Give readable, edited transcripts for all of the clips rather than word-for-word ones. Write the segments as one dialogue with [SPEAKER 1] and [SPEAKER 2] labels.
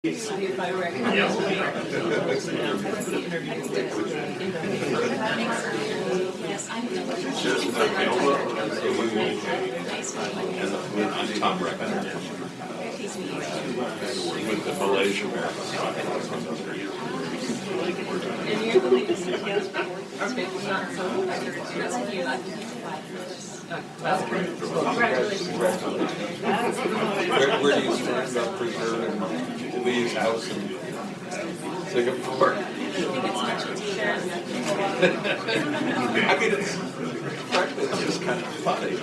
[SPEAKER 1] Tom with the Malaysia.
[SPEAKER 2] And you're the latest details for okay, not so congratulations.
[SPEAKER 1] Where do you stand on preserving Lee's house in Singapore?
[SPEAKER 2] I think it's much easier.
[SPEAKER 1] I mean, frankly, it's just kind of funny.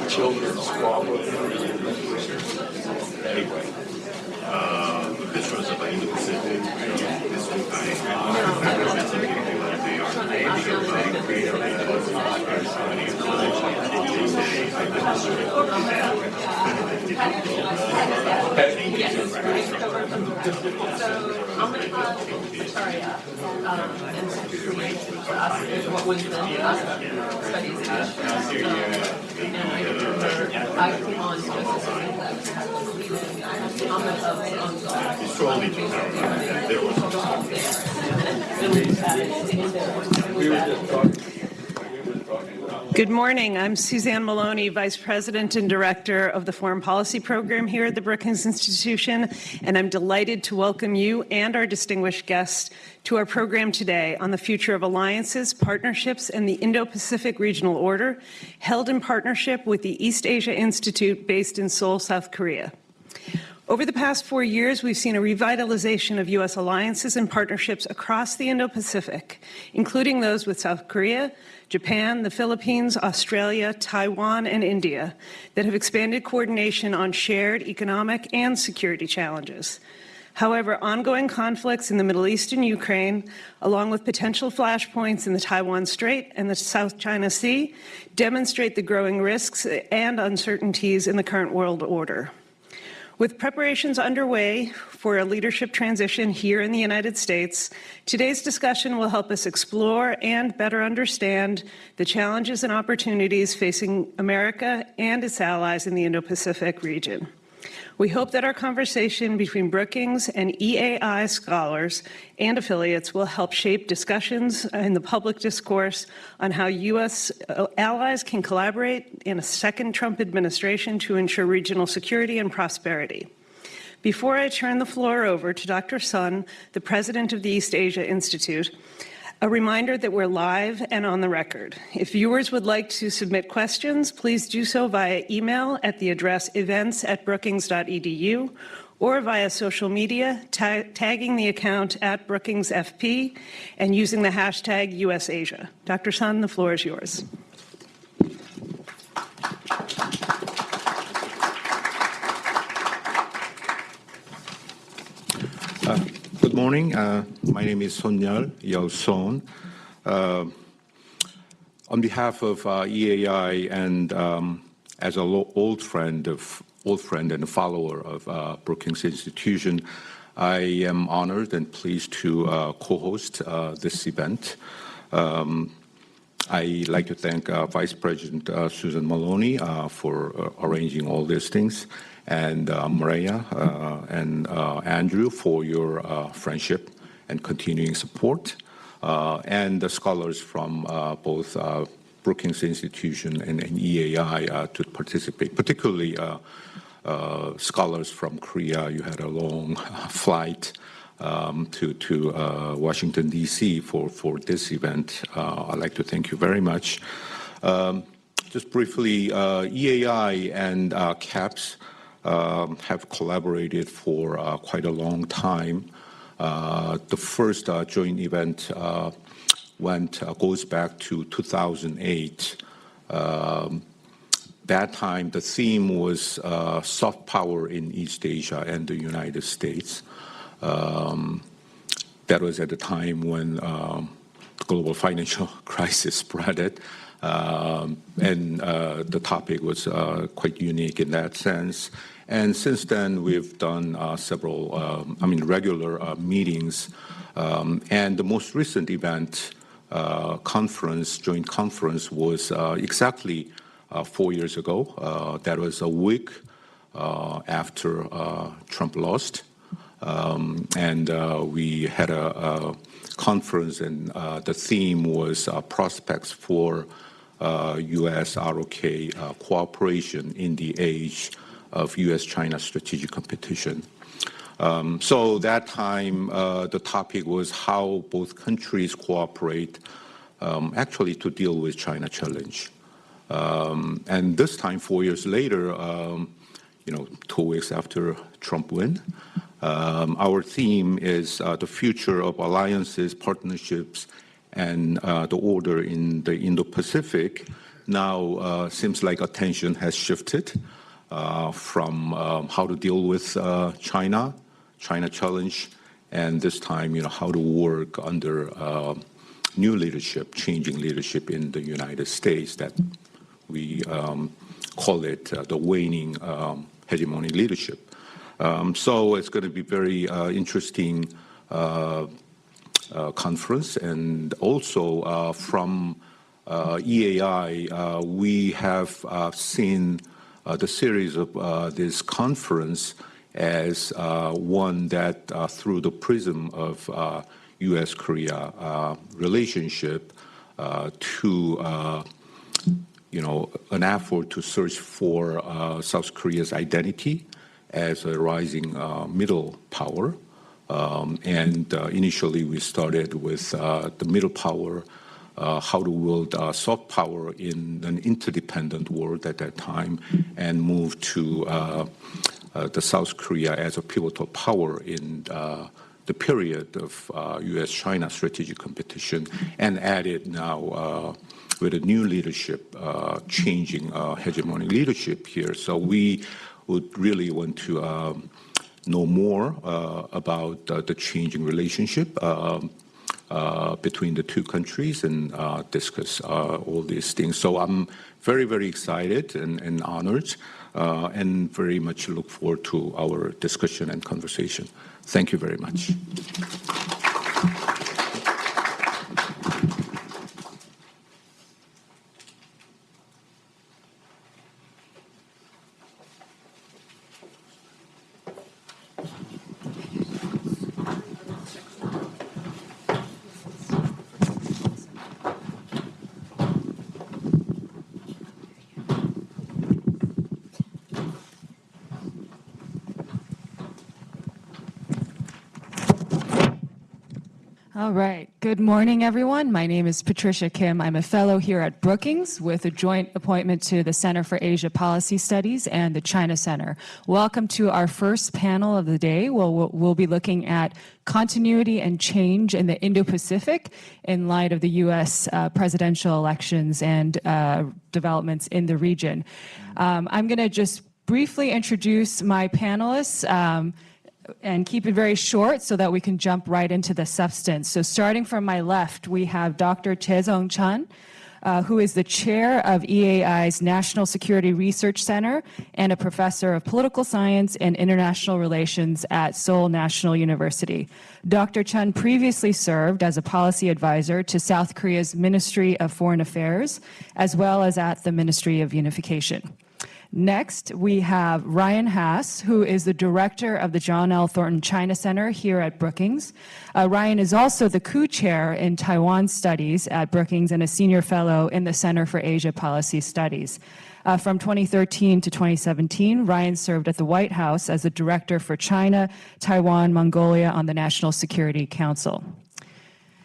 [SPEAKER 1] Children squabbling. Anyway.
[SPEAKER 3] This was about Indo-Pacific. This was
[SPEAKER 2] what we've been studies and I remember I came on just as
[SPEAKER 4] Good morning. I'm Suzanne Maloney, Vice President and Director of the Foreign Policy Program here at the Brookings Institution, and I'm delighted to welcome you and our distinguished guests to our program today on the future of alliances, partnerships, and the Indo-Pacific Regional Order, held in partnership with the East Asia Institute based in Seoul, South Korea. Over the past 4 years, we've seen a revitalization of U.S. alliances and partnerships across the Indo-Pacific, including those with South Korea, Japan, the Philippines, Australia, Taiwan, and India, that have expanded coordination on shared economic and security challenges. However, ongoing conflicts in the Middle East and Ukraine, along with potential flashpoints in the Taiwan Strait and the South China Sea, demonstrate the growing risks and uncertainties in the current world order. With preparations underway for a leadership transition here in the United States, today's discussion will help us explore and better understand the challenges and opportunities facing America and its allies in the Indo-Pacific region. We hope that our conversation between Brookings and EAI scholars and affiliates will help shape discussions in the public discourse on how U.S. allies can collaborate in a second Trump administration to ensure regional security and prosperity. Before I turn the floor over to Dr. Sun, the president of the East Asia Institute, a reminder that we're live and on the record. If viewers would like to submit questions, please do so via email at the address events@brookings.edu or via social media, tagging the account @BrookingsFP and using the hashtag USAsia. Dr. Sun, the floor is yours.
[SPEAKER 3] Good morning. My name is Sonyal Yao-Son. On behalf of EAI and as an old friend and follower of Brookings Institution, I am honored and pleased to co-host this event. I'd like to thank Vice President Susan Maloney for arranging all these things, and Maria and Andrew for your friendship and continuing support, and the scholars from both Brookings Institution and EAI to participate, particularly scholars from Korea. You had a long flight to Washington, D.C. for this event. I'd like to thank you very much. Just briefly, EAI and CAPS have collaborated for quite a long time. The first joint event goes back to 2008. That time, the theme was soft power in East Asia and the United States. That was at the time when the global financial crisis spread, and the topic was quite unique in that sense. And since then, we've done several, regular meetings. And the most recent event, joint conference, was exactly 4 years ago. That was a week after Trump lost. And we had a conference, and the theme was prospects for US-ROK cooperation in the age of US-China strategic competition. So that time, the topic was how both countries cooperate actually to deal with China challenge. And this time, 4 years later, 2 weeks after Trump win, our theme is the future of alliances, partnerships, and the order in the Indo-Pacific. Now seems like attention has shifted from how to deal with China challenge, and this time, how to work under new leadership, changing leadership in the United States that we call it the waning hegemony leadership. So it's going to be very interesting conference, and also from EAI, we have seen the series of this conference as one that through the prism of U.S.-Korea relationship to an effort to search for South Korea's identity as a rising middle power. And initially we started with the middle power, how to wield soft power in an interdependent world at that time, and move to the South Korea as a pivotal power in the period of U.S.-China strategic competition, and added now with a new leadership, changing hegemony leadership here. So we would really want to know more about the changing relationship between the two countries and discuss all these things. So I'm very, very excited and honored, and very much look forward to our discussion and conversation. Thank you very much.
[SPEAKER 5] All right. Good morning, everyone. My name is Patricia Kim. I'm a fellow here at Brookings with a joint appointment to the Center for Asia Policy Studies and the China Center. Welcome to our first panel of the day. We'll be looking at continuity and change in the Indo-Pacific in light of the U.S. presidential elections and developments in the region. I'm going to just briefly introduce my panelists and keep it very short so that we can jump right into the substance. So starting from my left, we have Dr. Jae-Sung Chun, who is the chair of EAI's National Security Research Center and a professor of political science and international relations at Seoul National University. Dr. Chun previously served as a policy advisor to South Korea's Ministry of Foreign Affairs, as well as at the Ministry of Unification. Next, we have Ryan Haas, who is the director of the John L. Thornton China Center here at Brookings. Ryan is also the co-chair in Taiwan Studies at Brookings and a senior fellow in the Center for Asia Policy Studies. From 2013 to 2017, Ryan served at the White House as the director for China, Taiwan, Mongolia on the National Security Council.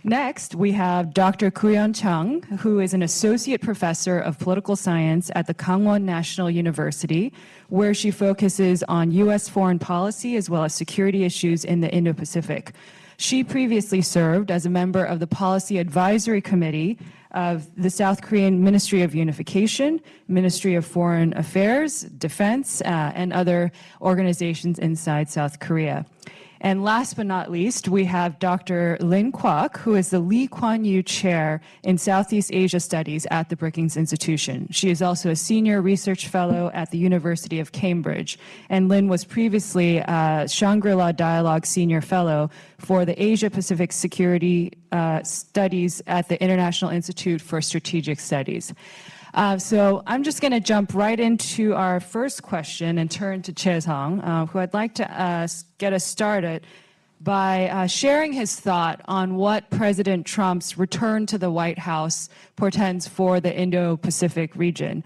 [SPEAKER 5] Next, we have Dr. Koo-yeon Chung, who is an associate professor of political science at the Kangwon National University, where she focuses on U.S. foreign policy as well as security issues in the Indo-Pacific. She previously served as a member of the Policy Advisory Committee of the South Korean Ministry of Unification, Ministry of Foreign Affairs, Defense, and other organizations inside South Korea. And last but not least, we have Dr. Lin Kwok, who is the Lee Kuan Yew Chair in Southeast Asia Studies at the Brookings Institution. She is also a senior research fellow at the University of Cambridge. And Lin was previously a Shangri-La Dialogue Senior Fellow for the Asia-Pacific Security Studies at the International Institute for Strategic Studies. So I'm just going to jump right into our first question and turn to Chae-Sung, who I'd like to get us started by sharing his thought on what President Trump's return to the White House portends for the Indo-Pacific region.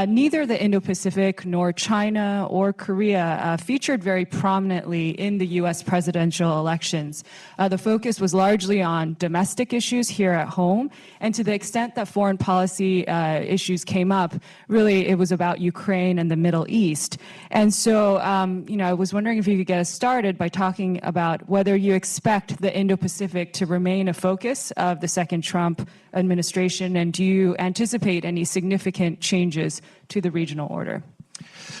[SPEAKER 5] Neither the Indo-Pacific nor China or Korea featured very prominently in the U.S. presidential elections. The focus was largely on domestic issues here at home, and to the extent that foreign policy issues came up, really it was about Ukraine and the Middle East. And so, I was wondering if you could get us started by talking about whether you expect the Indo-Pacific to remain a focus of the second Trump administration, and do you anticipate any significant changes to the regional order?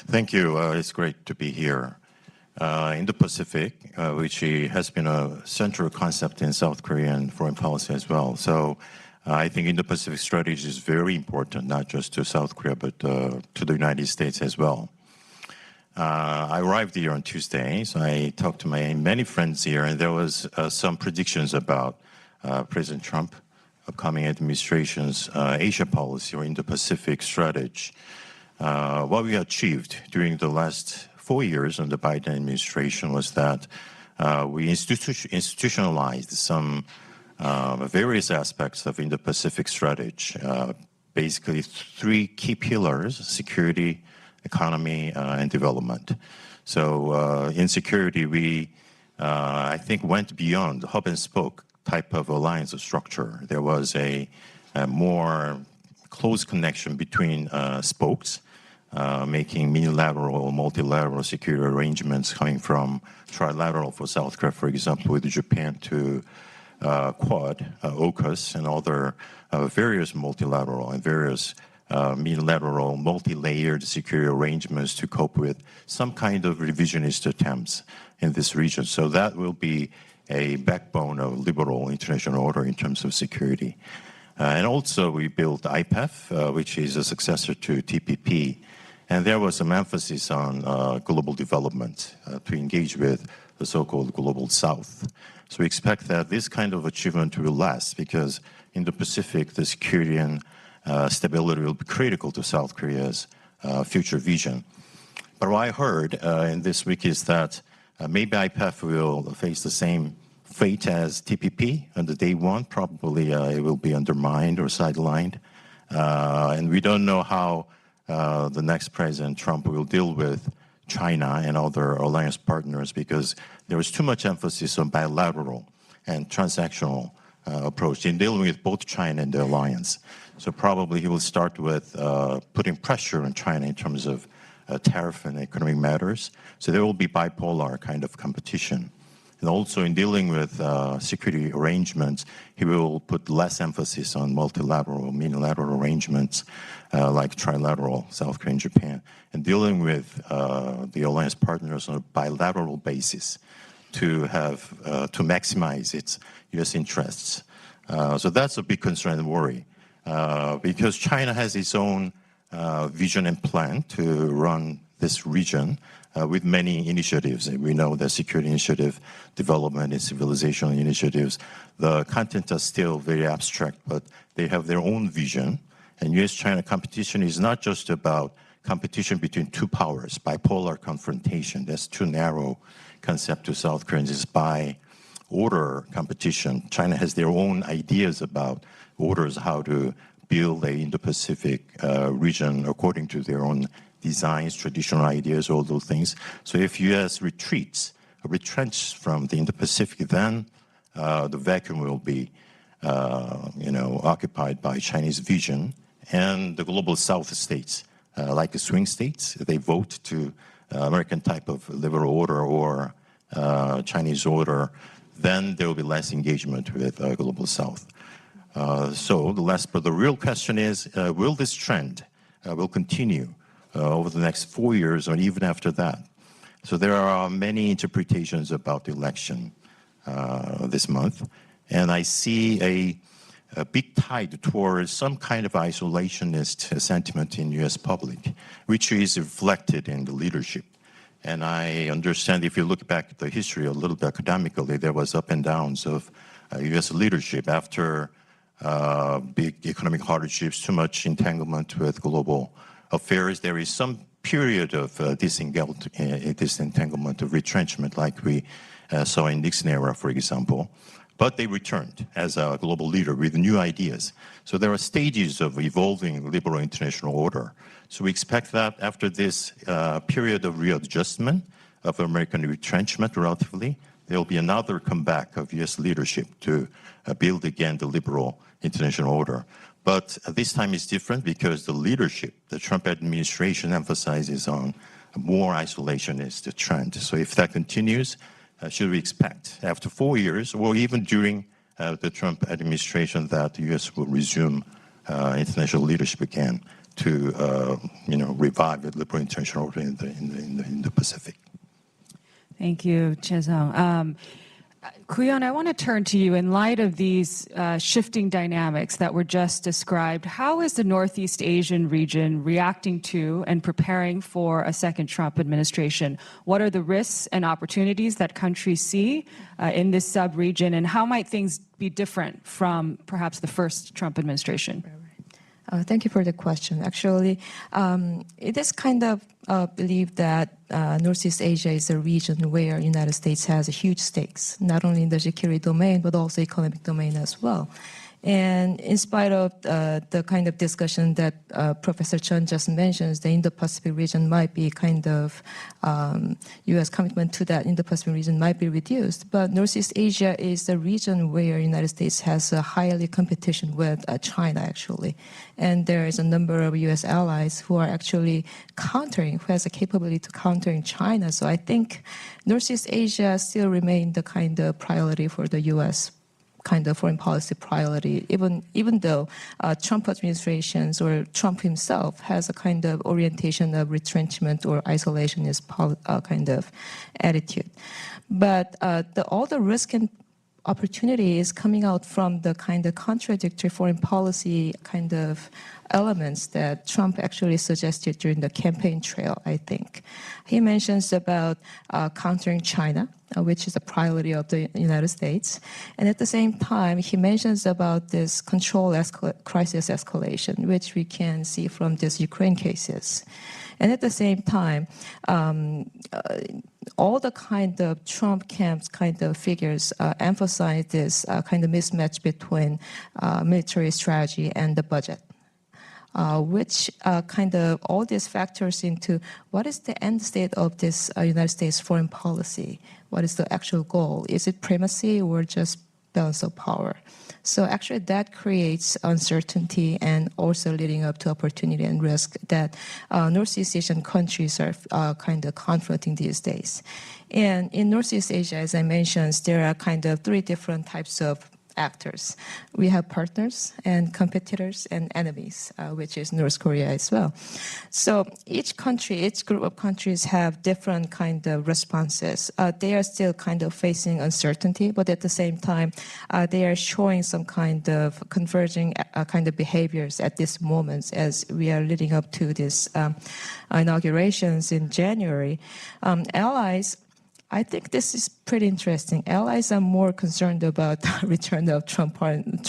[SPEAKER 6] Thank you. It's great to be here. Indo-Pacific, which has been a central concept in South Korean foreign policy as well. So I think Indo-Pacific strategy is very important, not just to South Korea, but to the United States as well. I arrived here on Tuesday, so I talked to my many friends here, and there was some predictions about President Trump upcoming administration's Asia policy or Indo-Pacific strategy. What we achieved during the last 4 years of the Biden administration was that we institutionalized some various aspects of Indo-Pacific strategy, basically 3 key pillars: security, economy, and development. So in security, we, I think, went beyond the hub and spoke type of alliance structure. There was a more close connection between spokes, making unilateral, multilateral security arrangements coming from Trilateral for South Korea, for example, with Japan, to Quad, AUKUS, and other various multilateral and various unilateral, multi-layered security arrangements to cope with some kind of revisionist attempts in this region. So that will be a backbone of liberal international order in terms of security. And also we built IPEF, which is a successor to TPP. And there was some emphasis on global development to engage with the so-called Global South. So we expect that this kind of achievement will last, because in the Pacific, the security and stability will be critical to South Korea's future vision. But what I heard in this week is that maybe IPEF will face the same fate as TPP on the day one. Probably it will be undermined or sidelined. And we don't know how the next President Trump will deal with China and other alliance partners, because there is too much emphasis on bilateral and transactional approach in dealing with both China and the alliance. So probably he will start with putting pressure on China in terms of tariff and economic matters. So there will be bipolar kind of competition. And also in dealing with security arrangements, he will put less emphasis on multilateral, unilateral arrangements like trilateral, South Korea and Japan, and dealing with the alliance partners on a bilateral basis to have to maximize its U.S. interests. So that's a big concern and worry, because China has its own vision and plan to run this region with many initiatives. We know the security initiative, development and civilization initiatives. The content are still very abstract, but they have their own vision. And U.S.-China competition is not just about competition between two powers, bipolar confrontation. That's too narrow concept to South Koreans. It's by order competition. China has their own ideas about orders, how to build a Indo-Pacific region according to their own designs, traditional ideas, all those things. So if U.S. retrenches from the Indo-Pacific, then the vacuum will be, occupied by Chinese vision and the global South states, like the swing states. They vote to American type of liberal order or Chinese order, then there will be less engagement with global South. But the real question is, will this trend will continue over the next 4 years or even after that? So there are many interpretations about the election this month, and I see a big tide towards some kind of isolationist sentiment in U.S. public, which is reflected in the leadership. And I understand if you look back at the history a little bit academically, there was up and downs of U.S. leadership after big economic hardships, too much entanglement with global affairs. There is some period of disentanglement, of retrenchment, like we saw in Nixon era, for example. But they returned as a global leader with new ideas. So there are stages of evolving liberal international order. So we expect that after this period of readjustment, of American retrenchment relatively, there will be another comeback of U.S. leadership to build again the liberal international order. But this time is different because the leadership, the Trump administration emphasizes on more isolationist trend. So if that continues, should we expect after 4 years, or even during the Trump administration, that the U.S. will resume international leadership again to revive the liberal international order in the Pacific?
[SPEAKER 5] Thank you, Chesung. Kuyon, I want to turn to you. In light of these shifting dynamics that were just described, how is the Northeast Asian region reacting to and preparing for a second Trump administration? What are the risks and opportunities that countries see in this sub-region, and how might things be different from perhaps the first Trump administration?
[SPEAKER 7] Thank you for the question. Actually, it is kind of believed that Northeast Asia is a region where the United States has a huge stakes, not only in the security domain, but also economic domain as well. And in spite of the kind of discussion that Professor Chun just mentions, the Indo-Pacific region might be kind of, U.S. commitment to that Indo-Pacific region might be reduced. But Northeast Asia is the region where the United States has a highly competition with China, actually. And there is a number of U.S. allies who are actually who has the capability to countering China. So I think Northeast Asia still remains the kind of priority for the U.S. kind of foreign policy priority, even though Trump administrations or Trump himself has a kind of orientation of retrenchment or isolationist kind of attitude. But all the risk and opportunity is coming out from the kind of contradictory foreign policy kind of elements that Trump actually suggested during the campaign trail, I think. He mentions about countering China, which is a priority of the United States. And at the same time, he mentions about this crisis escalation, which we can see from these Ukraine cases. And at the same time, all the kind of Trump camp's kind of figures emphasize this kind of mismatch between military strategy and the budget, which kind of all these factors into what is the end state of this United States foreign policy? What is the actual goal? Is it primacy or just balance of power? So actually that creates uncertainty and also leading up to opportunity and risk that Northeast Asian countries are kind of confronting these days. And in Northeast Asia, as I mentioned, there are kind of 3 different types of actors. We have partners and competitors and enemies, which is North Korea as well. So each group of countries have different kind of responses. They are still kind of facing uncertainty, but at the same time, they are showing some kind of converging kind of behaviors at this moment as we are leading up to this inaugurations in January. Allies, I think this is pretty interesting. Allies are more concerned about the return of Trump than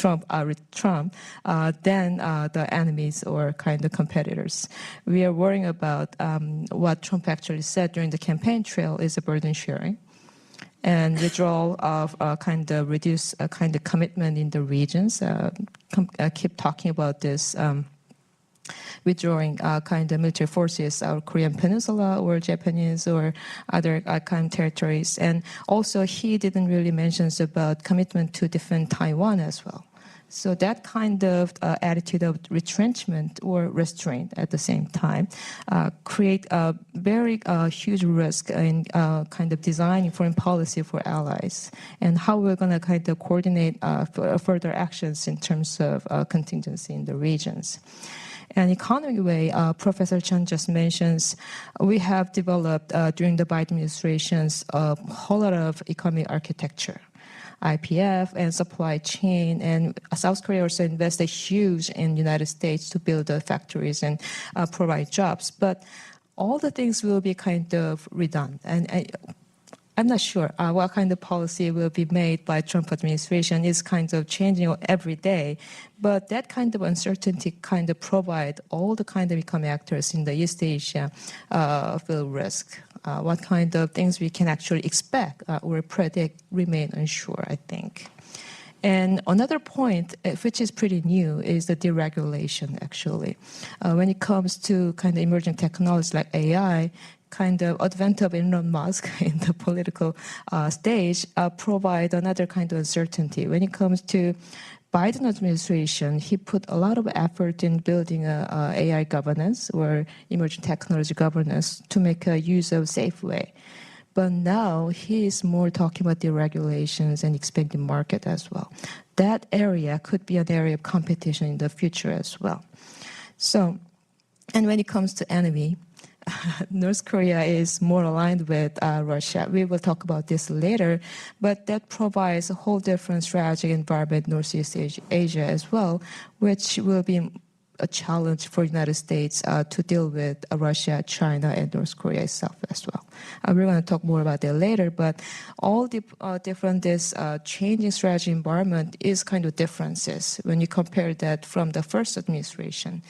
[SPEAKER 7] the enemies or kind of competitors. We are worrying about what Trump actually said during the campaign trail is a burden sharing and withdrawal of kind of reduce kind of commitment in the regions. I keep talking about this. Withdrawing kind of military forces out of Korean Peninsula or Japanese or other kind of territories. And also he didn't really mention about commitment to defend Taiwan as well. So that kind of attitude of retrenchment or restraint at the same time create a very huge risk in kind of designing foreign policy for allies and how we're going to kind of coordinate further actions in terms of contingency in the regions. And economic way, Professor Chun just mentions, we have developed during the Biden administrations a whole lot of economic architecture, IPF and supply chain, and South Korea also invested huge in the United States to build the factories and provide jobs. But all the things will be kind of redone. And I'm not sure what kind of policy will be made by Trump administration. Is kind of changing every day, but that kind of uncertainty kind of provide all the kind of economic actors in the East Asia feel risk. What kind of things we can actually expect or predict remain unsure, I think. And another point, which is pretty new, is the deregulation, actually. When it comes to kind of emerging technologies like AI, kind of advent of Elon Musk in the political stage provide another kind of uncertainty. When it comes to Biden administration, he put a lot of effort in building a AI governance or emerging technology governance to make a use of safe way. But now he is more talking about the regulations and expanding market as well. That area could be an area of competition in the future as well. So, and when it comes to enemy, North Korea is more aligned with Russia. We will talk about this later, but that provides a whole different strategic environment in Northeast Asia as well, which will be a challenge for the United States to deal with Russia, China, and North Korea itself as well. We're going to talk more about that later, but all the different this changing strategy environment is kind of differences when you compare that from the first administration.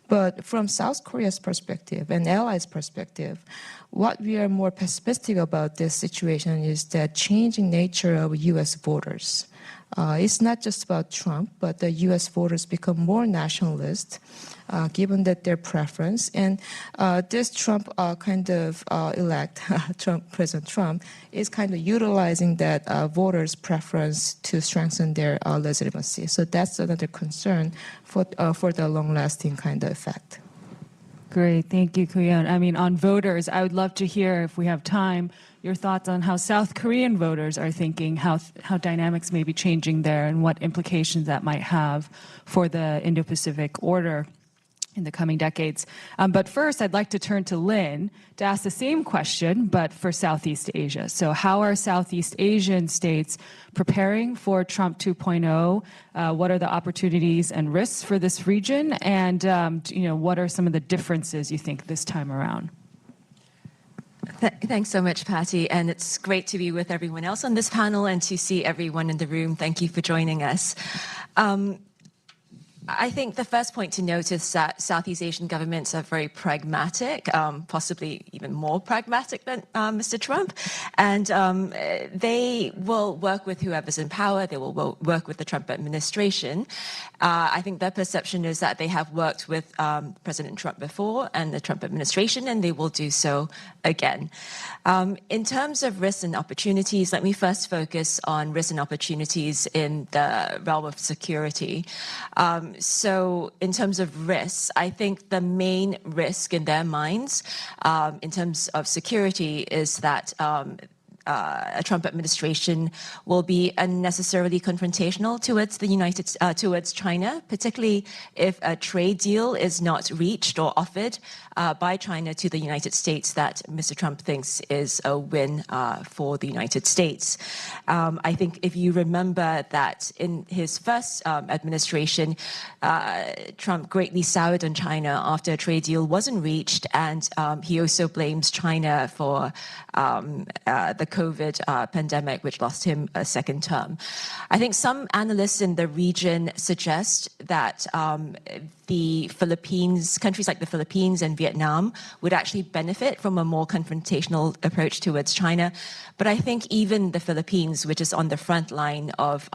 [SPEAKER 7] But from South Korea's perspective and allies' perspective, what we are more pessimistic about this situation is the changing nature of U.S. voters. It's not just about Trump, but the U.S. voters become more nationalist, given that their preference. And this Trump President Trump, is kind of utilizing that voters' preference to strengthen their legitimacy. So that's another concern for the long-lasting kind of effect.
[SPEAKER 5] Great, thank you, Kuyeon. I mean, on voters, I would love to hear, if we have time, your thoughts on how South Korean voters are thinking, how dynamics may be changing there, and what implications that might have for the Indo-Pacific order in the coming decades. But first, I'd like to turn to Lynn to ask the same question, but for Southeast Asia. So how are Southeast Asian states preparing for Trump 2.0? What are the opportunities and risks for this region? And what are some of the differences you think this time around?
[SPEAKER 8] Thanks so much, Patty. And it's great to be with everyone else on this panel and to see everyone in the room. Thank you for joining us. I think the first point to note is that Southeast Asian governments are very pragmatic, possibly even more pragmatic than Mr. Trump. And they will work with whoever's in power. They will work with the Trump administration. I think their perception is that they have worked with President Trump before and the Trump administration, and they will do so again. In terms of risks and opportunities, let me first focus on risks and opportunities in the realm of security. So in terms of risks, I think the main risk in their minds in terms of security is that a Trump administration will be unnecessarily confrontational towards China, particularly if a trade deal is not reached or offered by China to the United States that Mr. Trump thinks is a win for the United States. I think if you remember that in his first administration, Trump greatly soured on China after a trade deal wasn't reached, and he also blames China for the COVID pandemic, which lost him a second term. I think some analysts in the region suggest that the Philippines, countries like the Philippines and Vietnam would actually benefit from a more confrontational approach towards China. But I think even the Philippines, which is on the front line of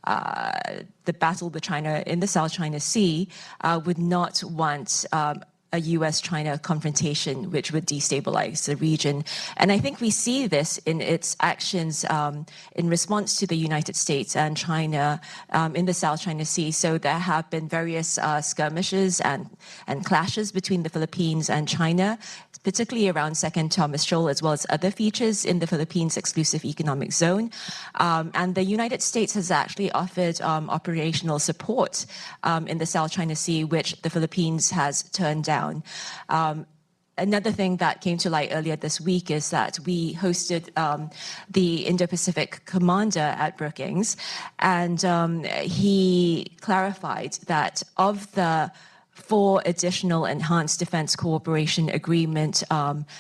[SPEAKER 8] the battle with China in the South China Sea, would not want a U.S.-China confrontation, which would destabilize the region. And I think we see this in its actions in response to the United States and China in the South China Sea. So there have been various skirmishes and clashes between the Philippines and China, particularly around Second Thomas Shoal, as well as other features in the Philippines exclusive economic zone. And the United States has actually offered operational support in the South China Sea, which the Philippines has turned down. Another thing that came to light earlier this week is that we hosted the Indo-Pacific commander at Brookings, and he clarified that of the 4 additional enhanced defense cooperation agreement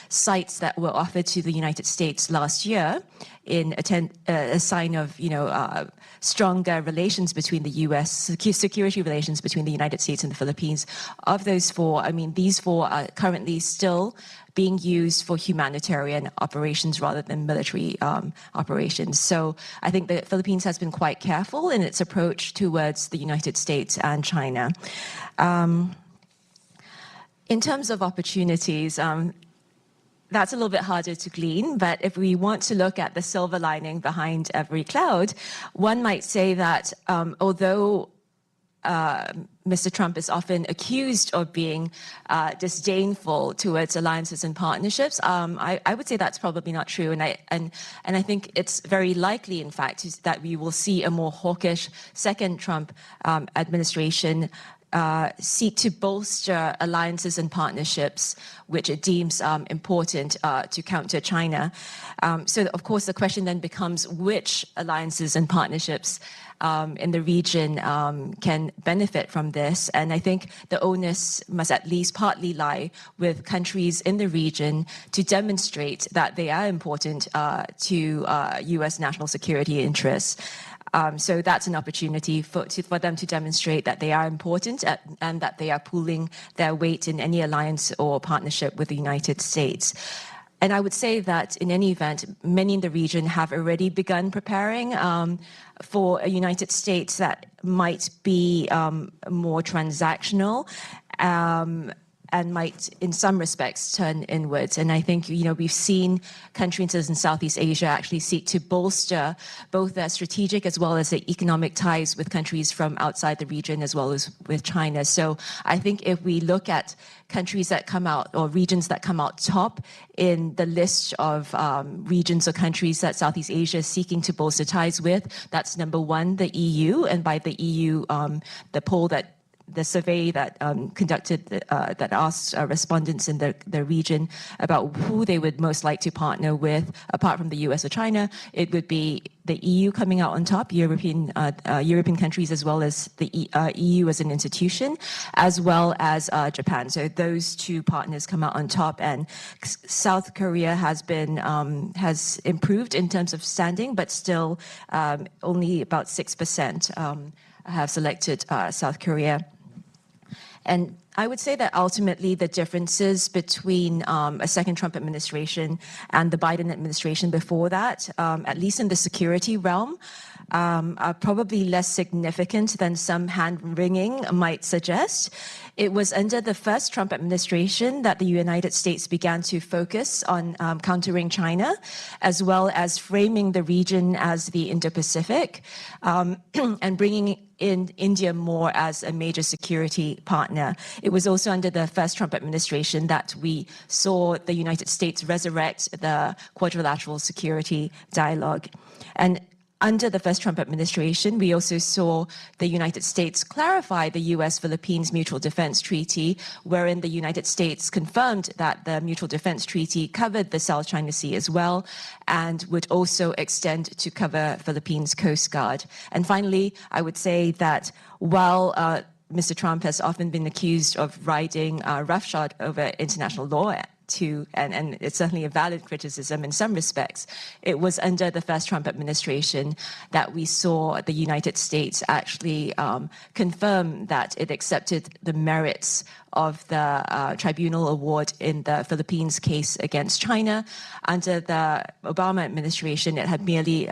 [SPEAKER 8] sites that were offered to the United States last year in a sign of, stronger relations between the U.S., security relations between the United States and the Philippines. Of those 4, I mean, these 4 are currently still being used for humanitarian operations rather than military operations. So I think the Philippines has been quite careful in its approach towards the United States and China. In terms of opportunities, that's a little bit harder to glean, but if we want to look at the silver lining behind every cloud, one might say that although Mr. Trump is often accused of being disdainful towards alliances and partnerships, I would say that's probably not true. And I think it's very likely, in fact, that we will see a more hawkish second Trump administration seek to bolster alliances and partnerships which it deems important to counter China. So, of course, the question then becomes which alliances and partnerships in the region can benefit from this. And I think the onus must at least partly lie with countries in the region to demonstrate that they are important to U.S. national security interests. So that's an opportunity for them to demonstrate that they are important and that they are pooling their weight in any alliance or partnership with the United States. And I would say that in any event, many in the region have already begun preparing for a United States that might be more transactional and might, in some respects, turn inwards. And I think, we've seen countries in Southeast Asia actually seek to bolster both their strategic as well as the economic ties with countries from outside the region as well as with China. So I think if we look at countries that come out or regions that come out top in the list of regions or countries that Southeast Asia is seeking to bolster ties with, that's number 1, the EU. And by the EU, the survey that conducted that asked respondents in the region about who they would most like to partner with, apart from the US or China, it would be the EU coming out on top, European countries, as well as the EU as an institution, as well as Japan. So those 2 partners come out on top, and South Korea has improved in terms of standing, but still only about 6% have selected South Korea. And I would say that ultimately the differences between a second Trump administration and the Biden administration before that, at least in the security realm, are probably less significant than some hand-wringing might suggest. It was under the first Trump administration that the United States began to focus on countering China, as well as framing the region as the Indo-Pacific, and bringing in India more as a major security partner. It was also under the first Trump administration that we saw the United States resurrect the quadrilateral security dialogue. And under the first Trump administration, we also saw the United States clarify the U.S.-Philippines Mutual Defense Treaty, wherein the United States confirmed that the Mutual Defense Treaty covered the South China Sea as well, and would also extend to cover Philippines Coast Guard. And finally, I would say that while Mr. Trump has often been accused of riding roughshod over international law, and it's certainly a valid criticism in some respects, it was under the first Trump administration that we saw the United States actually confirm that it accepted the merits of the tribunal award in the Philippines case against China. Under the Obama administration, it had merely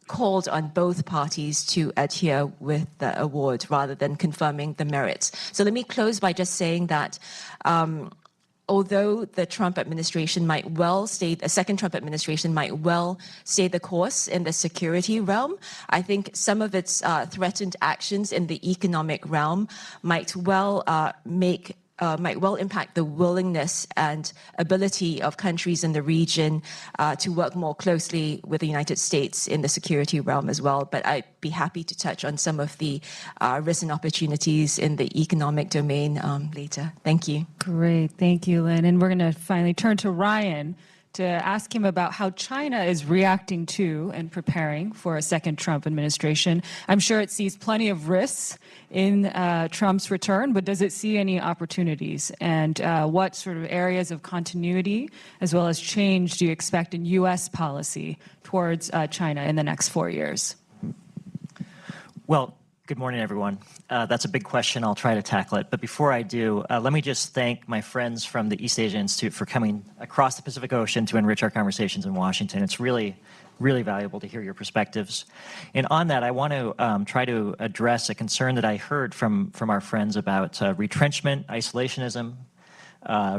[SPEAKER 8] called on both parties to adhere with the award rather than confirming the merits. So let me close by just saying that although the Trump administration might well stay, a second Trump administration might well stay the course in the security realm, I think some of its threatened actions in the economic realm might well impact the willingness and ability of countries in the region to work more closely with the United States in the security realm as well. But I'd be happy to touch on some of the risks and opportunities in the economic domain later. Thank you.
[SPEAKER 5] Great. Thank you, Lynn. And we're going to finally turn to Ryan to ask him about how China is reacting to and preparing for a second Trump administration. I'm sure it sees plenty of risks in Trump's return, but does it see any opportunities? And what sort of areas of continuity as well as change do you expect in U.S. policy towards China in the next 4 years?
[SPEAKER 9] Well, good morning, everyone. That's a big question. I'll try to tackle it. But before I do, let me just thank my friends from the East Asia Institute for coming across the Pacific Ocean to enrich our conversations in Washington. It's really, really valuable to hear your perspectives. And on that, I want to try to address a concern that I heard from our friends about retrenchment, isolationism,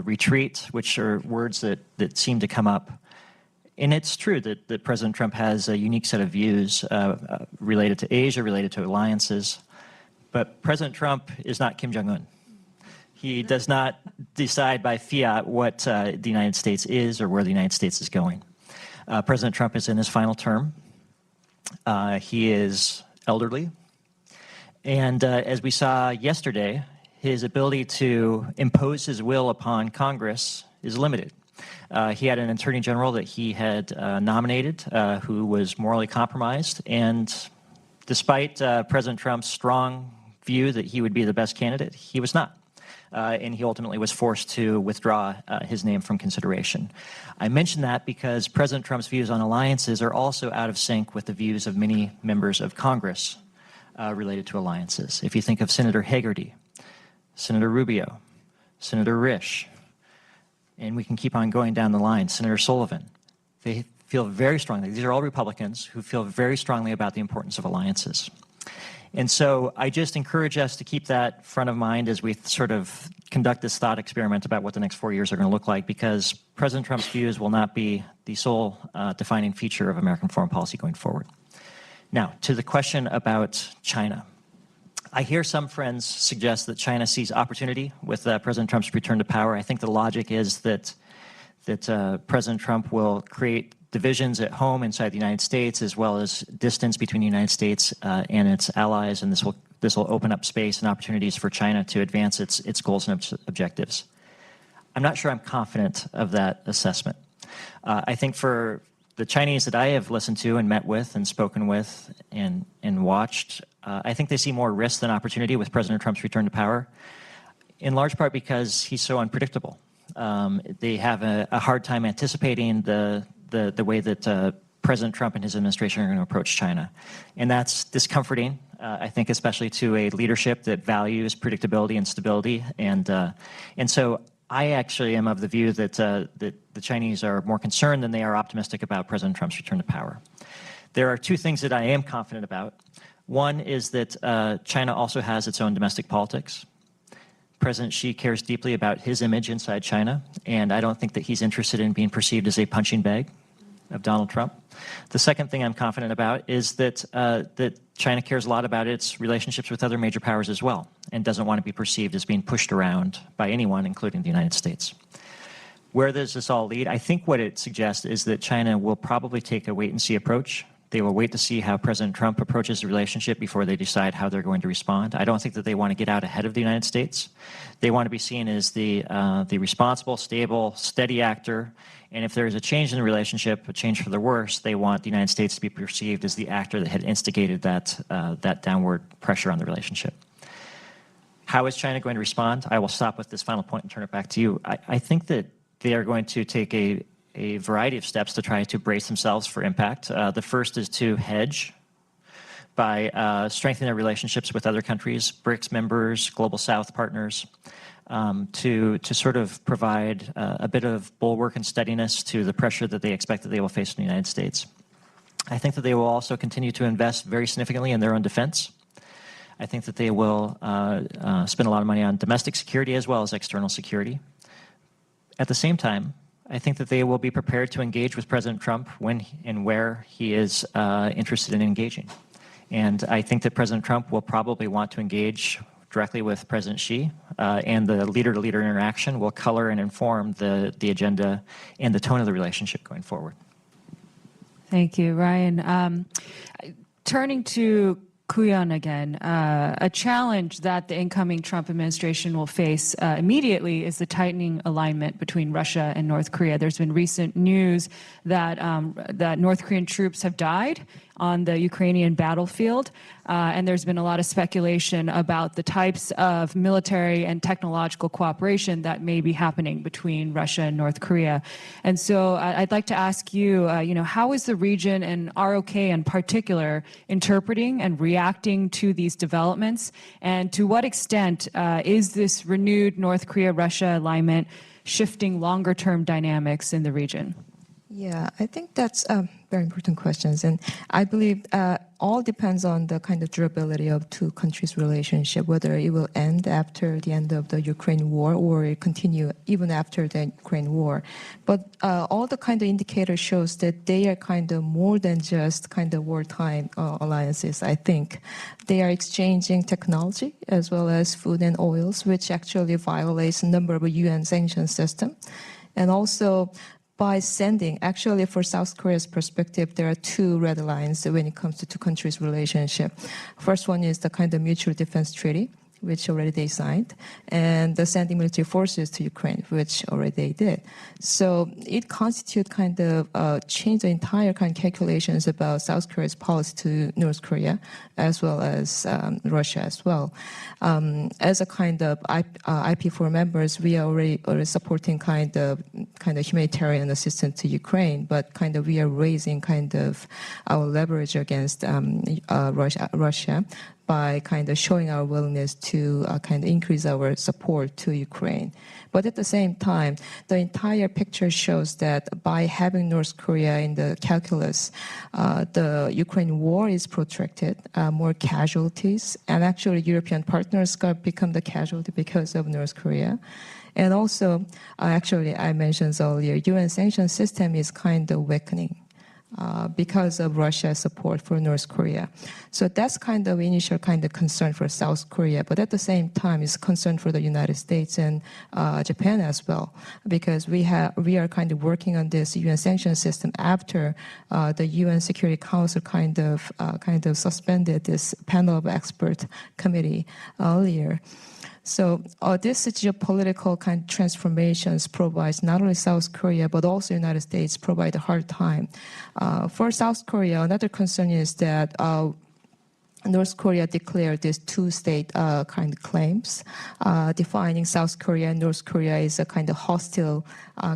[SPEAKER 9] retreat, which are words that seem to come up. And it's true that President Trump has a unique set of views related to Asia, related to alliances. But President Trump is not Kim Jong-un. He does not decide by fiat what the United States is or where the United States is going. President Trump is in his final term. He is elderly. And as we saw yesterday, his ability to impose his will upon Congress is limited. He had an attorney general that he had nominated who was morally compromised. And despite President Trump's strong view that he would be the best candidate, he was not. And he ultimately was forced to withdraw his name from consideration. I mention that because President Trump's views on alliances are also out of sync with the views of many members of Congress related to alliances. If you think of Senator Hagerty, Senator Rubio, Senator Risch, and we can keep on going down the line, Senator Sullivan, they feel very strongly, these are all Republicans who feel very strongly about the importance of alliances. And so I just encourage us to keep that front of mind as we sort of conduct this thought experiment about what the next 4 years are going to look like, because President Trump's views will not be the sole defining feature of American foreign policy going forward. Now, to the question about China. I hear some friends suggest that China sees opportunity with President Trump's return to power. I think the logic is that President Trump will create divisions at home inside the United States, as well as distance between the United States and its allies, and this will open up space and opportunities for China to advance its goals and objectives. I'm not sure I'm confident of that assessment. I think for the Chinese that I have listened to and met with and spoken with and watched, I think they see more risk than opportunity with President Trump's return to power, in large part because he's so unpredictable. They have a hard time anticipating the way that President Trump and his administration are going to approach China. And that's discomforting, I think, especially to a leadership that values predictability and stability. And so I actually am of the view that the Chinese are more concerned than they are optimistic about President Trump's return to power. There are two things that I am confident about. One is that China also has its own domestic politics. President Xi cares deeply about his image inside China, and I don't think that he's interested in being perceived as a punching bag of Donald Trump. The second thing I'm confident about is that China cares a lot about its relationships with other major powers as well, and doesn't want to be perceived as being pushed around by anyone, including the United States. Where does this all lead? I think what it suggests is that China will probably take a wait-and-see approach. They will wait to see how President Trump approaches the relationship before they decide how they're going to respond. I don't think that they want to get out ahead of the United States. They want to be seen as the responsible, stable, steady actor. And if there is a change in the relationship, a change for the worse, they want the United States to be perceived as the actor that had instigated that downward pressure on the relationship. How is China going to respond? I will stop with this final point and turn it back to you. I think that they are going to take a variety of steps to try to brace themselves for impact. The first is to hedge by strengthening their relationships with other countries, BRICS members, Global South partners, to sort of provide a bit of bulwark and steadiness to the pressure that they expect that they will face in the United States. I think that they will also continue to invest very significantly in their own defense. I think that they will spend a lot of money on domestic security as well as external security. At the same time, I think that they will be prepared to engage with President Trump when and where he is interested in engaging. And I think that President Trump will probably want to engage directly with President Xi, and the leader-to-leader interaction will color and inform the agenda and the tone of the relationship going forward.
[SPEAKER 5] Thank you, Ryan. Turning to Kuyan again. A challenge that the incoming Trump administration will face immediately is the tightening alignment between Russia and North Korea. There's been recent news that that North Korean troops have died on the Ukrainian battlefield, and there's been a lot of speculation about the types of military and technological cooperation that may be happening between Russia and North Korea. And so I'd like to ask you, how is the region and ROK in particular interpreting and reacting to these developments, and to what extent is this renewed North Korea-Russia alignment shifting longer-term dynamics in the region?
[SPEAKER 7] Yeah, I think that's very important questions, and I believe all depends on the kind of durability of two countries' relationship, whether it will end after the end of the Ukraine war or it continue even after the Ukraine war. But all the kind of indicators shows that they are kind of more than just kind of wartime alliances. I think they are exchanging technology as well as food and oils, which actually violates a number of UN sanction system, and also by sending, actually for South Korea's perspective, there are two red lines when it comes to two countries' relationship. First one is the kind of mutual defense treaty, which already they signed, and the sending military forces to Ukraine, which already they did. So it constitutes kind of change the entire kind of calculations about South Korea's policy to North Korea, as well as Russia as well. As a kind of IP4 members, we are already supporting kind of humanitarian assistance to Ukraine, but kind of we are raising kind of our leverage against Russia by kind of showing our willingness to kind of increase our support to Ukraine. But at the same time, the entire picture shows that by having North Korea in the calculus, the Ukraine war is protracted, more casualties, and actually European partners become the casualty because of North Korea. And also, actually, I mentioned earlier, UN sanction system is kind of weakening because of Russia's support for North Korea. So that's kind of initial kind of concern for South Korea, but at the same time, it's concern for the United States and Japan as well, because we are kind of working on this UN sanction system after the UN Security Council kind of suspended this panel of expert committee earlier. So this geopolitical kind of transformations provides not only South Korea, but also United States provide a hard time. For South Korea, another concern is that North Korea declared these two-state kind of claims, defining South Korea and North Korea as a kind of hostile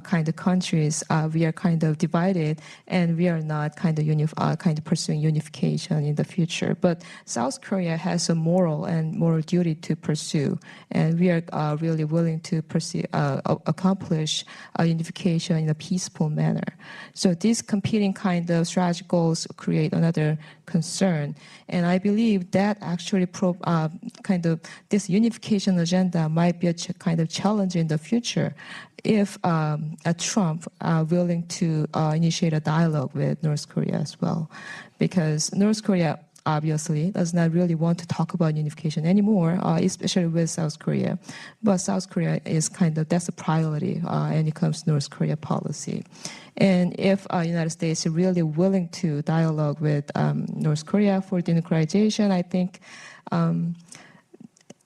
[SPEAKER 7] kind of countries. We are kind of divided, and we are not kind of pursuing unification in the future. But South Korea has a moral duty to pursue, and we are really willing to pursue, accomplish unification in a peaceful manner. So these competing kind of strategic goals create another concern, and I believe that actually kind of this unification agenda might be a kind of challenge in the future if Trump willing to initiate a dialogue with North Korea as well, because North Korea obviously does not really want to talk about unification anymore, especially with South Korea. But South Korea is that's a priority when it comes to North Korea policy. And if United States is really willing to dialogue with North Korea for denuclearization, I think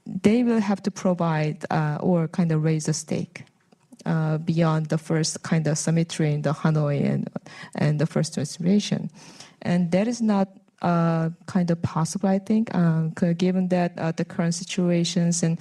[SPEAKER 7] they will have to provide or kind of raise a stake beyond the first kind of symmetry in the Hanoi and the first transformation. And that is not kind of possible, I think, given that the current situations and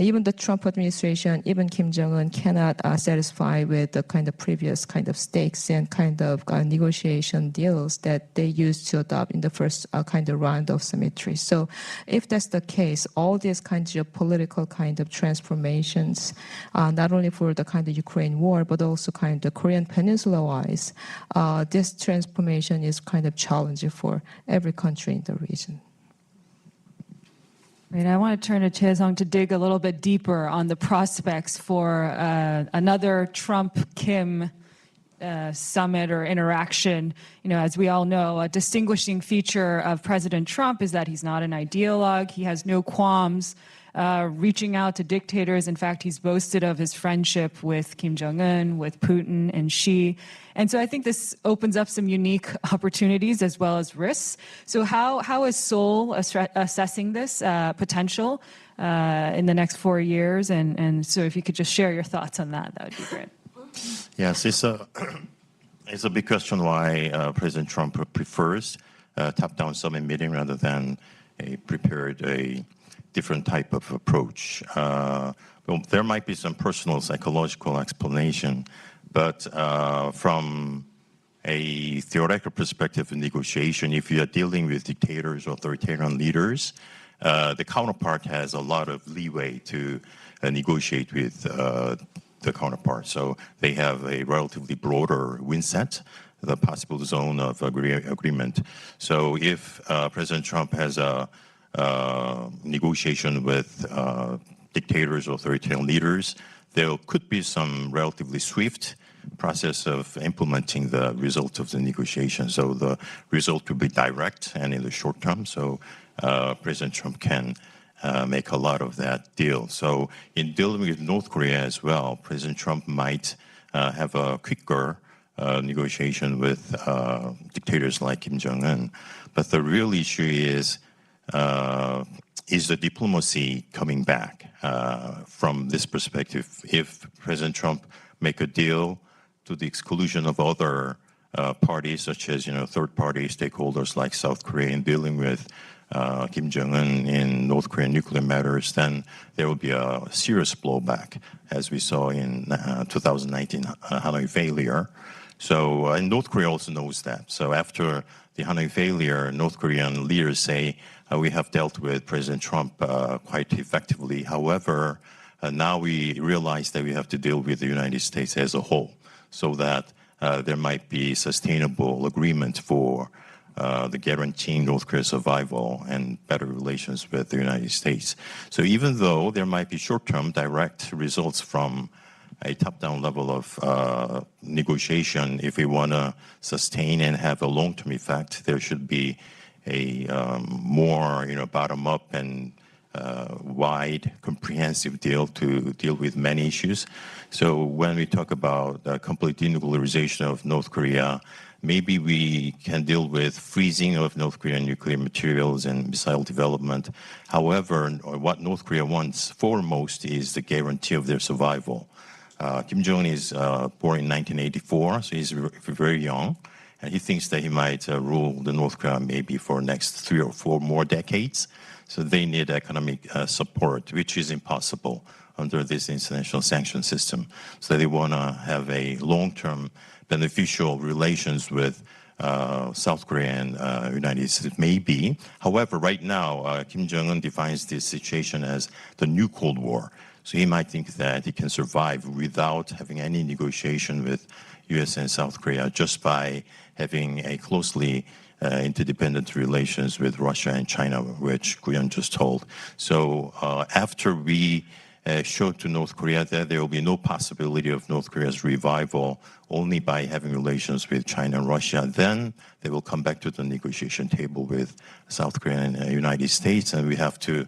[SPEAKER 7] even the Trump administration, even Kim Jong-un cannot satisfy with the kind of previous kind of stakes and kind of negotiation deals that they used to adopt in the first kind of round of symmetry. So if that's the case, all these kinds of political kind of transformations, not only for the kind of Ukraine war, but also kind of Korean Peninsula-wise, this transformation is kind of challenging for every country in the region.
[SPEAKER 5] Right, I want to turn to Chae-sung to dig a little bit deeper on the prospects for another Trump-Kim summit or interaction, as we all know, a distinguishing feature of President Trump is that he's not an ideologue. He has no qualms reaching out to dictators. In fact, he's boasted of his friendship with Kim Jong-un, with Putin and Xi. And so I think this opens up some unique opportunities as well as risks. So how is Seoul assessing this potential in the next 4 years? And so if you could just share your thoughts on that, that would be great.
[SPEAKER 6] Yes, it's a big question why President Trump prefers a top-down summit meeting rather than a different type of approach. Well, there might be some personal psychological explanation, but from a theoretical perspective of negotiation, if you are dealing with dictators or authoritarian leaders, the counterpart has a lot of leeway to negotiate with the counterpart. So they have a relatively broader win set, the possible zone of agreement. So if President Trump has a negotiation with dictators or authoritarian leaders, there could be some relatively swift process of implementing the result of the negotiation. So the result will be direct and in the short term. So President Trump can make a lot of that deal. So in dealing with North Korea as well, President Trump might have a quicker negotiation with dictators like Kim Jong-un. But the real issue is the diplomacy coming back from this perspective? If President Trump make a deal to the exclusion of other parties, such as third-party stakeholders like South Korea, in dealing with Kim Jong-un in North Korean nuclear matters, then there will be a serious blowback, as we saw in 2019 Hanoi failure. So, and North Korea also knows that. So after the Hanoi failure, North Korean leaders say, we have dealt with President Trump quite effectively. However, now we realize that we have to deal with the United States as a whole, so that there might be sustainable agreement for the guaranteeing North Korea's survival and better relations with the United States. So even though there might be short-term direct results from a top-down level of negotiation, if we want to sustain and have a long-term effect, there should be a more bottom-up and wide, comprehensive deal to deal with many issues. So when we talk about complete denuclearization of North Korea, maybe we can deal with freezing of North Korean nuclear materials and missile development. However, what North Korea wants foremost is the guarantee of their survival. Kim Jong-un is born in 1984, so he's very young. And he thinks that he might rule the North Korea maybe for the next 3 or 4 more decades. So they need economic support, which is impossible under this international sanction system. So they want to have a long-term beneficial relations with South Korea and United States, maybe. However, right now, Kim Jong-un defines this situation as the new Cold War. So he might think that he can survive without having any negotiation with U.S. and South Korea, just by having a closely interdependent relations with Russia and China, which Guyan just told. So after we show to North Korea that there will be no possibility of North Korea's revival only by having relations with China and Russia, then they will come back to the negotiation table with South Korea and the United States. And we have to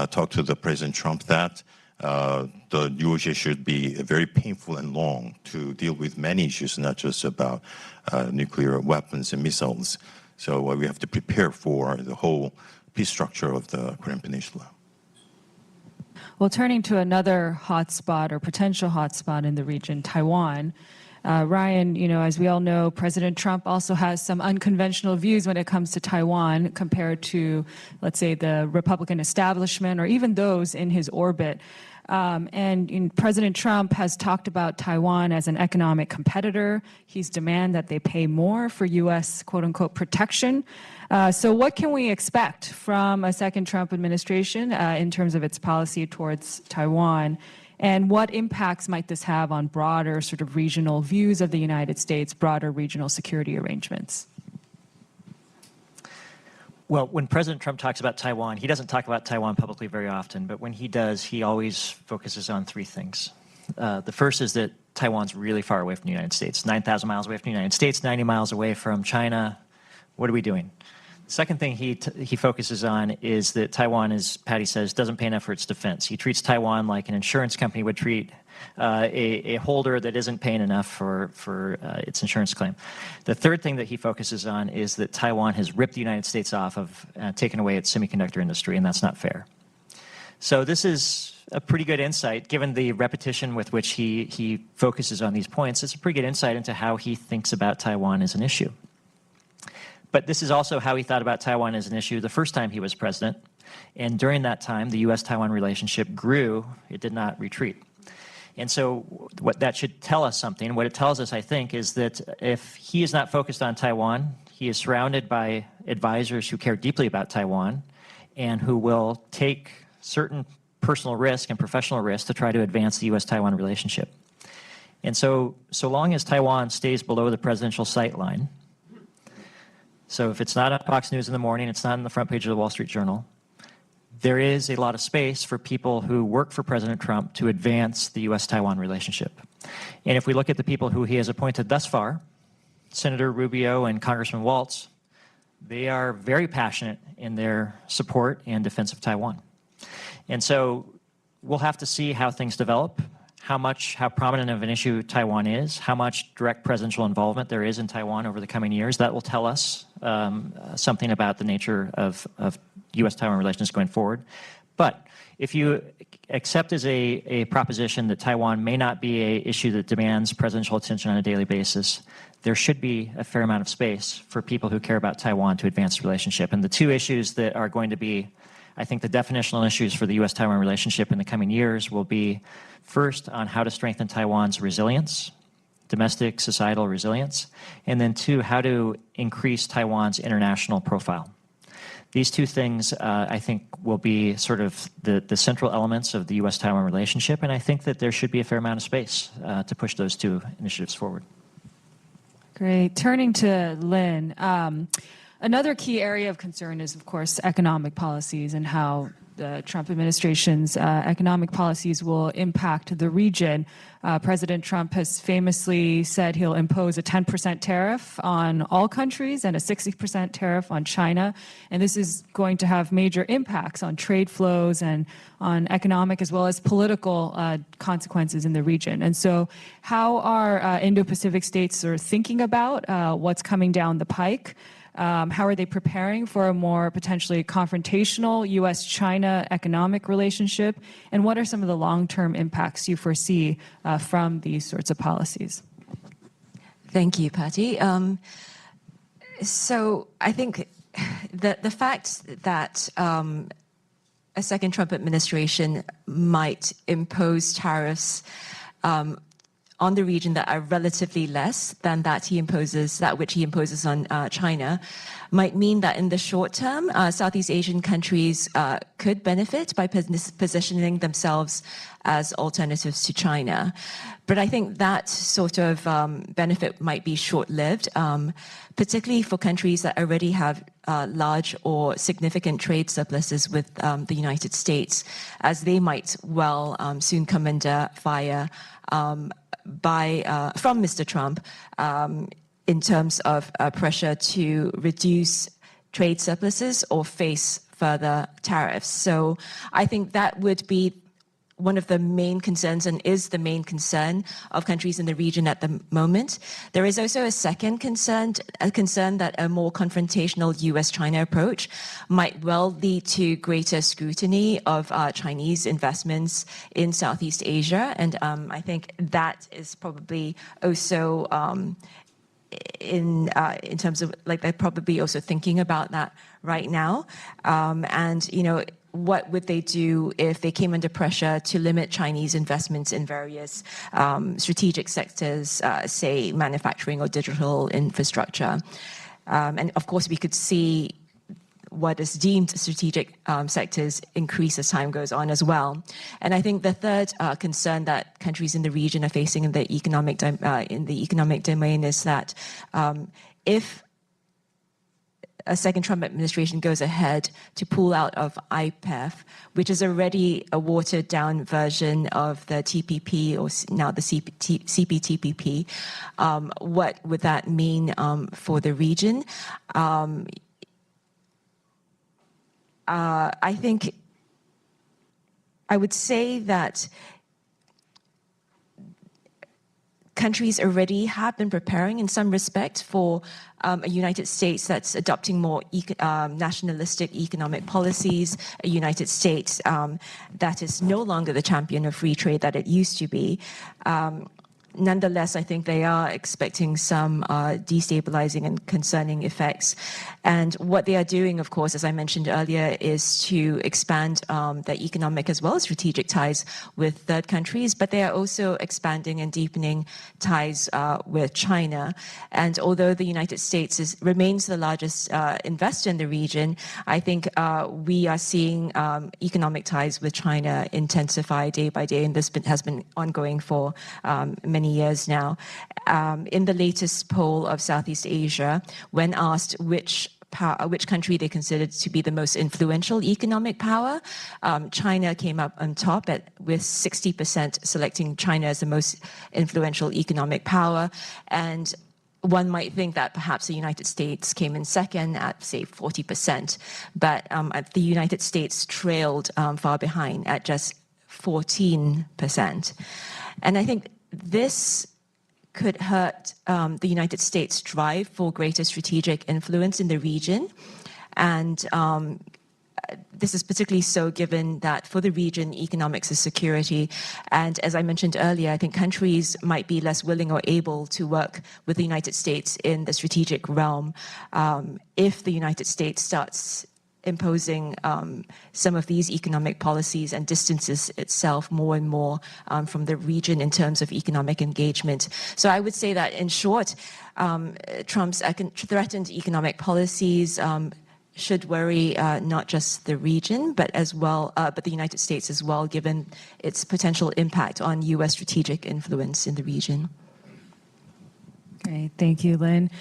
[SPEAKER 6] talk to the President Trump that the negotiation should be very painful and long to deal with many issues, not just about nuclear weapons and missiles. So we have to prepare for the whole peace structure of the Korean Peninsula.
[SPEAKER 5] Well, turning to another hotspot or potential hotspot in the region, Taiwan. Ryan, as we all know, President Trump also has some unconventional views when it comes to Taiwan compared to, let's say, the Republican establishment or even those in his orbit. And President Trump has talked about Taiwan as an economic competitor. He's demanded that they pay more for U.S. quote-unquote protection. So what can we expect from a second Trump administration in terms of its policy towards Taiwan? And what impacts might this have on broader sort of regional views of the United States, broader regional security arrangements?
[SPEAKER 9] Well, when President Trump talks about Taiwan, he doesn't talk about Taiwan publicly very often, but when he does, he always focuses on 3 things. The first is that Taiwan's really far away from the United States, 9,000 miles away from the United States, 90 miles away from China. What are we doing? The second thing he focuses on is that Taiwan, as Patty says, doesn't pay enough for its defense. He treats Taiwan like an insurance company would treat a holder that isn't paying enough for its insurance claim. The third thing that he focuses on is that Taiwan has ripped the United States off of, taken away its semiconductor industry, and that's not fair. So this is a pretty good insight, given the repetition with which he focuses on these points. It's a pretty good insight into how he thinks about Taiwan as an issue. But this is also how he thought about Taiwan as an issue the first time he was president. And during that time, the U.S.-Taiwan relationship grew. It did not retreat. And so what that should tell us something. What it tells us, I think, is that if he is not focused on Taiwan, he is surrounded by advisors who care deeply about Taiwan and who will take certain personal risk and professional risk to try to advance the U.S.-Taiwan relationship. And so long as Taiwan stays below the presidential sight line, so if it's not on Fox News in the morning, it's not on the front page of the Wall Street Journal, there is a lot of space for people who work for President Trump to advance the U.S.-Taiwan relationship. And if we look at the people who he has appointed thus far, Senator Rubio and Congressman Waltz, they are very passionate in their support and defense of Taiwan. And so we'll have to see how things develop, how prominent of an issue Taiwan is, how much direct presidential involvement there is in Taiwan over the coming years. That will tell us something about the nature of U.S.-Taiwan relations going forward. But if you accept as a proposition that Taiwan may not be an issue that demands presidential attention on a daily basis, there should be a fair amount of space for people who care about Taiwan to advance the relationship. And the two issues that are going to be, I think, the definitional issues for the U.S.-Taiwan relationship in the coming years will be, first, on how to strengthen Taiwan's resilience, domestic societal resilience, and then two, how to increase Taiwan's international profile. These two things, I think, will be sort of the central elements of the U.S.-Taiwan relationship, and I think that there should be a fair amount of space to push those two initiatives forward.
[SPEAKER 5] Great. Turning to Lynn, another key area of concern is, of course, economic policies and how the Trump administration's economic policies will impact the region. President Trump has famously said he'll impose a 10% tariff on all countries and a 60% tariff on China. And this is going to have major impacts on trade flows and on economic as well as political consequences in the region. And so how are Indo-Pacific states sort of thinking about what's coming down the pike? How are they preparing for a more potentially confrontational U.S.-China economic relationship? And what are some of the long-term impacts you foresee from these sorts of policies?
[SPEAKER 8] Thank you, Patty. So I think the fact that a second Trump administration might impose tariffs on the region that are relatively less than that which he imposes on China, might mean that in the short term, Southeast Asian countries could benefit by positioning themselves as alternatives to China. But I think that sort of benefit might be short-lived, particularly for countries that already have large or significant trade surpluses with the United States, as they might well soon come under fire from Mr. Trump in terms of pressure to reduce trade surpluses or face further tariffs. So I think that would be one of the main concerns and is the main concern of countries in the region at the moment. There is also a second concern, that a more confrontational U.S.-China approach might well lead to greater scrutiny of Chinese investments in Southeast Asia. And I think that is probably also in terms of, like, they're probably also thinking about that right now. And, you know, what would they do if they came under pressure to limit Chinese investments in various strategic sectors, say manufacturing or digital infrastructure? And of course, we could see what is deemed strategic sectors increase as time goes on as well. And I think the third concern that countries in the region are facing in the economic domain is that if a second Trump administration goes ahead to pull out of IPEF, which is already a watered-down version of the TPP, or now the CPTPP, what would that mean for the region? I think I would say that countries already have been preparing in some respect for a United States that's adopting more nationalistic economic policies, a United States that is no longer the champion of free trade that it used to be. Nonetheless, I think they are expecting some destabilizing and concerning effects. And what they are doing, of course, as I mentioned earlier, is to expand their economic as well as strategic ties with third countries, but they are also expanding and deepening ties with China. And although the United States remains the largest investor in the region, I think we are seeing economic ties with China intensify day by day, and this has been ongoing for many years now. In the latest poll of Southeast Asia, when asked which country they considered to be the most influential economic power, China came up on top with 60% selecting China as the most influential economic power. And one might think that perhaps the United States came in second at, say, 40%, but the United States trailed far behind at just 14%. And I think this could hurt the United States' drive for greater strategic influence in the region. And this is particularly so given that for the region, economics is security. And as I mentioned earlier, I think countries might be less willing or able to work with the United States in the strategic realm if the United States starts imposing some of these economic policies and distances itself more and more from the region in terms of economic engagement. So I would say that, in short, Trump's threatened economic policies should worry not just the region, but as well, but the United States as well, given its potential impact on U.S. strategic influence in the region.
[SPEAKER 5] Okay, thank you, Lynn.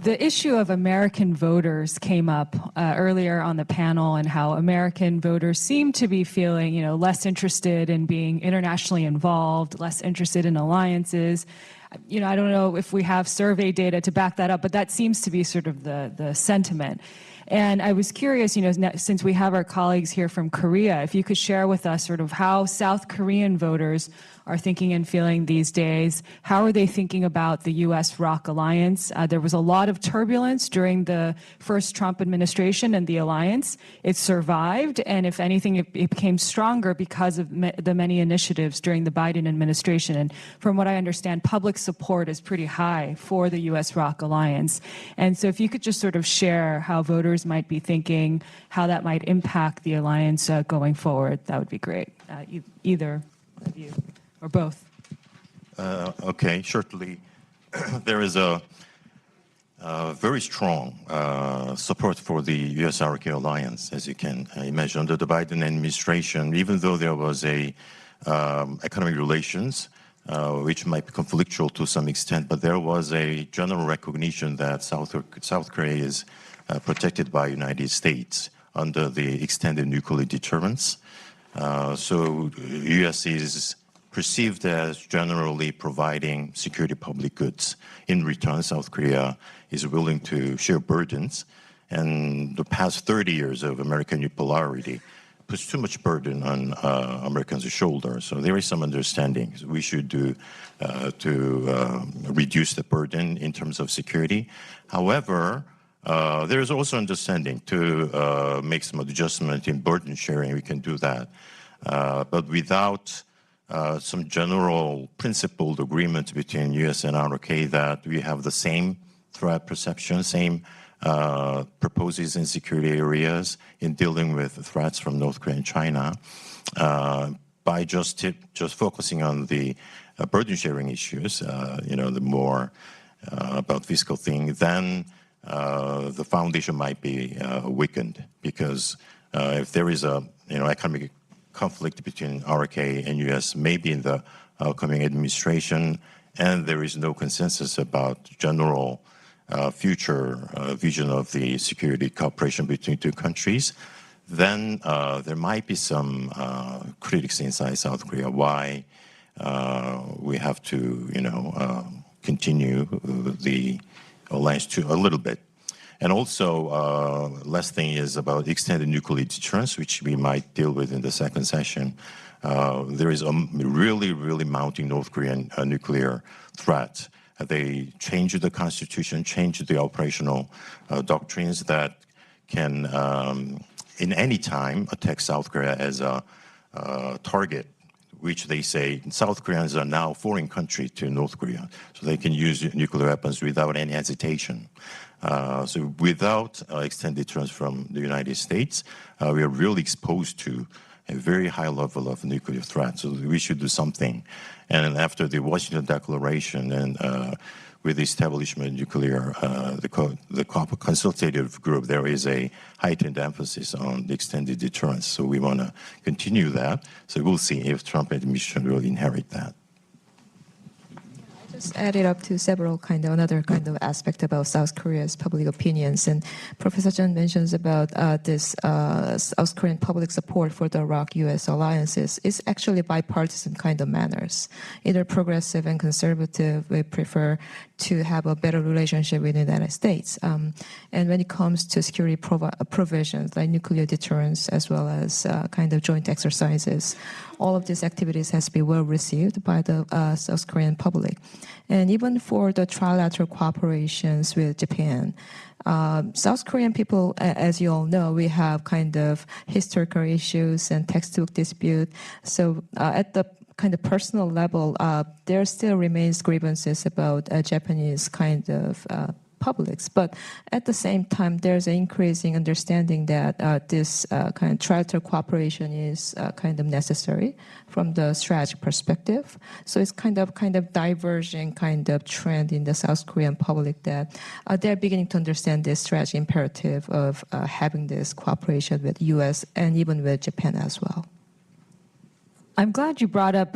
[SPEAKER 5] The issue of American voters came up earlier on the panel, and how American voters seem to be feeling, less interested in being internationally involved, less interested in alliances. I don't know if we have survey data to back that up, but that seems to be sort of the sentiment. And I was curious, since we have our colleagues here from Korea, if you could share with us sort of how South Korean voters are thinking and feeling these days. How are they thinking about the U.S.-ROC alliance? There was a lot of turbulence during the first Trump administration and the alliance. It survived, and if anything, it became stronger because of the many initiatives during the Biden administration. And from what I understand, public support is pretty high for the U.S.-ROC alliance. And so if you could just sort of share how voters might be thinking, how that might impact the alliance going forward, that would be great. Either of you. Or both?
[SPEAKER 6] Okay, certainly there is a very strong support for the USR Alliance, as you can imagine, under the Biden administration, even though there was a economic relations, which might be conflictual to some extent, but there was a general recognition that South Korea is protected by United States under the extended nuclear deterrence. So U.S. is perceived as generally providing security public goods. In return, South Korea is willing to share burdens. And the past 30 years of American unipolarity puts too much burden on Americans' shoulders. So there is some understanding we should do to reduce the burden in terms of security. However, there is also understanding to make some adjustment in burden sharing. We can do that. But without some general principled agreement between U.S. and ROK that we have the same threat perception, same purposes in security areas in dealing with threats from North Korea and China, by just focusing on the burden sharing issues, the more about fiscal thing, then the foundation might be weakened, because if there is a economic conflict between ROK and U.S. maybe in the coming administration, and there is no consensus about general future vision of the security cooperation between two countries, then there might be some critics inside South Korea why we have to, continue the alliance to a little bit. And also, last thing is about extended nuclear deterrence, which we might deal with in the second session. There is a really, really mounting North Korean nuclear threat. They changed the constitution, changed the operational doctrines that can, in any time, attack South Korea as a target, which they say South Koreans are now a foreign country to North Korea, so they can use nuclear weapons without any hesitation. So without extended deterrence from the United States, we are really exposed to a very high level of nuclear threat. So we should do something. And after the Washington Declaration and with the establishment of nuclear, the consultative group, there is a heightened emphasis on the extended deterrence. So we want to continue that. So we'll see if Trump administration will inherit that.
[SPEAKER 7] Just added up to several another kind of aspect about South Korea's public opinions. And Professor Chun mentions about this South Korean public support for the ROC-US alliances is actually bipartisan kind of manners. Either progressive and conservative, we prefer to have a better relationship with the United States. And when it comes to security provisions like nuclear deterrence as well as kind of joint exercises, all of these activities has been well received by the South Korean public. And even for the trilateral cooperations with Japan, South Korean people, as you all know, we have kind of historical issues and textbook dispute. So at the kind of personal level, there still remains grievances about Japanese kind of publics. But at the same time, there's an increasing understanding that this kind of trilateral cooperation is kind of necessary from the strategic perspective. So it's kind of diverging kind of trend in the South Korean public that they're beginning to understand this strategic imperative of having this cooperation with U.S. and even with Japan as well.
[SPEAKER 5] I'm glad you brought up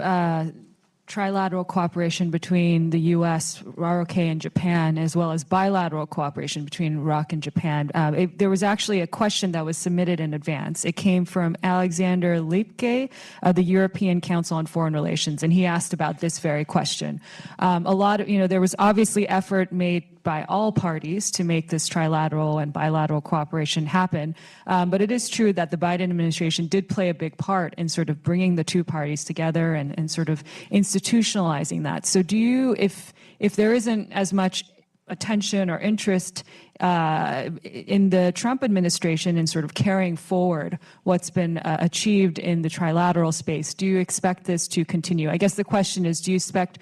[SPEAKER 5] trilateral cooperation between the U.S., ROK, and Japan, as well as bilateral cooperation between ROK and Japan. There was actually a question that was submitted in advance. It came from Alexander Liepke, the European Council on Foreign Relations, and he asked about this very question. There was obviously effort made by all parties to make this trilateral and bilateral cooperation happen. But it is true that the Biden administration did play a big part in sort of bringing the two parties together and sort of institutionalizing that. So do you, if there isn't as much attention or interest in the Trump administration in sort of carrying forward what's been achieved in the trilateral space, do you expect this to continue? I guess the question is, do you expect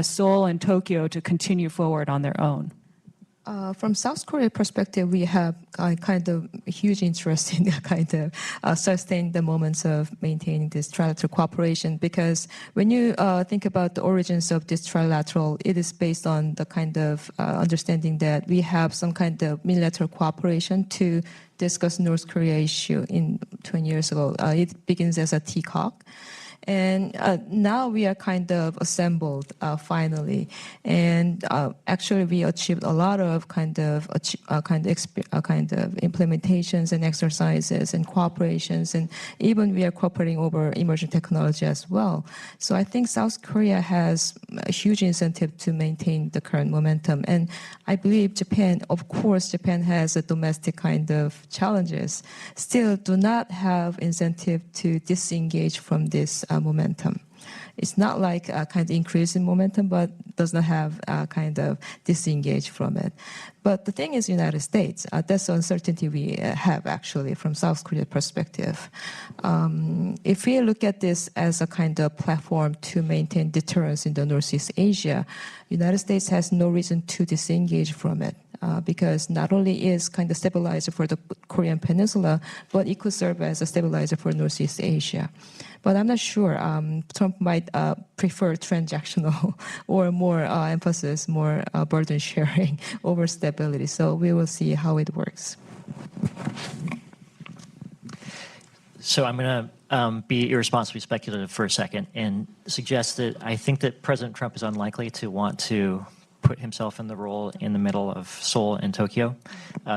[SPEAKER 5] Seoul and Tokyo to continue forward on their own?
[SPEAKER 7] From South Korea perspective, we have kind of huge interest in kind of sustaining the moments of maintaining this trilateral cooperation, because when you think about the origins of this trilateral, it is based on the kind of understanding that we have some kind of unilateral cooperation to discuss North Korea issue in 20 years ago. It begins as a TCOC. And now we are kind of assembled finally, and actually we achieved a lot of kind of implementations and exercises and cooperations, and even we are cooperating over emerging technology as well. So I think South Korea has a huge incentive to maintain the current momentum, and I believe Japan, of course, Japan has a domestic kind of challenges, still do not have incentive to disengage from this momentum. It's not like a kind of increase in momentum, but does not have kind of disengage from it. But the thing is, United States, that's the uncertainty we have actually from South Korea perspective. If we look at this as a kind of platform to maintain deterrence in the Northeast Asia, United States has no reason to disengage from it. Because not only is kind of stabilizer for the Korean Peninsula, but it could serve as a stabilizer for Northeast Asia. But I'm not sure. Trump might prefer transactional or more emphasis, more burden sharing over stability. So we will see how it works.
[SPEAKER 9] So I'm going to be irresponsibly speculative for a second and suggest that I think that President Trump is unlikely to want to put himself in the role in the middle of Seoul and Tokyo.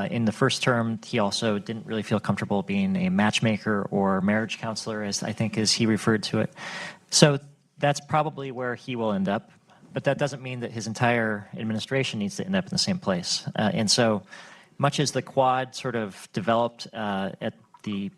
[SPEAKER 9] In the first term, he also didn't really feel comfortable being a matchmaker or marriage counselor, as he referred to it. So that's probably where he will end up. But that doesn't mean that his entire administration needs to end up in the same place. And so much as the Quad sort of developed at the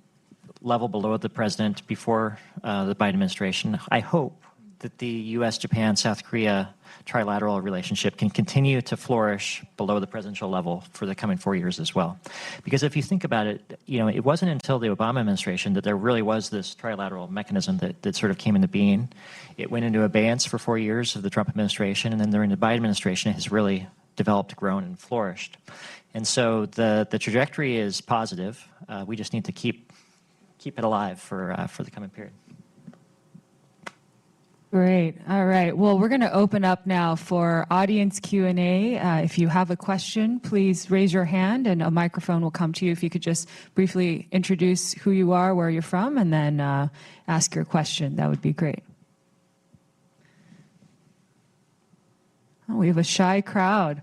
[SPEAKER 9] level below the president before the Biden administration, I hope that the U.S., Japan, South Korea trilateral relationship can continue to flourish below the presidential level for the coming 4 years as well. Because if you think about it, it wasn't until the Obama administration that there really was this trilateral mechanism that sort of came into being. It went into abeyance for 4 years of the Trump administration, and then during the Biden administration, it has really developed, grown, and flourished. And so the trajectory is positive. We just need to keep it alive for the coming period.
[SPEAKER 5] Great. All right. Well, we're going to open up now for audience Q&A. If you have a question, please raise your hand and a microphone will come to you. If you could just briefly introduce who you are, where you're from, and then ask your question, that would be great. Oh, we have a shy crowd.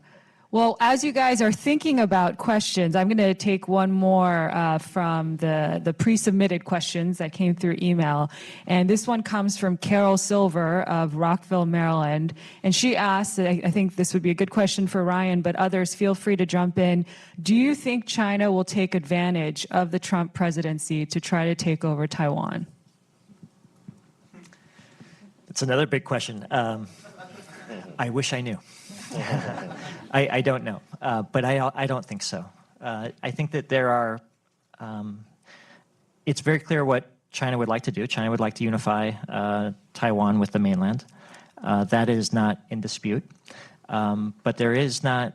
[SPEAKER 5] Well, as you guys are thinking about questions, I'm going to take one more from the pre-submitted questions that came through email. And this one comes from Carol Silver of Rockville, Maryland. And she asked, I think this would be a good question for Ryan, but others feel free to jump in. Do you think China will take advantage of the Trump presidency to try to take over Taiwan?
[SPEAKER 9] It's another big question. I wish I knew. I don't know, but I don't think so. I think that there are, it's very clear what China would like to do. China would like to unify Taiwan with the mainland. That is not in dispute. But there is not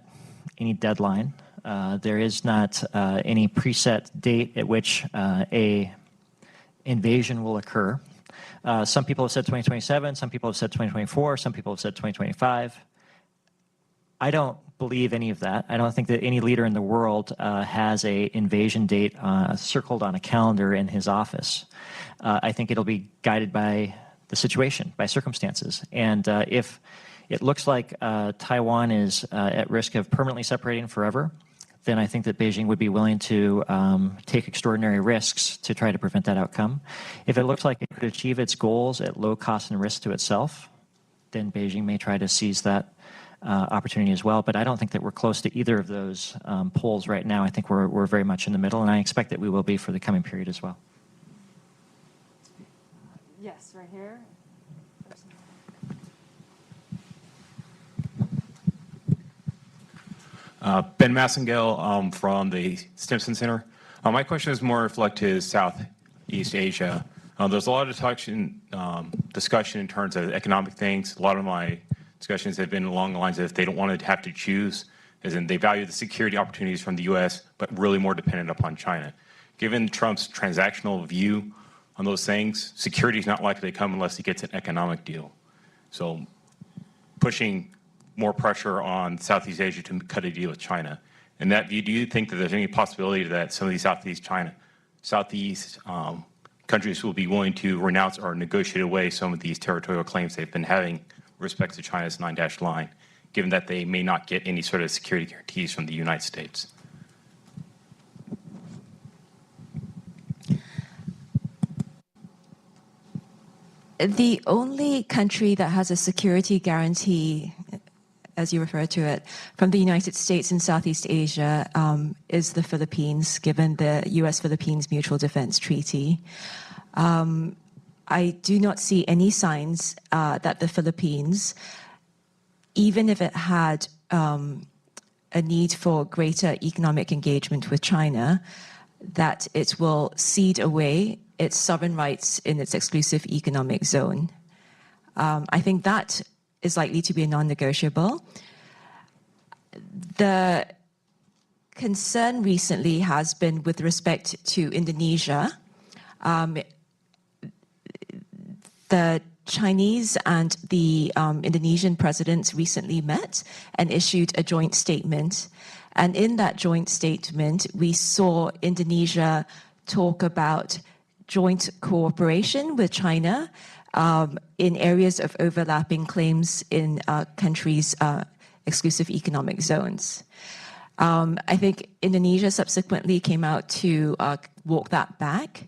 [SPEAKER 9] any deadline. There is not any preset date at which a invasion will occur. Some people have said 2027, some people have said 2024, some people have said 2025. I don't believe any of that. I don't think that any leader in the world has an invasion date circled on a calendar in his office. I think it'll be guided by the situation, by circumstances. And if it looks like Taiwan is at risk of permanently separating forever, then I think that Beijing would be willing to take extraordinary risks to try to prevent that outcome. If it looks like it could achieve its goals at low cost and risk to itself, then Beijing may try to seize that opportunity as well. But I don't think that we're close to either of those poles right now. I think we're very much in the middle, and I expect that we will be for the coming period as well.
[SPEAKER 5] Yes, right here.
[SPEAKER 10] Ben Massengale from the Stimson Center. My question is more reflected to Southeast Asia. There's a lot of discussion in terms of economic things. A lot of my discussions have been along the lines of they don't want to have to choose, as in they value the security opportunities from the U.S., but really more dependent upon China. Given Trump's transactional view on those things, security is not likely to come unless he gets an economic deal. So pushing more pressure on Southeast Asia to cut a deal with China. In that view, do you think that there's any possibility that some of these Southeast countries will be willing to renounce or negotiate away some of these territorial claims they've been having with respect to China's 9-dash line, given that they may not get any sort of security guarantees from the United States?
[SPEAKER 8] The only country that has a security guarantee, as you refer to it, from the United States in Southeast Asia is the Philippines, given the U.S.-Philippines Mutual Defense Treaty. I do not see any signs that the Philippines, even if it had a need for greater economic engagement with China, that it will cede away its sovereign rights in its exclusive economic zone. I think that is likely to be a non-negotiable. The concern recently has been with respect to Indonesia. The Chinese and the Indonesian presidents recently met and issued a joint statement. And in that joint statement, we saw Indonesia talk about joint cooperation with China in areas of overlapping claims in countries exclusive economic zones. I think Indonesia subsequently came out to walk that back.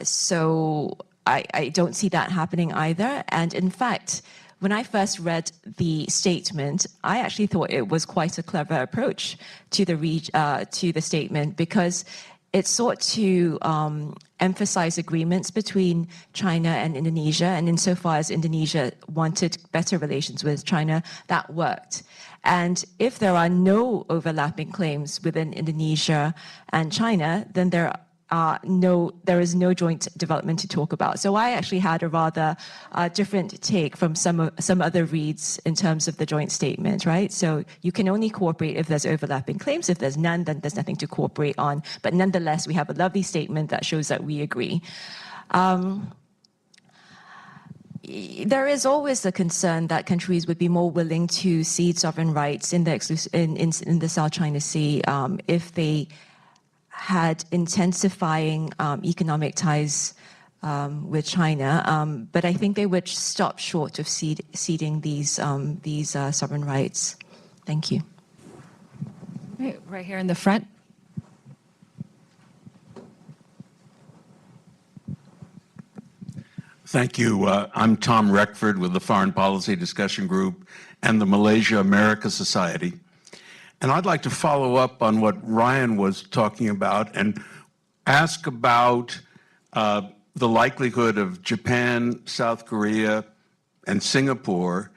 [SPEAKER 8] So I don't see that happening either. And in fact, when I first read the statement, I actually thought it was quite a clever approach to the statement, because it sought to emphasize agreements between China and Indonesia, and insofar as Indonesia wanted better relations with China, that worked. And if there are no overlapping claims within Indonesia and China, then there is no joint development to talk about. So I actually had a rather different take from some other reads in terms of the joint statement, right? So you can only cooperate if there's overlapping claims. If there's none, then there's nothing to cooperate on. But nonetheless, we have a lovely statement that shows that we agree. There is always the concern that countries would be more willing to cede sovereign rights in the South China Sea if they had intensifying economic ties with China, but I think they would stop short of ceding these sovereign rights. Thank you.
[SPEAKER 5] Right here in the front.
[SPEAKER 11] Thank you. I'm Tom Reckford with the Foreign Policy Discussion Group and the Malaysia-America Society. And I'd like to follow up on what Ryan was talking about and ask about the likelihood of Japan, South Korea, and Singapore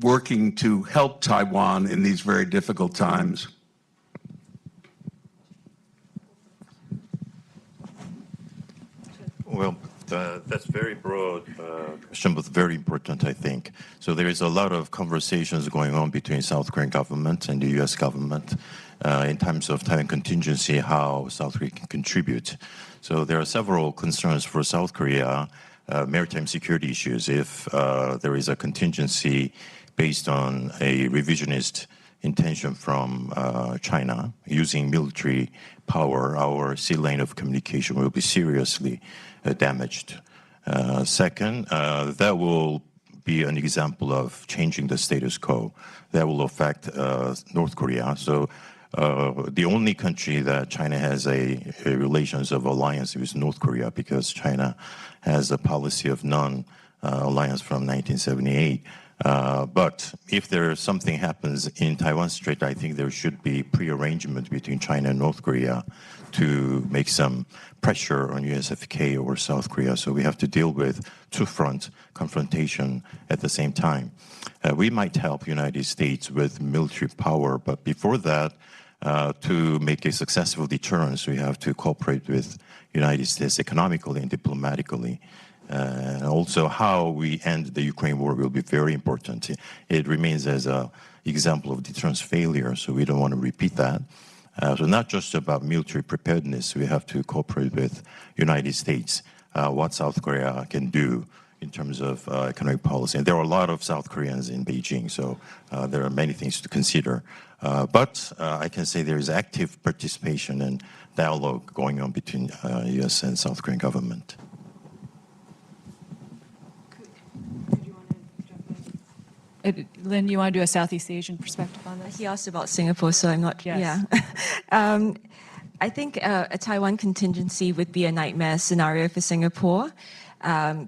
[SPEAKER 11] working to help Taiwan in these very difficult times.
[SPEAKER 6] Well, that's very broad question, but very important, I think. So there is a lot of conversations going on between South Korean government and the U.S. government in terms of Taiwan contingency, how South Korea can contribute. So there are several concerns for South Korea, maritime security issues, if there is a contingency based on a revisionist intention from China using military power, our sea lane of communication will be seriously damaged. Second, that will be an example of changing the status quo. That will affect North Korea. So the only country that China has a relations of alliance with North Korea, because China has a policy of non-alliance from 1978. But if something happens in Taiwan Strait, I think there should be pre-arrangement between China and North Korea to make some pressure on USFK or South Korea. So we have to deal with two-front confrontation at the same time. We might help United States with military power, but before that, to make a successful deterrence, we have to cooperate with United States economically and diplomatically. Also, how we end the Ukraine war will be very important. It remains as an example of deterrence failure, so we don't want to repeat that. So not just about military preparedness, we have to cooperate with United States, what South Korea can do in terms of economic policy. And there are a lot of South Koreans in Beijing, so there are many things to consider. But I can say there is active participation and dialogue going on between U.S. and South Korean government.
[SPEAKER 5] Lynn, you want to do a Southeast Asian perspective on this?
[SPEAKER 8] He asked about Singapore, so I'm not,
[SPEAKER 5] Yes.
[SPEAKER 8] yeah. I think a Taiwan contingency would be a nightmare scenario for Singapore,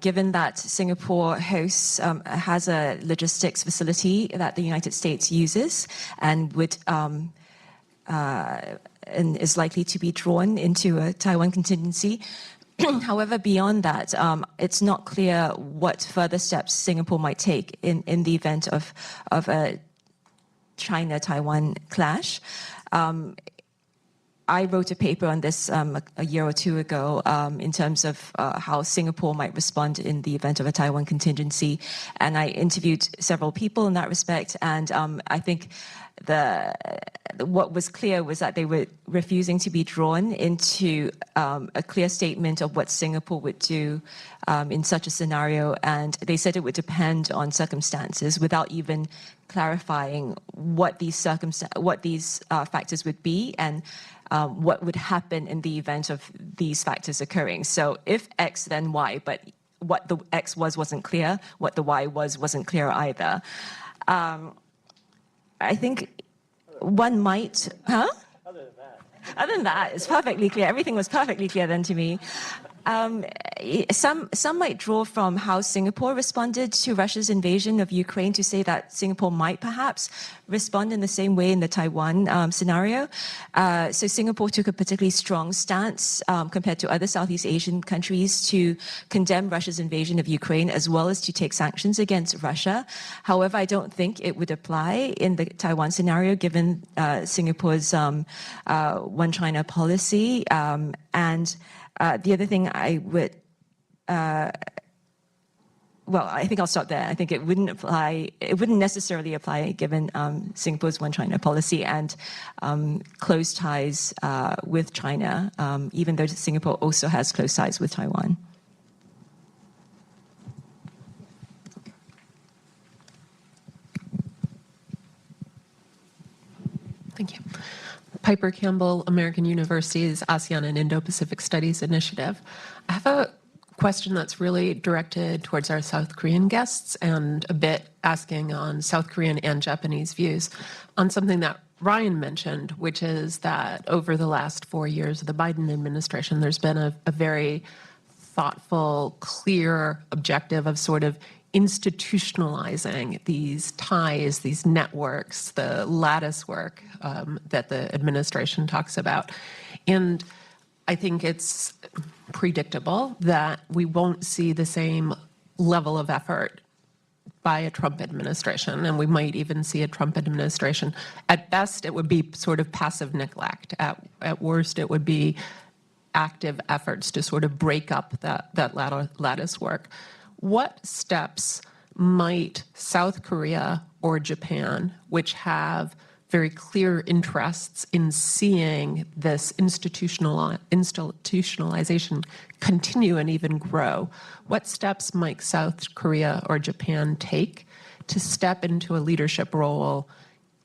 [SPEAKER 8] given that Singapore has a logistics facility that the United States uses and and is likely to be drawn into a Taiwan contingency. However, beyond that, it's not clear what further steps Singapore might take in the event of a China-Taiwan clash. I wrote a paper on this a year or two ago in terms of how Singapore might respond in the event of a Taiwan contingency. And I interviewed several people in that respect. And I think what was clear was that they were refusing to be drawn into a clear statement of what Singapore would do in such a scenario. And they said it would depend on circumstances without even clarifying what these factors would be and what would happen in the event of these factors occurring. So if X, then Y, but what the X wasn't clear, what the Y wasn't clear either. I think one might, huh? Other than that, it's perfectly clear. Everything was perfectly clear then to me. Some might draw from how Singapore responded to Russia's invasion of Ukraine to say that Singapore might perhaps respond in the same way in the Taiwan scenario. So Singapore took a particularly strong stance compared to other Southeast Asian countries to condemn Russia's invasion of Ukraine as well as to take sanctions against Russia. However, I don't think it would apply in the Taiwan scenario given Singapore's One China policy. And the other thing I would, well, I think I'll stop there. I think it wouldn't apply, it wouldn't necessarily apply given Singapore's One China policy and close ties with China, even though Singapore also has close ties with Taiwan.
[SPEAKER 2] Thank you. Piper Campbell, American University's ASEAN and Indo-Pacific Studies Initiative. I have a question that's really directed towards our South Korean guests and a bit asking on South Korean and Japanese views on something that Ryan mentioned, which is that over the last 4 years of the Biden administration, there's been a very thoughtful, clear objective of sort of institutionalizing these ties, these networks, the lattice work that the administration talks about. And I think it's predictable that we won't see the same level of effort by a Trump administration, and we might even see a Trump administration. At best, it would be sort of passive neglect. At worst, it would be active efforts to sort of break up that lattice work. What steps might South Korea or Japan, which have very clear interests in seeing this institutionalization continue and even grow, what steps might South Korea or Japan take to step into a leadership role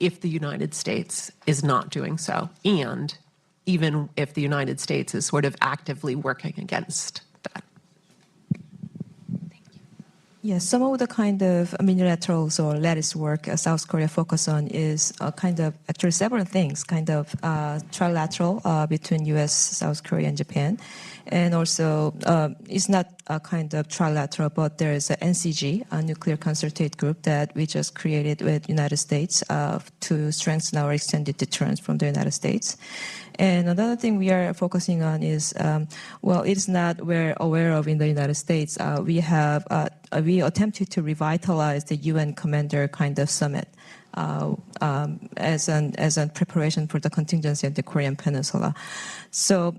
[SPEAKER 2] if the United States is not doing so, and even if the United States is sort of actively working against that?
[SPEAKER 7] Yes, some of the kind of unilaterals or lattice work South Korea focus on is kind of actually several things, kind of trilateral between U.S., South Korea, and Japan. And also, it's not a kind of trilateral, but there is a NCG, a nuclear consultative group that we just created with United States to strengthen our extended deterrence from the United States. And another thing we are focusing on is, well, it's not we're aware of in the United States. We attempted to revitalize the UN Commander kind of summit as a preparation for the contingency of the Korean Peninsula. So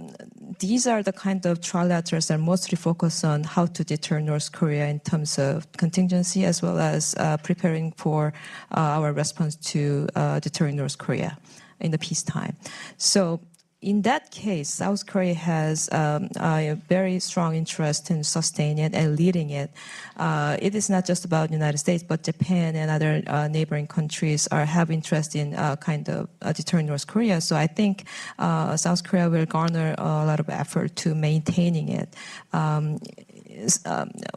[SPEAKER 7] these are the kind of trilaterals that mostly focus on how to deter North Korea in terms of contingency as well as preparing for our response to deterring North Korea in the peacetime. So in that case, South Korea has a very strong interest in sustaining it and leading it. It is not just about the United States, but Japan and other neighboring countries have interest in kind of deterring North Korea. So I think South Korea will garner a lot of effort to maintaining it.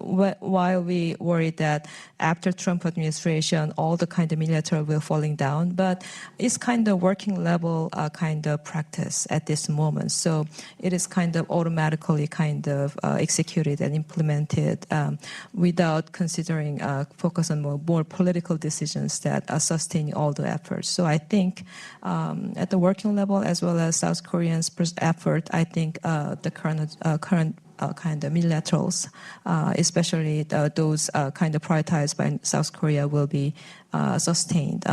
[SPEAKER 7] While we worry that after Trump administration, all the kind of military will falling down, but it's kind of working level kind of practice at this moment. So it is kind of automatically kind of executed and implemented without considering focus on more political decisions that are sustaining all the efforts. So I think at the working level as well as South Koreans' effort, I think the current kind of unilaterals, especially those kind of prioritized by South Korea, will be sustained.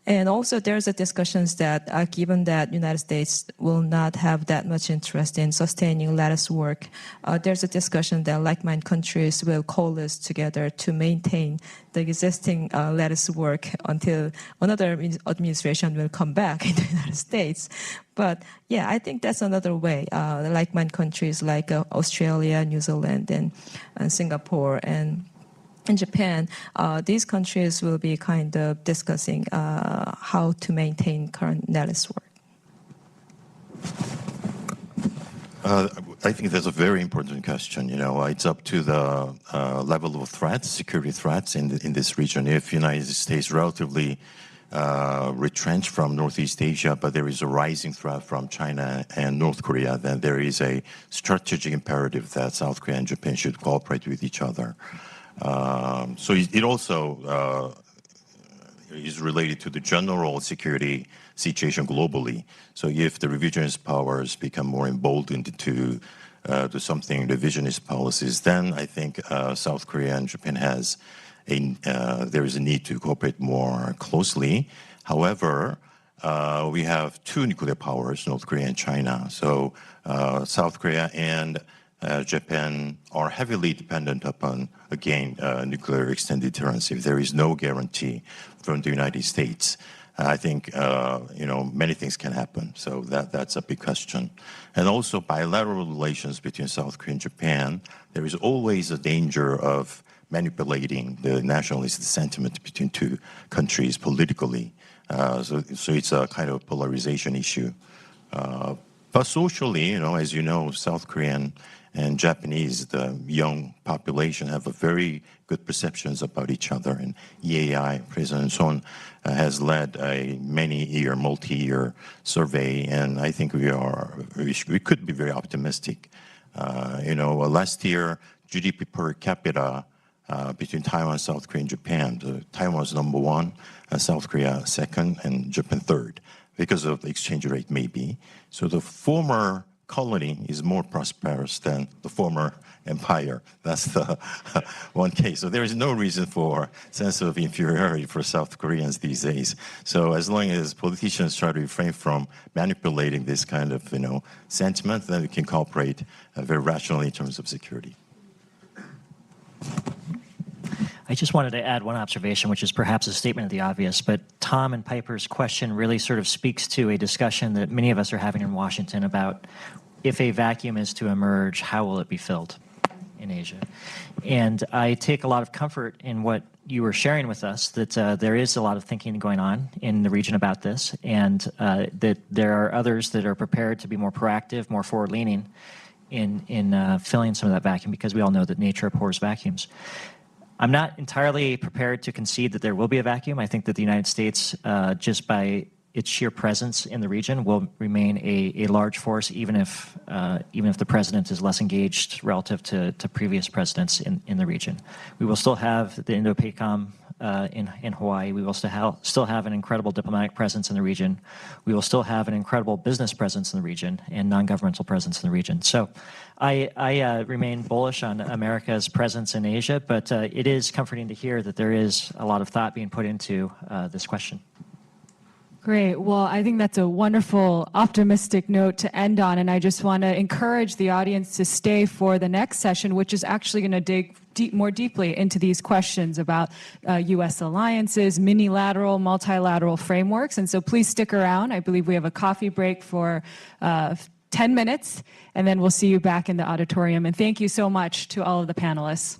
[SPEAKER 7] And also there's a discussions that given that United States will not have that much interest in sustaining lattice work, there's a discussion that like-minded countries will coalesce together to maintain the existing lattice work until another administration will come back in the United States. But yeah, I think that's another way. Like-minded countries like Australia, New Zealand, and Singapore, and in Japan, these countries will be kind of discussing how to maintain current lattice work.
[SPEAKER 6] I think that's a very important question. You know, it's up to the level of threats, security threats in this region. If the United States relatively retrenched from Northeast Asia, but there is a rising threat from China and North Korea, then there is a strategic imperative that South Korea and Japan should cooperate with each other. So it also is related to the general security situation globally. So if the revisionist powers become more emboldened to do something revisionist policies, then I think South Korea and Japan there is a need to cooperate more closely. However, we have two nuclear powers, North Korea and China. So South Korea and Japan are heavily dependent upon, again, nuclear extended deterrence. If there is no guarantee from the United States, I think many things can happen. So that's a big question. And also bilateral relations between South Korea and Japan, there is always a danger of manipulating the nationalist sentiment between two countries politically. So it's a kind of polarization issue. But socially, as you know, South Korean and Japanese, the young population have a very good perceptions about each other. And EAI, President Son, has led a multi-year survey, and I think we could be very optimistic. Last year, GDP per capita between Taiwan, South Korea, and Japan, Taiwan was number one, South Korea second, and Japan third, because of the exchange rate maybe. So the former colony is more prosperous than the former empire. That's the one case. So there is no reason for sense of inferiority for South Koreans these days. So as long as politicians try to refrain from manipulating this kind of sentiment, then we can cooperate very rationally in terms of security.
[SPEAKER 9] I just wanted to add one observation, which is perhaps a statement of the obvious, but Tom and Piper's question really sort of speaks to a discussion that many of us are having in Washington about if a vacuum is to emerge, how will it be filled in Asia? And I take a lot of comfort in what you were sharing with us, that there is a lot of thinking going on in the region about this, and that there are others that are prepared to be more proactive, more forward-leaning in filling some of that vacuum, because we all know that nature abhors vacuums. I'm not entirely prepared to concede that there will be a vacuum. I think that the United States, just by its sheer presence in the region, will remain a large force, even if the president is less engaged relative to previous presidents in the region. We will still have the Indo-Pacific in Hawaii. We will still have an incredible diplomatic presence in the region. We will still have an incredible business presence in the region and non-governmental presence in the region. So I remain bullish on America's presence in Asia, but it is comforting to hear that there is a lot of thought being put into this question.
[SPEAKER 5] Great. Well, I think that's a wonderful, optimistic note to end on, and I just want to encourage the audience to stay for the next session, which is actually going to dig more deeply into these questions about U.S. alliances, minilateral, multilateral frameworks, and so please stick around. I believe we have a coffee break for 10 minutes, and then we'll see you back in the auditorium, and thank you so much to all of the panelists.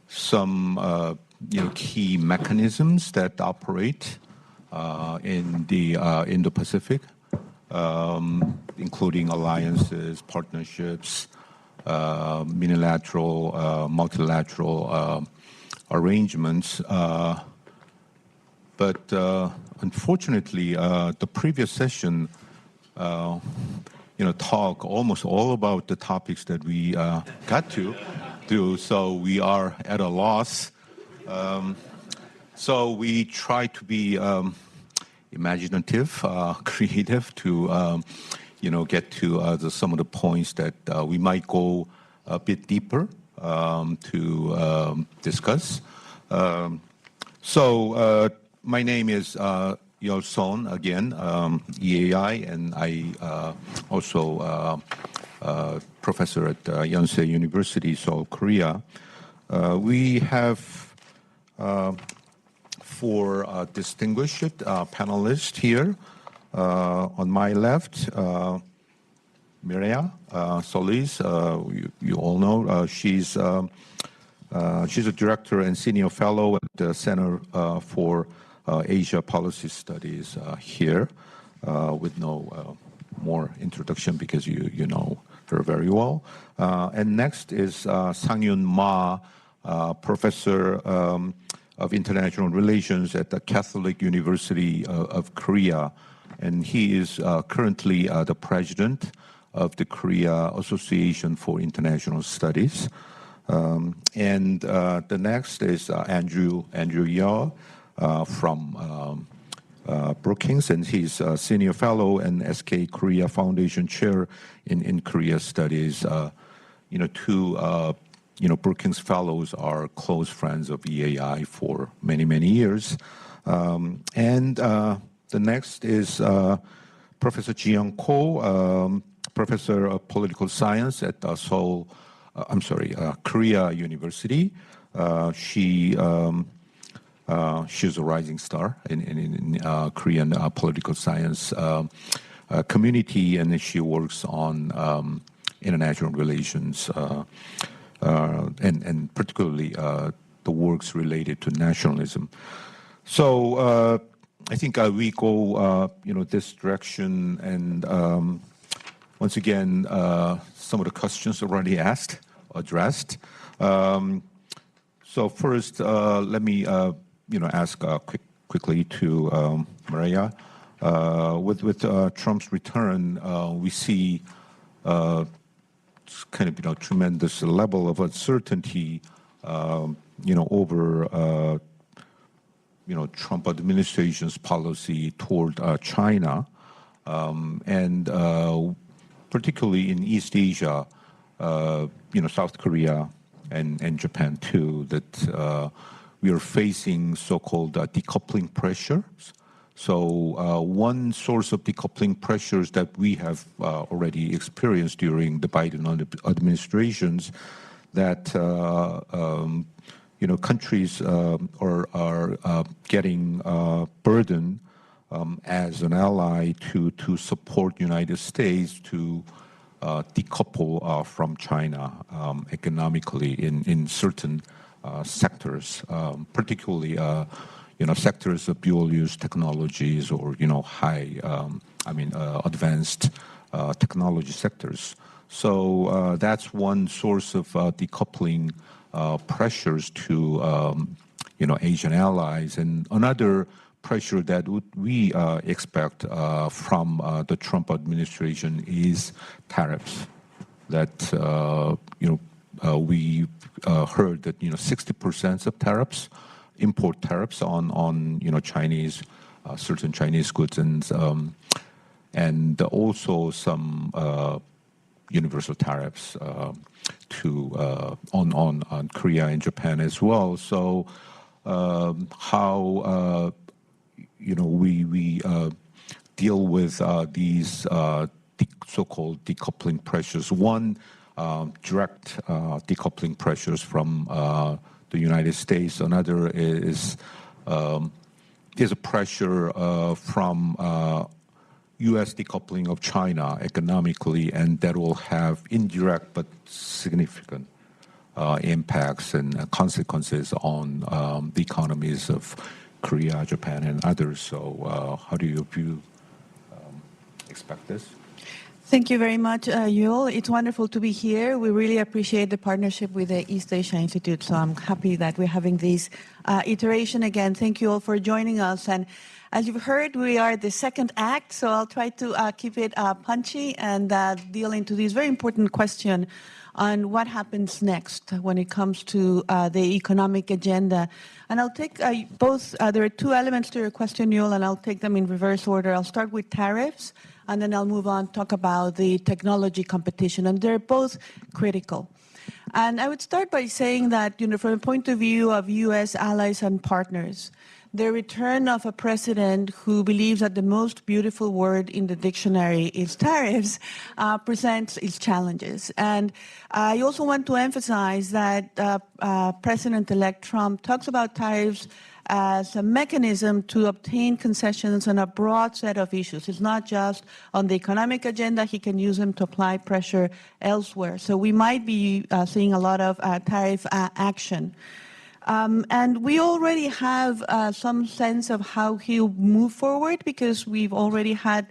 [SPEAKER 3] some key mechanisms that operate in the Indo-Pacific, including alliances, partnerships, unilateral, multilateral arrangements. But unfortunately, the previous session, talk almost all about the topics that we got to do, so we are at a loss. So we try to be imaginative, creative to, get to some of the points that we might go a bit deeper to discuss. So my name is Yeol Son again, EAI, and I also professor at Yonsei University, Seoul, Korea. We have 4 distinguished panelists here. On my left, Mireya Solis, you all know. She's a director and senior fellow at the Center for Asia Policy Studies here, with no more introduction because you know her very well. And next is Sang-Yun Ma, professor of international relations at the Catholic University of Korea, and he is currently the president of the Korea Association for International Studies. And the next is Andrew Yeo from Brookings, and he's a senior fellow and SK Korea Foundation chair in Korea Studies. Two Brookings fellows are close friends of EAI for many, many years. And the next is Professor Ji-Young Ko, professor of political science at Korea University. She's a rising star in Korean political science community, and she works on international relations and particularly the works related to nationalism. So I think we go this direction, and once again some of the questions already addressed. So first, let me ask quickly to Mireya. With Trump's return, we see kind of tremendous level of uncertainty over Trump administration's policy toward China, and particularly in East Asia, South Korea and Japan too, that we are facing so-called decoupling pressures. So one source of decoupling pressures that we have already experienced during the Biden administrations, that countries are getting burdened as an ally to support United States to decouple from China economically in certain sectors, particularly sectors of dual-use technologies or advanced technology sectors. So that's one source of decoupling pressures to Asian allies, and another pressure that we expect from the Trump administration is tariffs. That we heard that 60% of tariffs, import tariffs on certain Chinese goods, and also some universal tariffs on Korea and Japan as well. So how we deal with these so-called decoupling pressures. One, direct decoupling pressures from the United States. Another is a pressure from U.S. decoupling of China economically, and that will have indirect but significant impacts and consequences on the economies of Korea, Japan, and others. So how do you expect this?
[SPEAKER 12] Thank you very much, Yul. It's wonderful to be here. We really appreciate the partnership with the East Asia Institute, so I'm happy that we're having this iteration again. Thank you all for joining us. And as you've heard, we are the second act, so I'll try to keep it punchy and deal into this very important question on what happens next when it comes to the economic agenda. And I'll take both, there are two elements to your question, Yul, and I'll take them in reverse order. I'll start with tariffs, and then I'll move on, talk about the technology competition, and they're both critical. And I would start by saying that, from the point of view of U.S. allies and partners, the return of a president who believes that the most beautiful word in the dictionary is tariffs presents its challenges. And I also want to emphasize that President-elect Trump talks about tariffs as a mechanism to obtain concessions on a broad set of issues. It's not just on the economic agenda. He can use them to apply pressure elsewhere. So we might be seeing a lot of tariff action. And we already have some sense of how he'll move forward, because we've already had,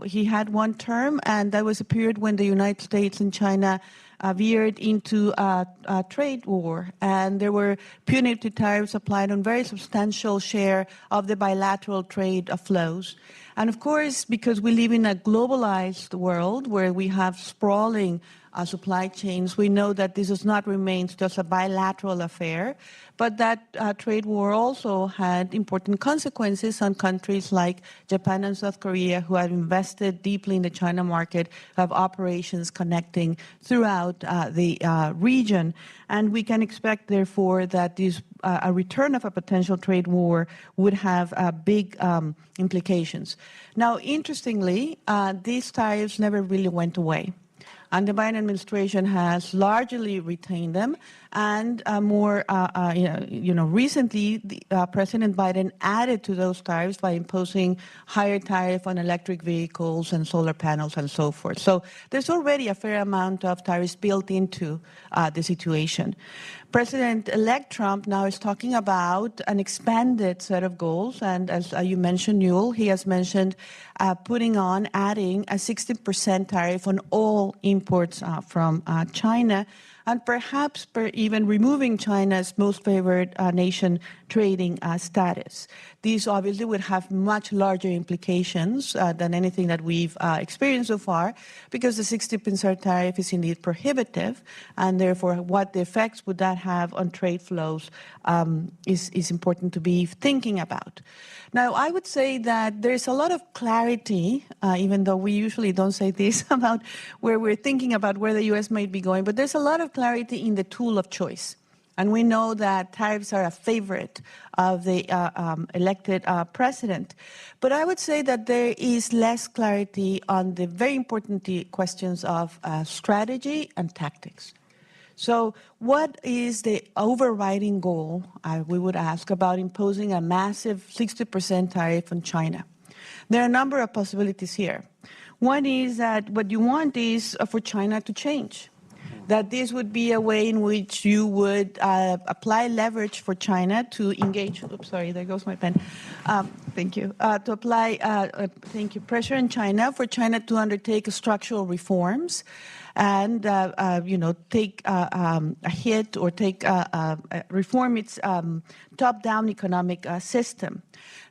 [SPEAKER 12] he had one term, and that was a period when the United States and China veered into a trade war, and there were punitive tariffs applied on very substantial share of the bilateral trade flows. And of course, because we live in a globalized world where we have sprawling supply chains, we know that this does not remain just a bilateral affair, but that trade war also had important consequences on countries like Japan and South Korea, who have invested deeply in the China market, who have operations connecting throughout the region. And we can expect, therefore, that this, a return of a potential trade war would have big implications. Now, interestingly, these tariffs never really went away. And the Biden administration has largely retained them. And recently, President Biden added to those tariffs by imposing higher tariff on electric vehicles and solar panels and so forth. So there's already a fair amount of tariffs built into the situation. President-elect Trump now is talking about an expanded set of goals. And as you mentioned, Yul, he has mentioned adding a 60% tariff on all imports from China, and perhaps even removing China's most favored nation trading status. These obviously would have much larger implications than anything that we've experienced so far, because the 60% tariff is indeed prohibitive, and therefore what the effects would that have on trade flows is important to be thinking about. Now, I would say that there's a lot of clarity, even though we usually don't say this about where we're thinking about where the U.S. might be going, but there's a lot of clarity in the tool of choice. And we know that tariffs are a favorite of the elected president. But I would say that there is less clarity on the very important questions of strategy and tactics. So what is the overriding goal, we would ask, about imposing a massive 60% tariff on China? There are a number of possibilities here. One is that what you want is for China to change, that this would be a way in which you would apply leverage for China to engage, oops, sorry, there goes my pen. Thank you. To apply, pressure on China for China to undertake structural reforms and, take a hit or reform its top-down economic system.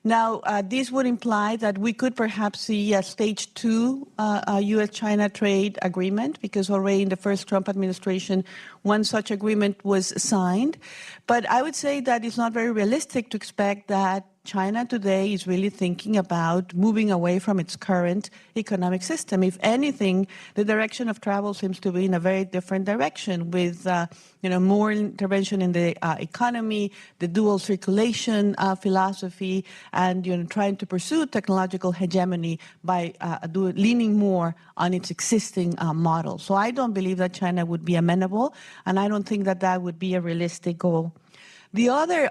[SPEAKER 12] Now, this would imply that we could perhaps see a stage 2 U.S.-China trade agreement, because already in the first Trump administration, one such agreement was signed. But I would say that it's not very realistic to expect that China today is really thinking about moving away from its current economic system. If anything, the direction of travel seems to be in a very different direction, with more intervention in the economy, the dual circulation philosophy, and trying to pursue technological hegemony by leaning more on its existing model. So I don't believe that China would be amenable, and I don't think that that would be a realistic goal. The other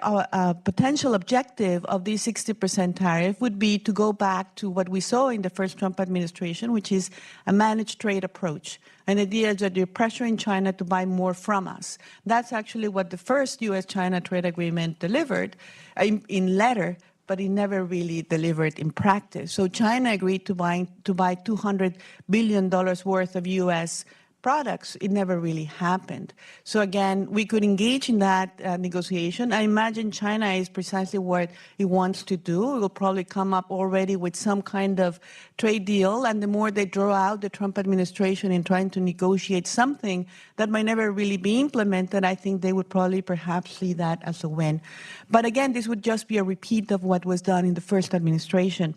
[SPEAKER 12] potential objective of the 60% tariff would be to go back to what we saw in the first Trump administration, which is a managed trade approach. An idea that you're pressuring China to buy more from us. That's actually what the first U.S.-China trade agreement delivered in letter, but it never really delivered in practice. So China agreed to buy $200 billion worth of U.S. products. It never really happened. So again, we could engage in that negotiation. I imagine China is precisely what it wants to do. It will probably come up already with some kind of trade deal, and the more they draw out the Trump administration in trying to negotiate something that might never really be implemented, I think they would probably perhaps see that as a win. But again, this would just be a repeat of what was done in the first administration.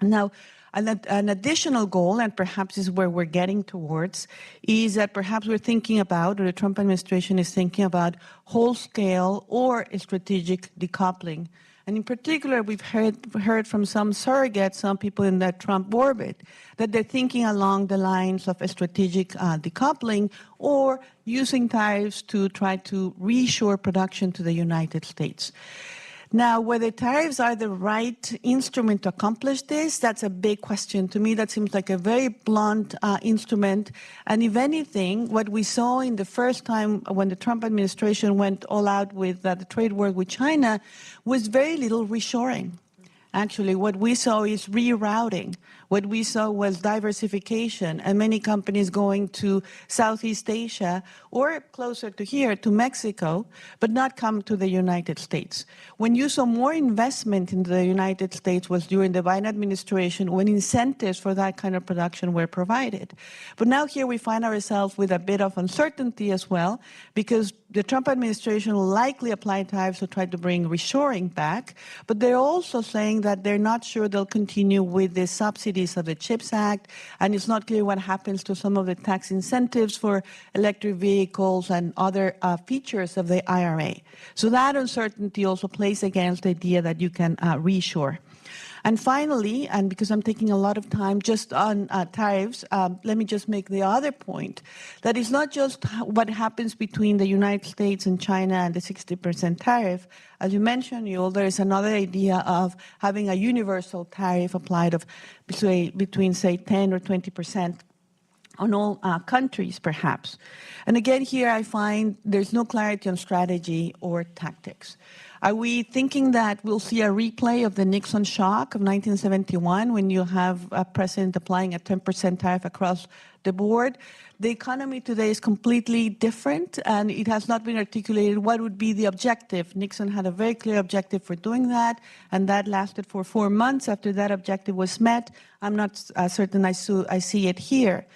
[SPEAKER 12] Now, an additional goal, and perhaps is where we're getting towards, is that perhaps we're thinking about, or the Trump administration is thinking about, whole-scale or strategic decoupling. And in particular, we've heard from some surrogates, some people in that Trump orbit, that they're thinking along the lines of a strategic decoupling or using tariffs to try to reshore production to the United States. Now, whether tariffs are the right instrument to accomplish this, that's a big question. To me, that seems like a very blunt instrument. And if anything, what we saw in the first time when the Trump administration went all out with the trade war with China was very little reshoring. Actually, what we saw is rerouting. What we saw was diversification, and many companies going to Southeast Asia or closer to here, to Mexico, but not come to the United States. When you saw more investment in the United States was during the Biden administration, when incentives for that kind of production were provided. But now here we find ourselves with a bit of uncertainty as well, because the Trump administration will likely apply tariffs to try to bring reshoring back, but they're also saying that they're not sure they'll continue with the subsidies of the CHIPS Act, and it's not clear what happens to some of the tax incentives for electric vehicles and other features of the IRA. So that uncertainty also plays against the idea that you can reshore. And finally, and because I'm taking a lot of time just on tariffs, let me just make the other point, that it's not just what happens between the United States and China and the 60% tariff. As you mentioned, Yul, there is another idea of having a universal tariff applied of between, say, 10 or 20% on all countries, perhaps. And again, here I find there's no clarity on strategy or tactics. Are we thinking that we'll see a replay of the Nixon shock of 1971 when you have a president applying a 10% tariff across the board? The economy today is completely different, and it has not been articulated what would be the objective. Nixon had a very clear objective for doing that, and that lasted for 4 months. After that objective was met, I'm not certain I see it here.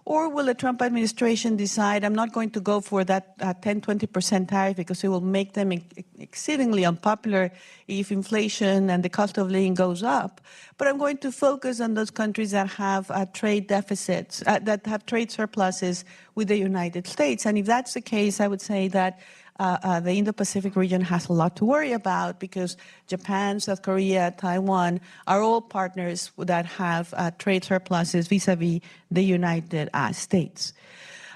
[SPEAKER 12] Or will the Trump administration decide, I'm not going to go for that 10, 20% tariff because it will make them exceedingly unpopular if inflation and the cost of living goes up, but I'm going to focus on those countries that have trade deficits, that have trade surpluses with the United States. And if that's the case, I would say that the Indo-Pacific region has a lot to worry about because Japan, South Korea, Taiwan are all partners that have trade surpluses vis-a-vis the United States.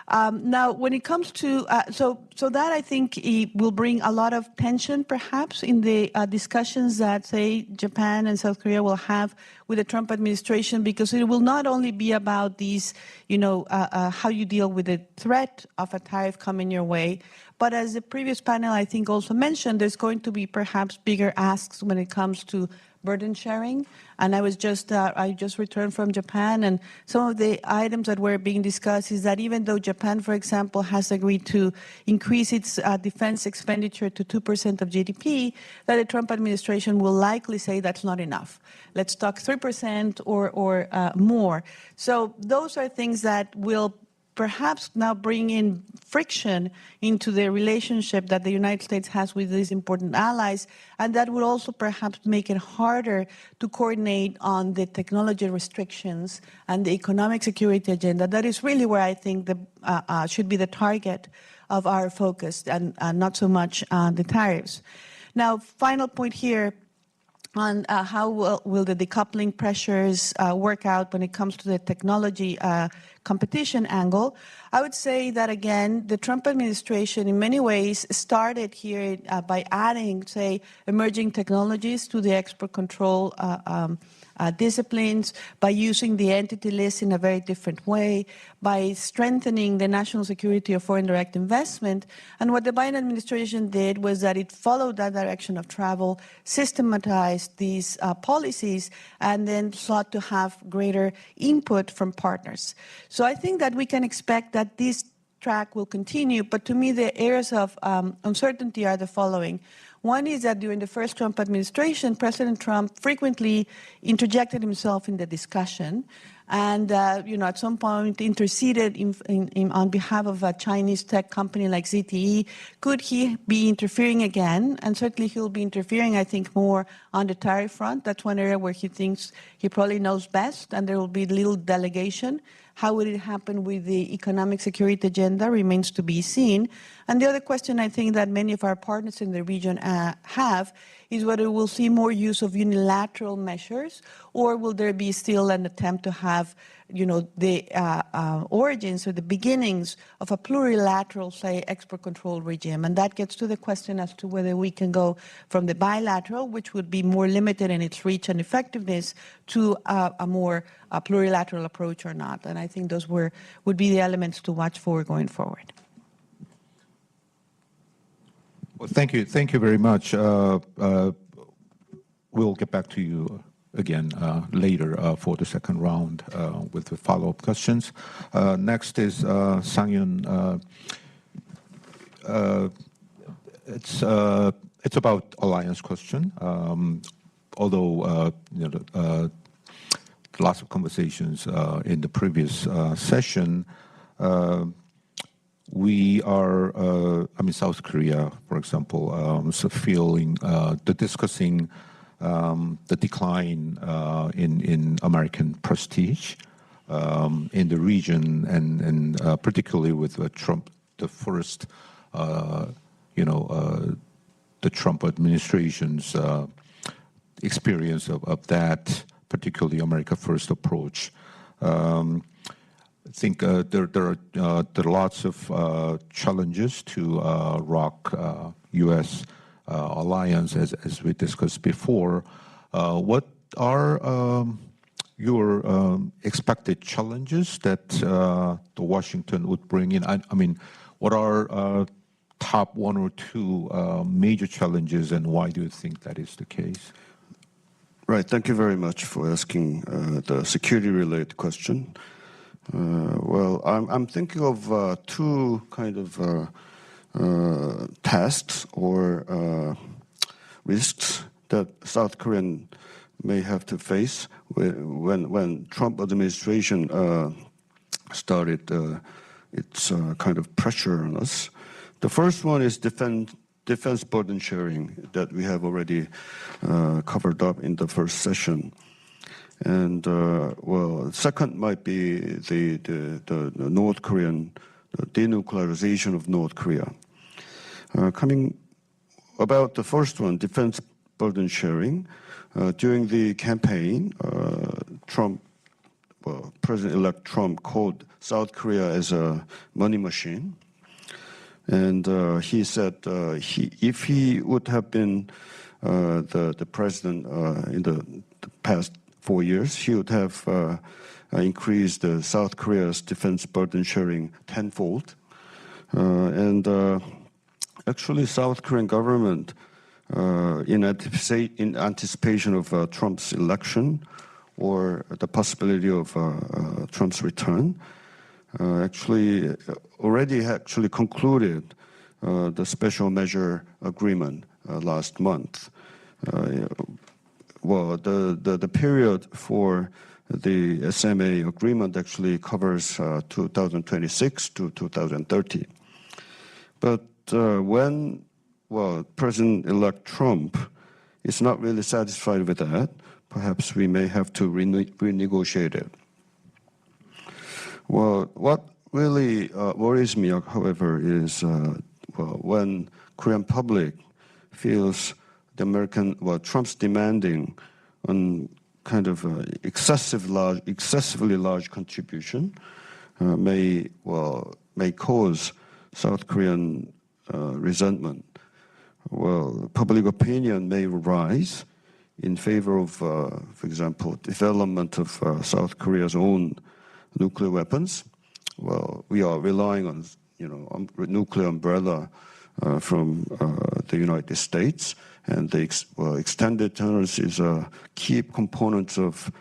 [SPEAKER 12] Now, when it comes to, so that I think it will bring a lot of tension perhaps in the discussions that, say, Japan and South Korea will have with the Trump administration, because it will not only be about these, how you deal with the threat of a tariff coming your way, but as the previous panel, I think, also mentioned, there's going to be perhaps bigger asks when it comes to burden sharing. And I just returned from Japan, and some of the items that were being discussed is that even though Japan, for example, has agreed to increase its defense expenditure to 2% of GDP, that the Trump administration will likely say that's not enough. Let's talk 3% or more. So those are things that will perhaps now bring in friction into the relationship that the United States has with these important allies, and that will also perhaps make it harder to coordinate on the technology restrictions and the economic security agenda. That is really where I think should be the target of our focus, and not so much the tariffs. Now, final point here on how will the decoupling pressures work out when it comes to the technology competition angle. I would say that, again, the Trump administration in many ways started here by adding, say, emerging technologies to the export control disciplines, by using the entity list in a very different way, by strengthening the national security of foreign direct investment. And what the Biden administration did was that it followed that direction of travel, systematized these policies, and then sought to have greater input from partners. So I think that we can expect that this track will continue, but to me the areas of uncertainty are the following. One is that during the first Trump administration, President Trump frequently interjected himself in the discussion and, at some point interceded on behalf of a Chinese tech company like ZTE. Could he be interfering again? And certainly he'll be interfering, I think, more on the tariff front. That's one area where he thinks he probably knows best, and there will be little delegation. How would it happen with the economic security agenda remains to be seen. And the other question I think that many of our partners in the region have is whether we'll see more use of unilateral measures, or will there be still an attempt to have, the origins or the beginnings of a plurilateral, say, export control regime. And that gets to the question as to whether we can go from the bilateral, which would be more limited in its reach and effectiveness, to a more plurilateral approach or not. And I think those would be the elements to watch for going forward.
[SPEAKER 3] Well, thank you very much. We'll get back to you again later for the second round with the follow-up questions. Next is Sang-Yun. It's about alliance question. Although lots of conversations in the previous session. We are, South Korea, for example, discussing the decline in American prestige in the region, and particularly with Trump, the first, the Trump administration's experience of that, particularly America First approach. I think there are lots of challenges to ROC U.S. Alliance, as we discussed before. What are your expected challenges that the Washington would bring in? I mean, what are top one or two major challenges, and why do you think that is the case?
[SPEAKER 13] Right. Thank you very much for asking the security-related question. Well, I'm thinking of two kind of tasks or risks that South Korean may have to face when Trump administration started its kind of pressure on us. The first one is defense burden sharing that we have already covered up in the first session. And second might be the North Korean denuclearization of North Korea. Coming about the first one, defense burden sharing. During the campaign, President-elect Trump called South Korea as a money machine. And he said if he would have been the president in the past 4 years, he would have increased South Korea's defense burden sharing tenfold. And actually, South Korean government, in anticipation of Trump's election or the possibility of Trump's return, already concluded the special measure agreement last month. The period for the SMA agreement actually covers 2026 to 2030. But when President-elect Trump is not really satisfied with that, perhaps we may have to renegotiate it. Well, what really worries me, however, is when Korean public feels Trump's demanding on kind of excessively large contribution may cause South Korean resentment. Well, public opinion may rise in favor of, for example, development of South Korea's own nuclear weapons. Well, we are relying on, nuclear umbrella from the United States, and the extended tolerance is a key component of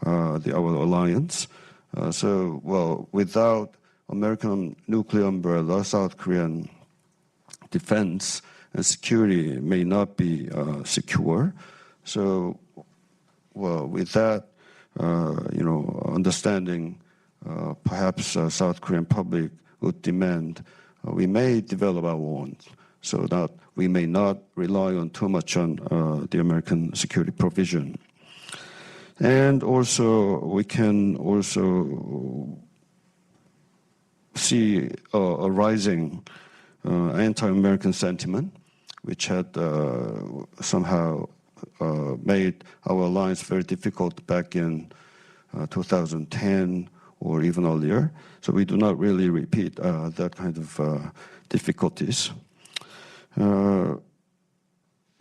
[SPEAKER 13] our alliance. Without American nuclear umbrella, South Korean defense and security may not be secure. So, with that, understanding, perhaps South Korean public would demand we may develop our own, so that we may not rely on too much on the American security provision. And also, we can also see a rising anti-American sentiment, which had somehow made our alliance very difficult back in 2010 or even earlier. So we do not really repeat that kind of difficulties.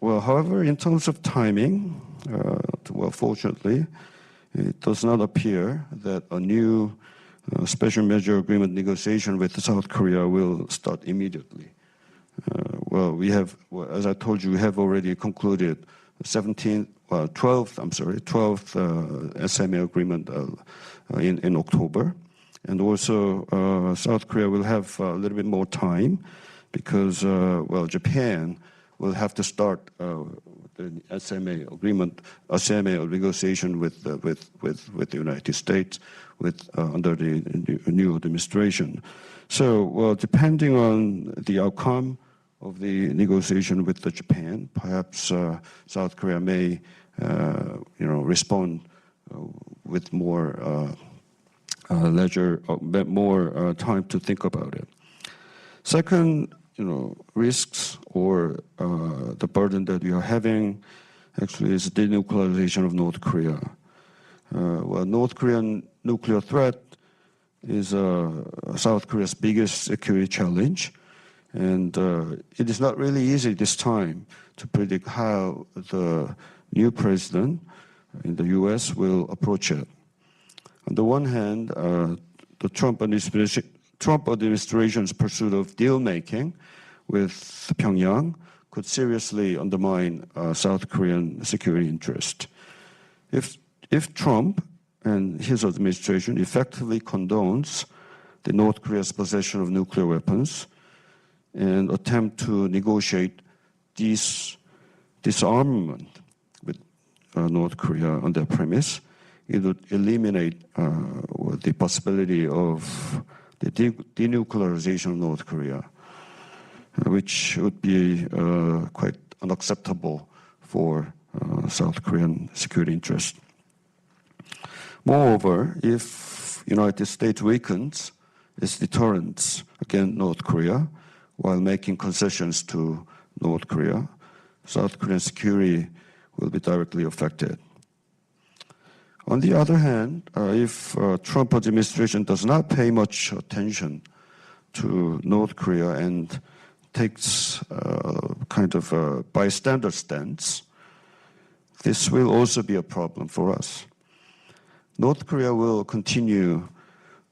[SPEAKER 13] However, in terms of timing, fortunately, it does not appear that a new special measure agreement negotiation with South Korea will start immediately. As I told you, we have already concluded 12th SMA agreement in October. And also, South Korea will have a little bit more time because, Japan will have to start the SMA agreement, SMA negotiation with the United States under the new administration. So, depending on the outcome of the negotiation with Japan, perhaps South Korea may, respond with more leisure, more time to think about it. Second, risks or the burden that we are having actually is denuclearization of North Korea. North Korean nuclear threat is South Korea's biggest security challenge. And it is not really easy this time to predict how the new president in the U.S. will approach it. On the one hand, the Trump administration's pursuit of deal-making with Pyongyang could seriously undermine South Korean security interest. If Trump and his administration effectively condones the North Korea's possession of nuclear weapons and attempt to negotiate disarmament with North Korea on their premise, it would eliminate the possibility of the denuclearization of North Korea, which would be quite unacceptable for South Korean security interests. Moreover, if United States weakens its deterrence against North Korea while making concessions to North Korea, South Korean security will be directly affected. On the other hand, if Trump administration does not pay much attention to North Korea and takes kind of a bystander stance, this will also be a problem for us. North Korea will continue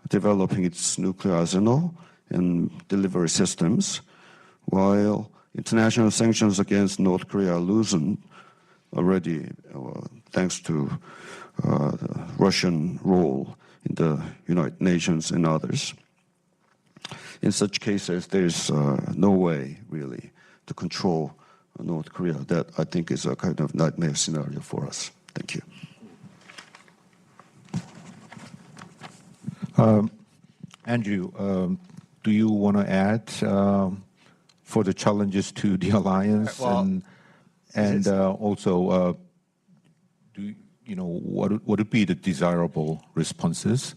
[SPEAKER 13] developing its nuclear arsenal and delivery systems, while international sanctions against North Korea are loosened already thanks to Russian role in the United Nations and others. In such cases, there's no way, really, to control North Korea. That, I think, is a kind of nightmare scenario for us. Thank you.
[SPEAKER 3] Andrew, do you want to add for the challenges to the alliance, and also what would be the desirable responses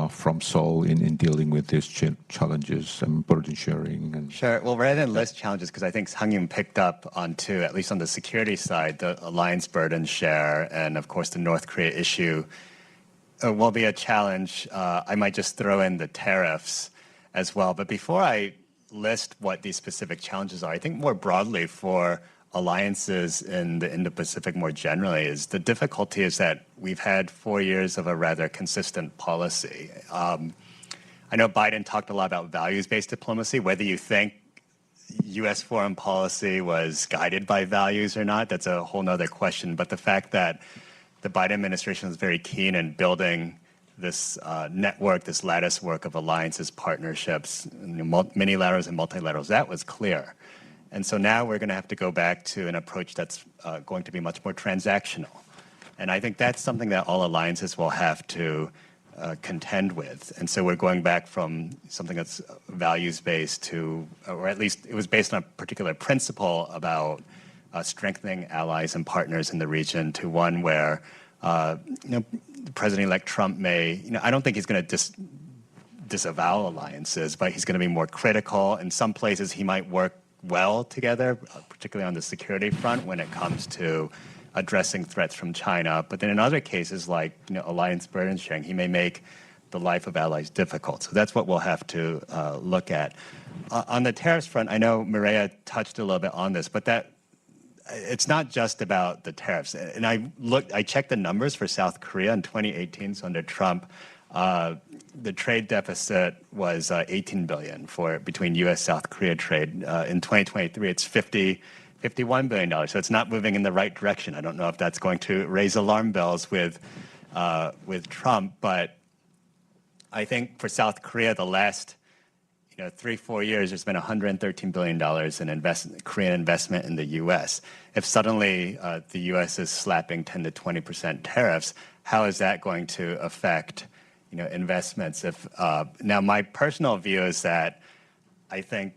[SPEAKER 3] from Seoul in dealing with these challenges and burden sharing? And
[SPEAKER 14] Sure. Well, rather than list challenges, because I think Sang-Yoon picked up onto, at least on the security side, the alliance burden share and, of course, the North Korea issue will be a challenge. I might just throw in the tariffs as well. But before I list what these specific challenges are, I think more broadly for alliances in the Indo-Pacific more generally is the difficulty is that we've had 4 years of a rather consistent policy. I know Biden talked a lot about values-based diplomacy. Whether you think U.S. foreign policy was guided by values or not, that's a whole nother question. But the fact that the Biden administration is very keen in building this network, this lattice work of alliances, partnerships, minilaterals and multilaterals, that was clear. And so now we're going to have to go back to an approach that's going to be much more transactional. And I think that's something that all alliances will have to contend with. And so we're going back from something that's values-based to, or at least it was based on a particular principle about strengthening allies and partners in the region, to one where, President-elect Trump may, I don't think he's going to disavow alliances, but he's going to be more critical. In some places, he might work well together, particularly on the security front when it comes to addressing threats from China. But then in other cases, like alliance burden sharing, he may make the life of allies difficult. So that's what we'll have to look at. On the tariffs front, I know Maria touched a little bit on this, but it's not just about the tariffs. And I checked the numbers for South Korea in 2018, so under Trump. The trade deficit was $18 billion between U.S.-South Korea trade. In 2023, it's $51 billion. So it's not moving in the right direction. I don't know if that's going to raise alarm bells with Trump, but I think for South Korea, the last 3-4 years, there's been $113 billion in Korean investment in the U.S. If suddenly the U.S. is slapping 10 to 20% tariffs, how is that going to affect investments? Now, my personal view is that I think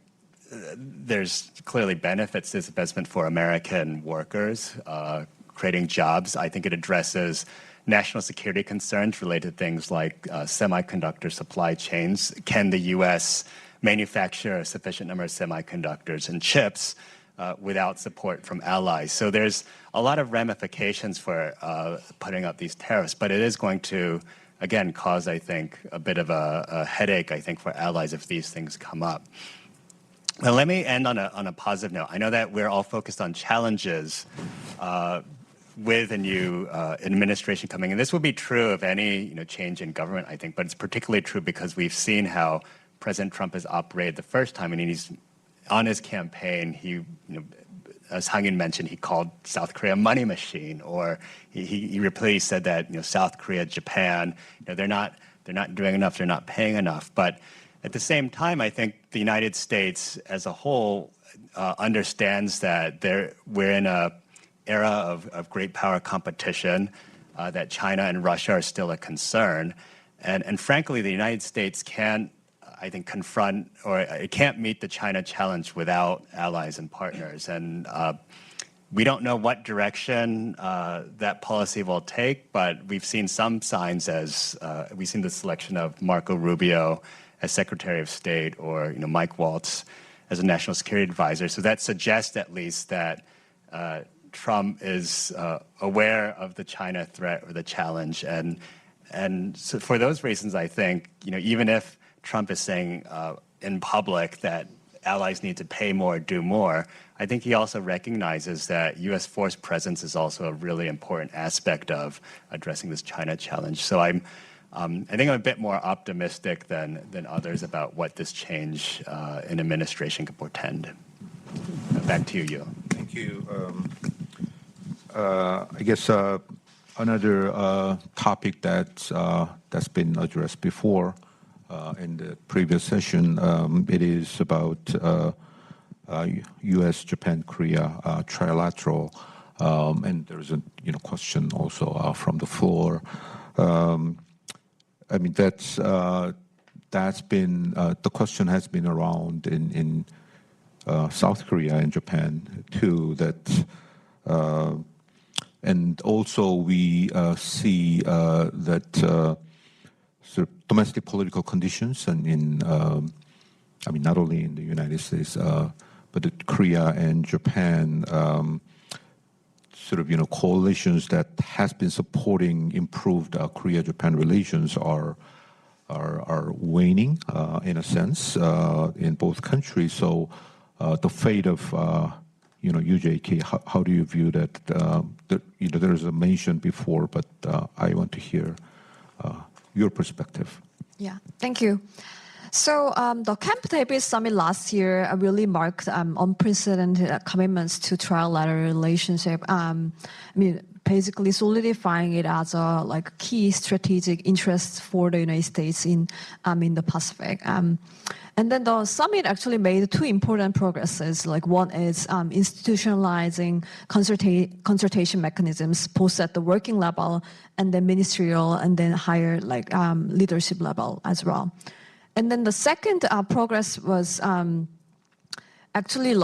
[SPEAKER 14] there's clearly benefits to this investment for American workers, creating jobs. I think it addresses national security concerns related to things like semiconductor supply chains. Can the U.S. manufacture a sufficient number of semiconductors and chips without support from allies? So there's a lot of ramifications for putting up these tariffs, but it is going to, again, cause, I think, a bit of a headache, I think, for allies if these things come up. Now, let me end on a positive note. I know that we're all focused on challenges with a new administration coming in. This will be true of any change in government, I think, but it's particularly true because we've seen how President Trump has operated the first time, and he's on his campaign. He, as Sang-Yoon mentioned, he called South Korea a money machine, or he repeatedly said that South Korea, Japan, they're not doing enough, they're not paying enough. But at the same time, I think the United States as a whole understands that we're in an era of great power competition, that China and Russia are still a concern, and frankly, the United States can't, I think, confront, or it can't meet the China challenge without allies and partners. And we don't know what direction that policy will take, but we've seen some signs we've seen the selection of Marco Rubio as Secretary of State, or Mike Waltz as a national security advisor. So that suggests at least that Trump is aware of the China threat or the challenge. And so for those reasons, I think, even if Trump is saying in public that allies need to pay more, do more, I think he also recognizes that U.S. force presence is also a really important aspect of addressing this China challenge. So I think I'm a bit more optimistic than others about what this change in administration could portend. Back to you, Yu.
[SPEAKER 3] Thank you. I guess another topic that's been addressed before in the previous session, it is about U.S., Japan, Korea trilateral, and there's a question also from the floor. I mean, that's been the question has been around in South Korea and Japan too. And also we see that sort of domestic political conditions and in, I mean, not only in the United States, but Korea and Japan, sort of, coalitions that has been supporting improved Korea-Japan relations are waning in a sense in both countries. So the fate of UJK, how do you view that? There is a mention before, but I want to hear your perspective.
[SPEAKER 8] Yeah, thank you. So the Camp David summit last year really marked unprecedented commitments to trilateral relationship. I mean, basically solidifying it as a key strategic interest for the United States in the Pacific. And then the summit actually made two important progresses. One is institutionalizing consultation mechanisms, both at the working level and then ministerial and then higher leadership level as well. And then the second progress was actually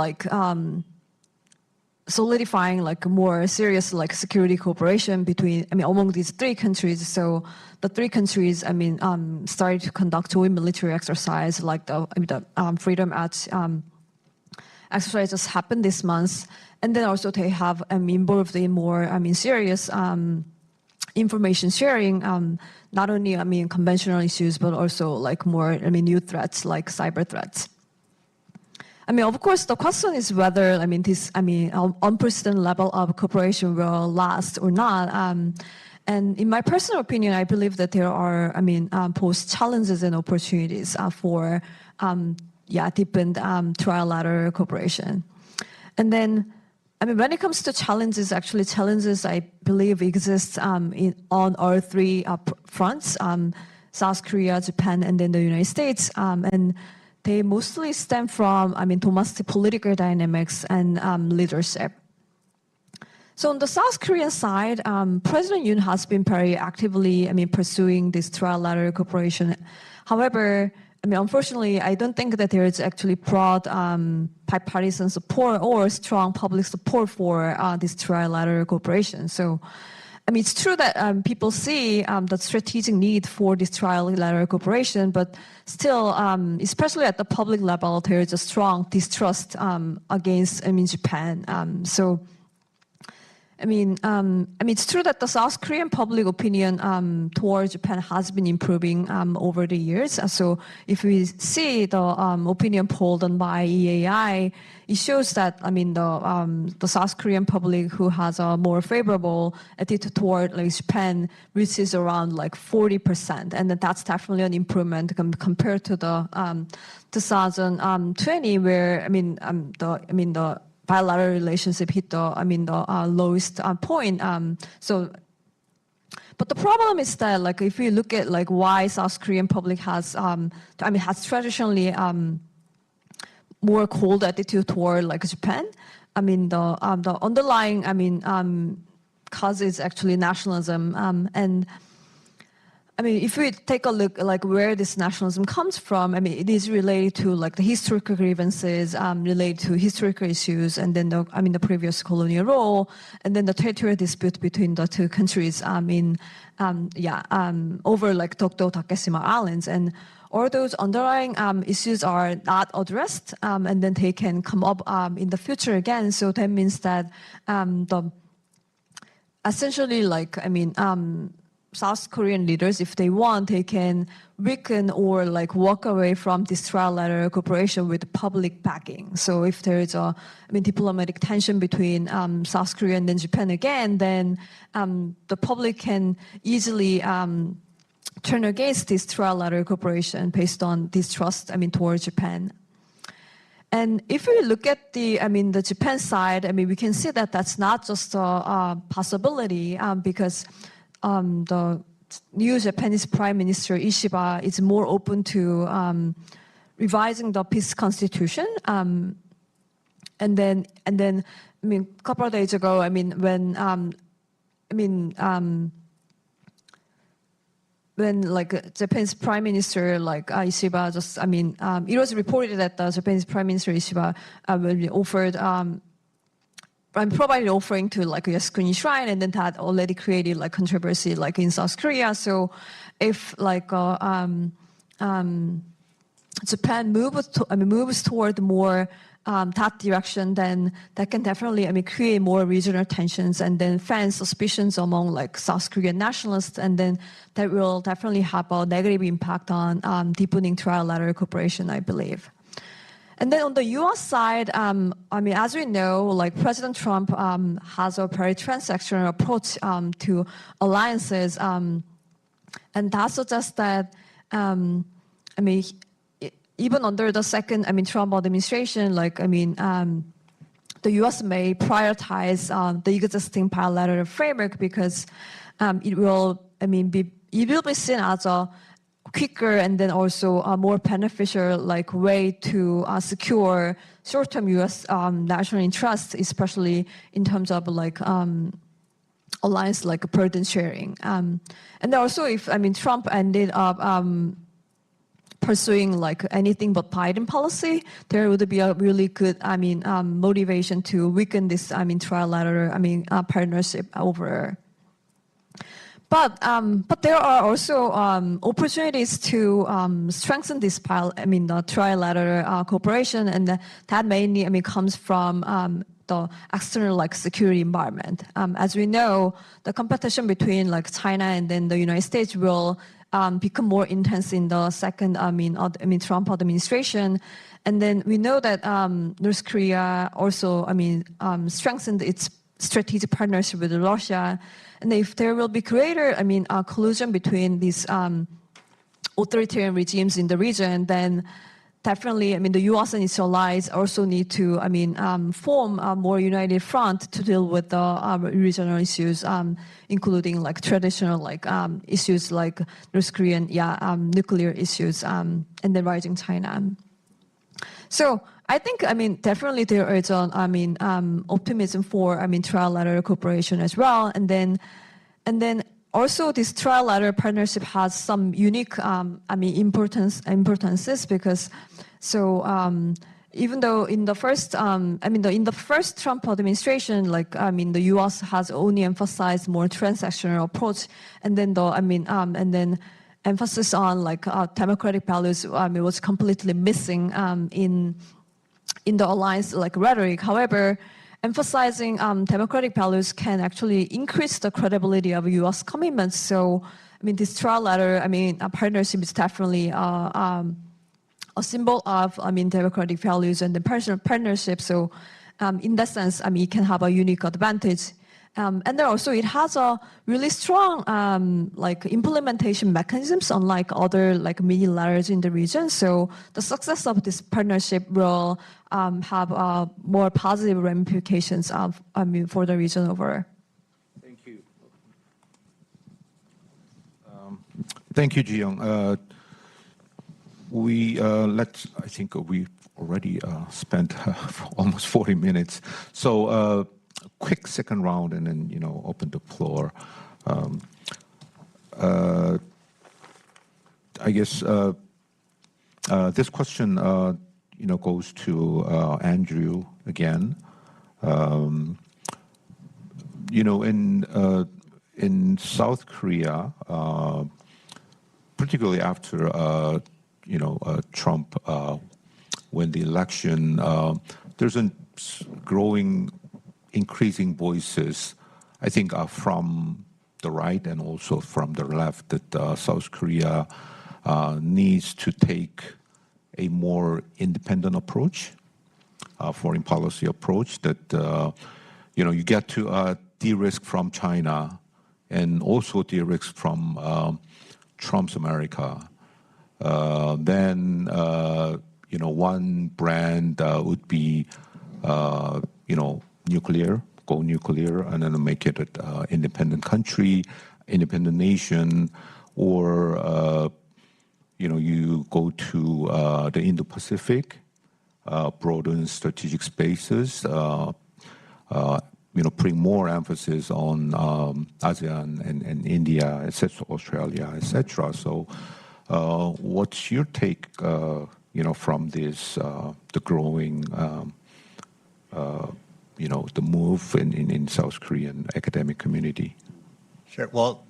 [SPEAKER 8] solidifying more serious security cooperation among these three countries. So the three countries started to conduct joint military exercise the Freedom Arch exercise just happened this month, and then also they have involved in more serious information sharing, not only conventional issues but also more new threats like cyber threats. Of course, the question is whether this unprecedented level of cooperation will last or not. And in my personal opinion, I believe that there are both challenges and opportunities for deepened trilateral cooperation. And then when it comes to challenges, actually challenges I believe exist on all three fronts: South Korea, Japan, and then the United States. And they mostly stem from domestic political dynamics and leadership. So on the South Korean side, President Yoon has been very actively pursuing this trilateral cooperation. However, unfortunately, I don't think that there is actually broad bipartisan support or strong public support for this trilateral cooperation. So, it's true that people see the strategic need for this trilateral cooperation, but still, especially at the public level, there is a strong distrust against Japan. So. It's true that the South Korean public opinion towards Japan has been improving over the years. So if we see the opinion poll done by EAI, it shows that the South Korean public who has a more favorable attitude toward Japan reaches around 40%, and that's definitely an improvement compared to the 2020, where the bilateral relationship hit the lowest point. But the problem is that if you look at why South Korean public has traditionally more cold attitude toward Japan. The underlying cause is actually nationalism. And if we take a look where this nationalism comes from, it is related to the historical grievances, related to historical issues, and then the previous colonial role, and then the territorial dispute between the two countries. Over Dokdo-Takeshima Islands, and all those underlying issues are not addressed, and then they can come up in the future again. So that means that South Korean leaders, if they want, they can weaken or walk away from this trilateral cooperation with public backing. So if there is a diplomatic tension between South Korea and then Japan again, then the public can easily turn against this trilateral cooperation based on distrust towards Japan. And if we look at the Japan side, we can see that that's not just a possibility because the new Japanese Prime Minister Ishiba is more open to revising the peace constitution. And then a couple of days ago, when Japan's Prime Minister Ishiba just it was reported that the Japanese Prime Minister Ishiba offered
[SPEAKER 15] provided offering to like a screen shrine, and then that already created like controversy like in South Korea. So if like Japan moves toward more that direction, then that can definitely create more regional tensions and then fan suspicions among like South Korean nationalists, and then that will definitely have a negative impact on deepening trilateral cooperation, I believe. And then on the U.S. side, as we know, like President Trump has a very transactional approach to alliances, and that suggests that, even under the second, Trump administration, like, the U.S. may prioritize the existing bilateral framework because it will be seen as a quicker and then also a more beneficial like way to secure short-term U.S. national interests, especially in terms of like alliance like burden sharing. And also, if Trump ended up pursuing like anything but Biden policy, there would be a really good motivation to weaken this trilateral partnership over. But there are also opportunities to strengthen this the trilateral cooperation, and that mainly comes from the external like security environment. As we know, the competition between like China and then the United States will become more intense in the second Trump administration, and then we know that North Korea also strengthened its strategic partnership with Russia. And if there will be greater, collusion between these authoritarian regimes in the region, then definitely, the U.S. and its allies also need to, form a more united front to deal with the regional issues, including like traditional like issues like North Korean, nuclear issues, and then rising China. So I think, definitely there is an, optimism for, trilateral cooperation as well. And then also this trilateral partnership has some unique, importances because, even though in the first, in the first Trump administration, like, the U.S. has only emphasized more transactional approach, and then the, emphasis on like democratic values was completely missing in the alliance like rhetoric. However, emphasizing democratic values can actually increase the credibility of U.S. commitments. So, this trilateral partnership is definitely a symbol of democratic values and the personal partnership. So, in that sense, it can have a unique advantage. And then also it has a really strong like implementation mechanisms, unlike other like mini-laterals in the region. So the success of this partnership will have more positive ramifications of, for the region overall.
[SPEAKER 3] Thank you. Thank you, Ji-young. I think we've already spent almost 40 minutes. So. Quick second round and then, open the floor. I guess this question, goes to Andrew again. In South Korea, particularly after, Trump won the election, there's a growing increasing voices, I think, from the right and also from the left that South Korea needs to take a more independent approach, foreign policy approach that, you get to de-risk from China and also de-risk from Trump's America. Then, one brand would be, go nuclear, and then make it an independent country, independent nation, or, you go to the Indo-Pacific, broaden strategic spaces, putting more emphasis on ASEAN and India, etc., Australia, etc. So, what's your take, from this, the growing the move in South Korean academic community?
[SPEAKER 14] Sure. Well,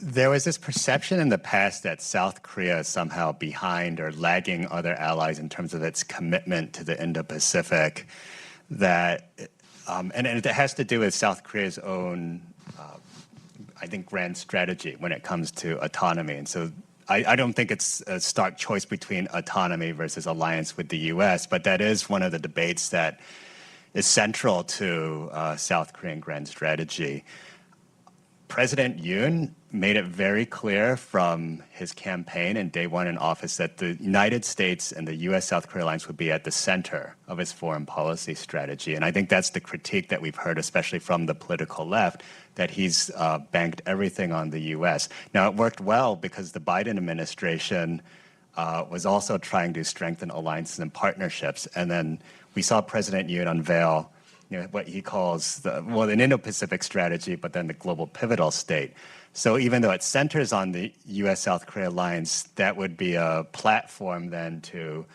[SPEAKER 14] there was this perception in the past that South Korea is somehow behind or lagging other allies in terms of its commitment to the Indo-Pacific. That, and it has to do with South Korea's own, I think, grand strategy when it comes to autonomy. And so I don't think it's a stark choice between autonomy versus alliance with the U.S., but that is one of the debates that is central to South Korean grand strategy. President Yoon made it very clear from his campaign and day one in office that the United States and the U.S.-South Korea alliance would be at the center of his foreign policy strategy. And I think that's the critique that we've heard, especially from the political left, that he's banked everything on the U.S. Now, it worked well because the Biden administration was also trying to strengthen alliances and partnerships. And then we saw President Yoon unveil what he calls an Indo-Pacific strategy, but then the global pivotal state. So even though it centers on the U.S.-South Korea alliance, that would be a platform then to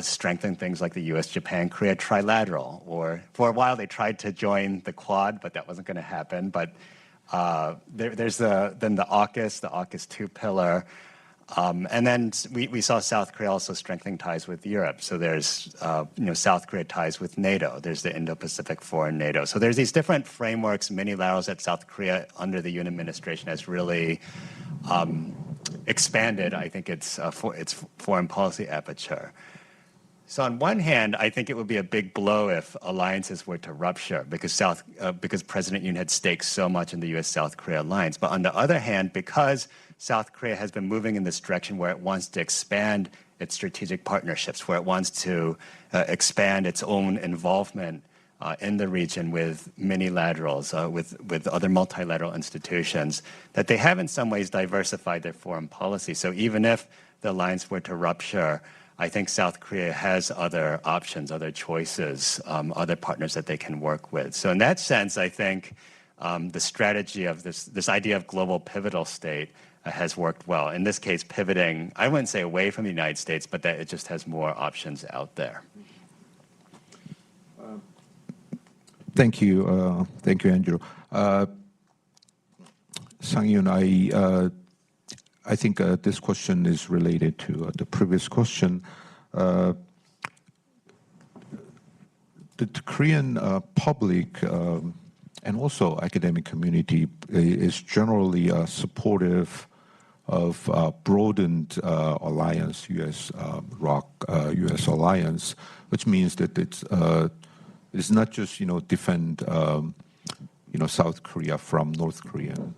[SPEAKER 14] strengthen things like the U.S.-Japan-Korea Trilateral. Or for a while they tried to join the Quad, but that wasn't going to happen. But there's then the AUKUS 2 pillar. And then we saw South Korea also strengthening ties with Europe. So there's South Korea ties with NATO. There's the Indo-Pacific Foreign NATO. So there's these different frameworks, mini-laterals that South Korea under the Yoon administration has really expanded, I think, its foreign policy aperture. So on one hand, I think it would be a big blow if alliances were to rupture because President Yoon had staked so much in the U.S.-South Korea alliance. But on the other hand, because South Korea has been moving in this direction where it wants to expand its strategic partnerships, where it wants to expand its own involvement in the region with mini-laterals, with other multilateral institutions, that they have in some ways diversified their foreign policy. So even if the alliance were to rupture, I think South Korea has other options, other choices, other partners that they can work with. So in that sense, I think the strategy of this idea of global pivotal state has worked well. In this case, pivoting, I wouldn't say away from the United States, but that it just has more options out there.
[SPEAKER 3] Thank you, Andrew. Sang-Yoon, I think this question is related to the previous question. The Korean public and also academic community is generally supportive of broadened alliance, U.S. alliance, which means that it's not just defend South Korea from North Korean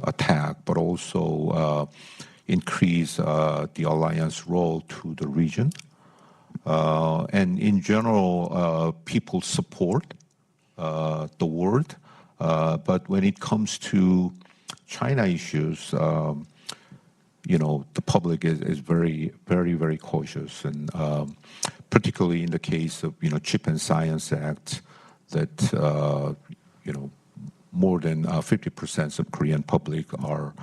[SPEAKER 3] attack, but also increase the alliance role to the region. And in general, people support the word, but when it comes to China issues, the public is very, very, very cautious, and particularly in the case of Chip and Science Act, that more than 50% of Korean public are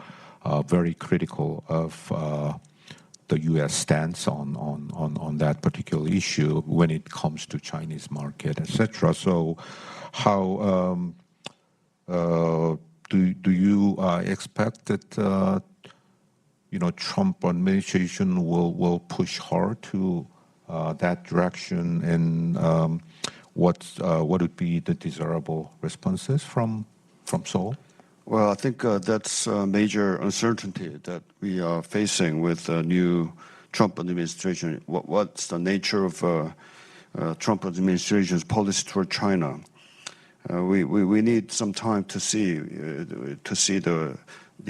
[SPEAKER 3] very critical of the U.S. stance on that particular issue when it comes to Chinese market, etc. So, how do you expect that Trump administration will push hard to that direction, and what would be the desirable responses from Seoul?
[SPEAKER 13] Well, I think that's a major uncertainty that we are facing with the new Trump administration. What's the nature of Trump administration's policy toward China? We need some time to see the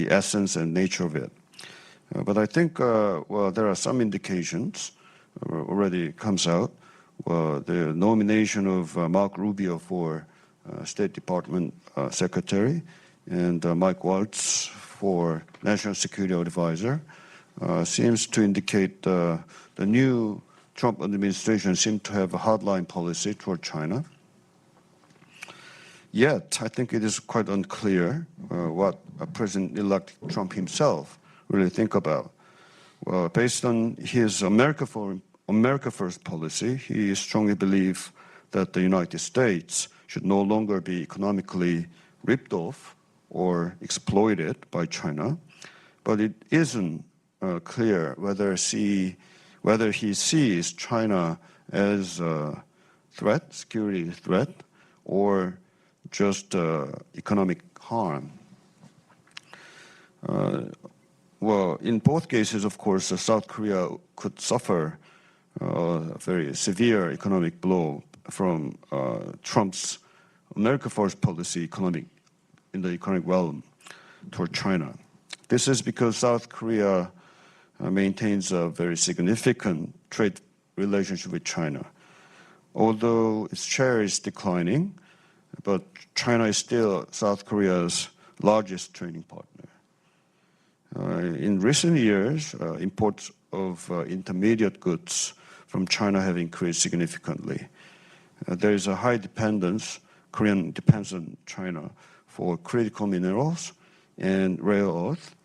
[SPEAKER 13] essence and nature of it. But I think there are some indications already comes out. The nomination of Mark Rubio for State Department Secretary and Mike Waltz for National Security Advisor seems to indicate the new Trump administration seems to have a hardline policy toward China. Yet, I think it is quite unclear what President-elect Trump himself really think about. Well, based on his America First policy, he strongly believes that the United States should no longer be economically ripped off or exploited by China, but it isn't clear whether he sees China as a threat, security threat, or just economic harm. Well, in both cases, of course, South Korea could suffer a very severe economic blow from Trump's America First policy in the economic realm toward China. This is because South Korea maintains a very significant trade relationship with China. Although its share is declining, but China is still South Korea's largest trading partner. In recent years, imports of intermediate goods from China have increased significantly. There is a high dependence, Korean depends on China for critical minerals and rare earth,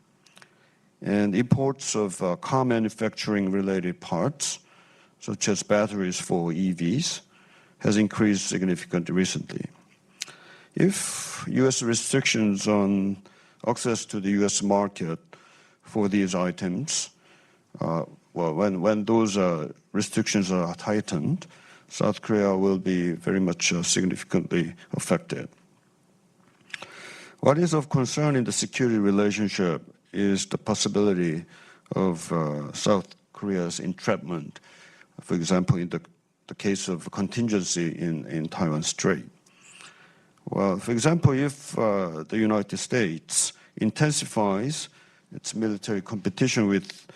[SPEAKER 13] and imports of car manufacturing related parts, such as batteries for EVs, has increased significantly recently. If U.S. restrictions on access to the U.S. market for these items, when those restrictions are tightened, South Korea will be very much significantly affected. What is of concern in the security relationship is the possibility of South Korea's entrapment, for example, in the case of contingency in Taiwan Strait. Well, for example, if the United States intensifies its military competition with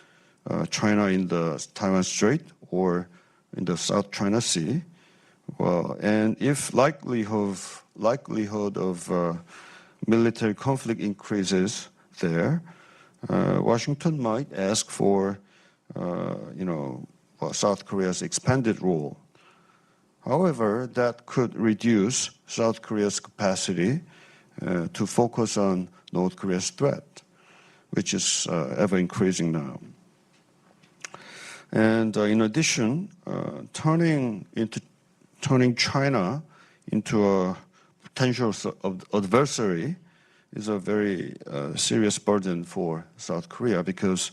[SPEAKER 13] China in the Taiwan Strait or in the South China Sea, well, and if likelihood of military conflict increases there, Washington might ask for, South Korea's expanded role. However, that could reduce South Korea's capacity to focus on North Korea's threat, which is ever increasing now. And in addition, turning China into a potential adversary is a very serious burden for South Korea because,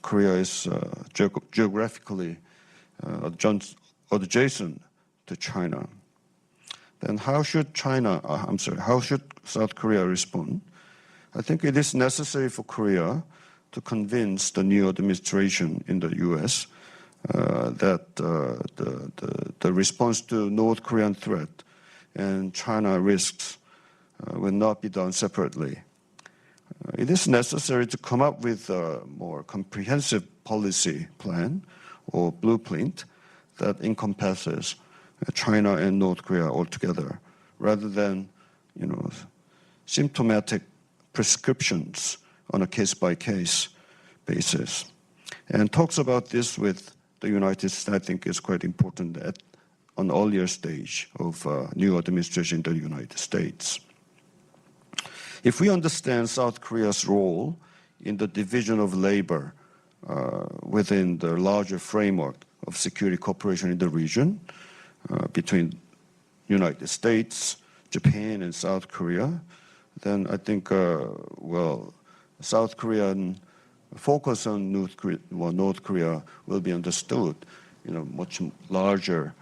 [SPEAKER 13] Korea is geographically adjacent to China. Then how should South Korea respond? I think it is necessary for Korea to convince the new administration in the U.S. That the response to North Korean threat and China risks will not be done separately. It is necessary to come up with a more comprehensive policy plan or blueprint that encompasses China and North Korea altogether, rather than, symptomatic prescriptions on a case-by-case basis. And talks about this with the United States, I think, is quite important at an earlier stage of new administration in the United States. If we understand South Korea's role in the division of labor within the larger framework of security cooperation in the region between United States, Japan, and South Korea, then I think, South Korean focus on North Korea will be understood in a much larger,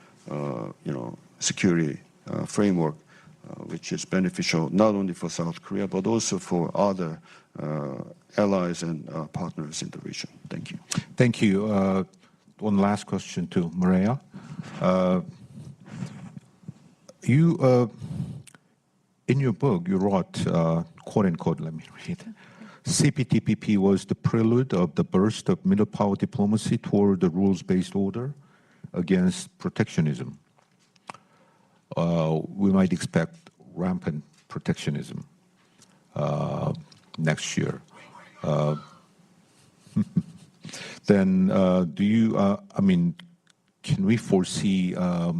[SPEAKER 13] security framework, which is beneficial not only for South Korea, but also for other allies and partners in the region. Thank you.
[SPEAKER 3] Thank you. One last question to Maria. In your book, you wrote, quote unquote, let me read. CPTPP was the prelude of the burst of middle power diplomacy toward the rules-based order against protectionism. We might expect rampant protectionism next year. Then can we foresee a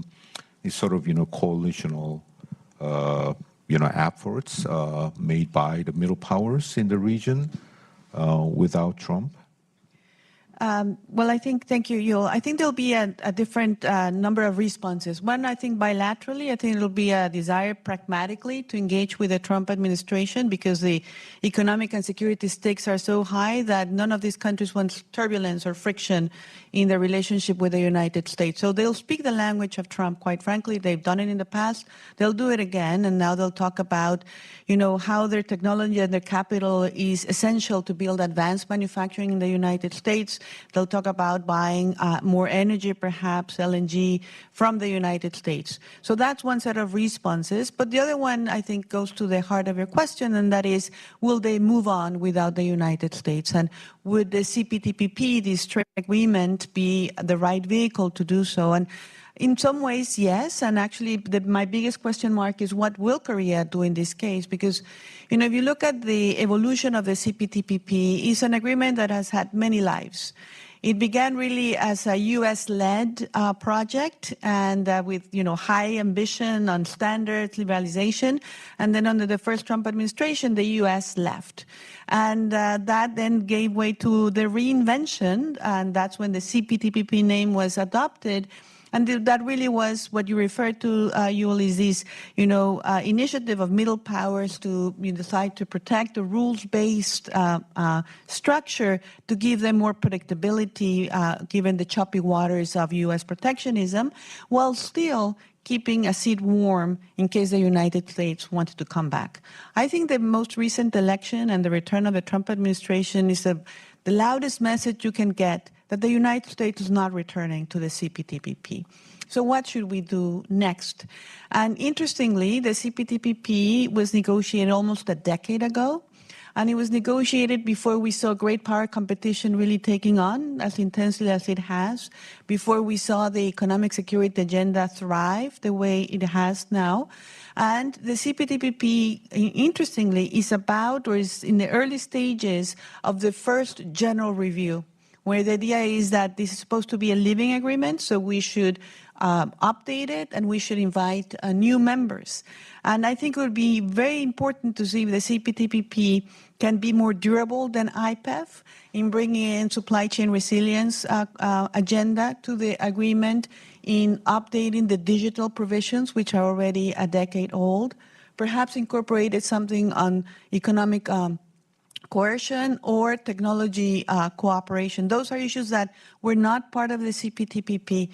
[SPEAKER 3] sort of, coalitional, efforts made by the middle powers in the region without Trump?
[SPEAKER 12] Well, thank you, Yul. I think there'll be a different number of responses. One, I think bilaterally, I think it'll be a desire pragmatically to engage with the Trump administration because the economic and security stakes are so high that none of these countries wants turbulence or friction in their relationship with the United States. So they'll speak the language of Trump, quite frankly. They've done it in the past. They'll do it again, and now they'll talk about, how their technology and their capital is essential to build advanced manufacturing in the United States. They'll talk about buying more energy, perhaps LNG, from the United States. So that's one set of responses. But the other one, I think, goes to the heart of your question, and that is, will they move on without the United States? And would the CPTPP, this trade agreement, be the right vehicle to do so? And in some ways, yes. And actually, my biggest question mark is what will Korea do in this case? Because, if you look at the evolution of the CPTPP, it's an agreement that has had many lives. It began really as a U.S.-led project and with, high ambition on standards, liberalization. And then under the first Trump administration, the U.S. left. And that then gave way to the reinvention, and that's when the CPTPP name was adopted. And that really was what you referred to, Yul, is this, initiative of middle powers to decide to protect the rules-based structure to give them more predictability, given the choppy waters of U.S. protectionism, while still keeping a seat warm in case the United States wanted to come back. I think the most recent election and the return of the Trump administration is the loudest message you can get that the United States is not returning to the CPTPP. So what should we do next? And interestingly, the CPTPP was negotiated almost a decade ago, and it was negotiated before we saw great power competition really taking on as intensely as it has, before we saw the economic security agenda thrive the way it has now. And the CPTPP, interestingly, is about or is in the early stages of the first general review, where the idea is that this is supposed to be a living agreement, so we should update it and we should invite new members. And I think it would be very important to see if the CPTPP can be more durable than IPEF in bringing in supply chain resilience agenda to the agreement, in updating the digital provisions, which are already a decade old, perhaps incorporated something on economic coercion or technology cooperation. Those are issues that were not part of the CPTPP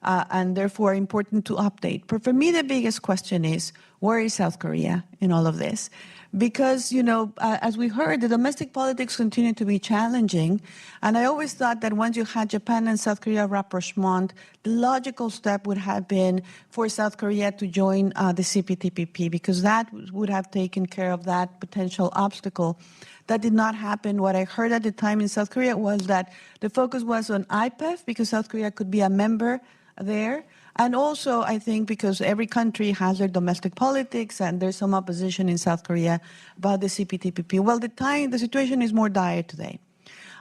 [SPEAKER 12] and therefore important to update. But for me, the biggest question is, where is South Korea in all of this? Because, as we heard, the domestic politics continue to be challenging. And I always thought that once you had Japan and South Korea rapprochement, the logical step would have been for South Korea to join the CPTPP, because that would have taken care of that potential obstacle. That did not happen. What I heard at the time in South Korea was that the focus was on IPEF because South Korea could be a member there. And also, I think, because every country has their domestic politics and there's some opposition in South Korea about the CPTPP. Well, the situation is more dire today.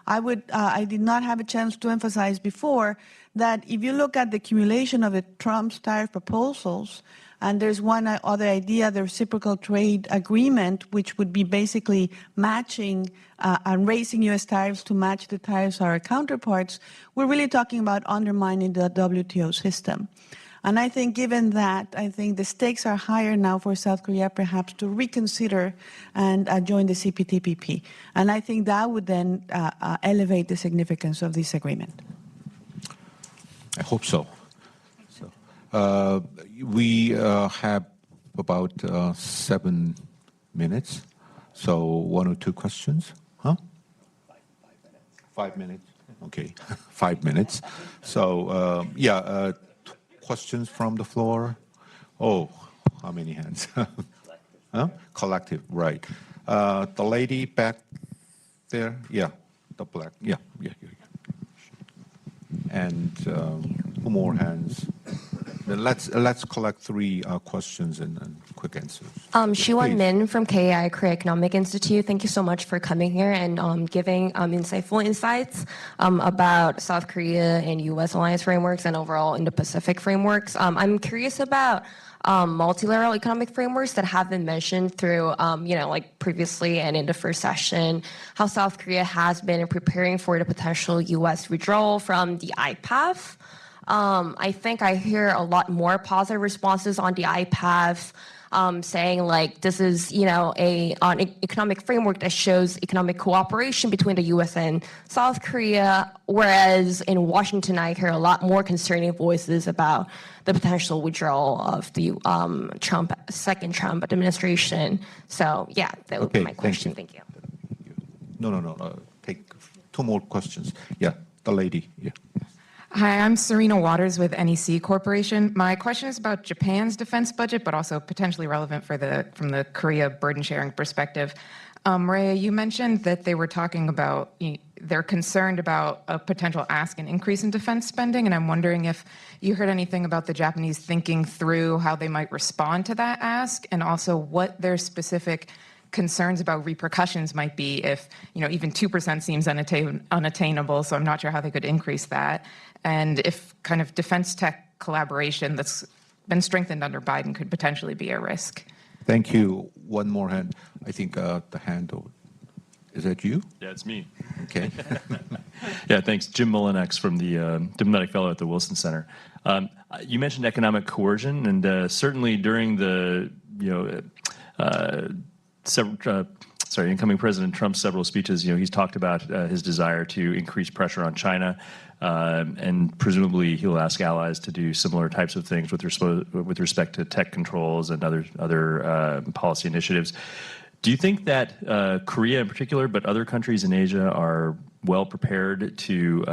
[SPEAKER 12] I did not have a chance to emphasize before that if you look at the accumulation of the Trump's tariff proposals, and there's one other idea, the reciprocal trade agreement, which would be basically matching and raising U.S. tariffs to match the tariffs of our counterparts, we're really talking about undermining the WTO system. And I think given that, I think the stakes are higher now for South Korea perhaps to reconsider and join the CPTPP. And I think that would then elevate the significance of this agreement.
[SPEAKER 3] I hope so. We have about 7 minutes. So 1 or 2 questions? Huh? 5 minutes. Okay, 5 minutes. So, questions from the floor? Oh, how many hands? Huh? Collective, right. The lady back there? Yeah, the black. Yeah. And 2 more hands. Let's collect 3 questions and quick answers.
[SPEAKER 16] Shiwan Min from KAI Korea Economic Institute. Thank you so much for coming here and giving insightful insights about South Korea and U.S. alliance frameworks and overall Indo-Pacific frameworks. I'm curious about multilateral economic frameworks that have been mentioned through, like previously and in the first session, how South Korea has been preparing for the potential U.S. withdrawal from the IPEF. I think I hear a lot more positive responses on the IPEF, saying like this is, an economic framework that shows economic cooperation between the U.S. and South Korea, whereas in Washington, I hear a lot more concerning voices about the potential withdrawal of the second Trump administration. So yeah, that would be my question. Thank you.
[SPEAKER 3] No. Take 2 more questions. Yeah, the lady. Yeah.
[SPEAKER 17] Hi, I'm Serena Waters with NEC Corporation. My question is about Japan's defense budget, but also potentially relevant from the Korea burden sharing perspective. Maria, you mentioned that they were talking about, they're concerned about a potential ask and increase in defense spending, and I'm wondering if you heard anything about the Japanese thinking through how they might respond to that ask, and also what their specific concerns about repercussions might be if, even 2% seems unattainable, so I'm not sure how they could increase that. And if kind of defense tech collaboration that's been strengthened under Biden could potentially be a risk.
[SPEAKER 3] Thank you. One more hand. I think the hand over. Is that you?
[SPEAKER 18] Yeah, it's me.
[SPEAKER 3] Okay.
[SPEAKER 18] Yeah, thanks. Jim Mullinex from the Diplomatic Fellow at the Wilson Center. You mentioned economic coercion, and certainly during the incoming President Trump's several speeches, he's talked about his desire to increase pressure on China, and presumably he'll ask allies to do similar types of things with respect to tech controls and other policy initiatives. Do you think that Korea in particular, but other countries in Asia, are well prepared to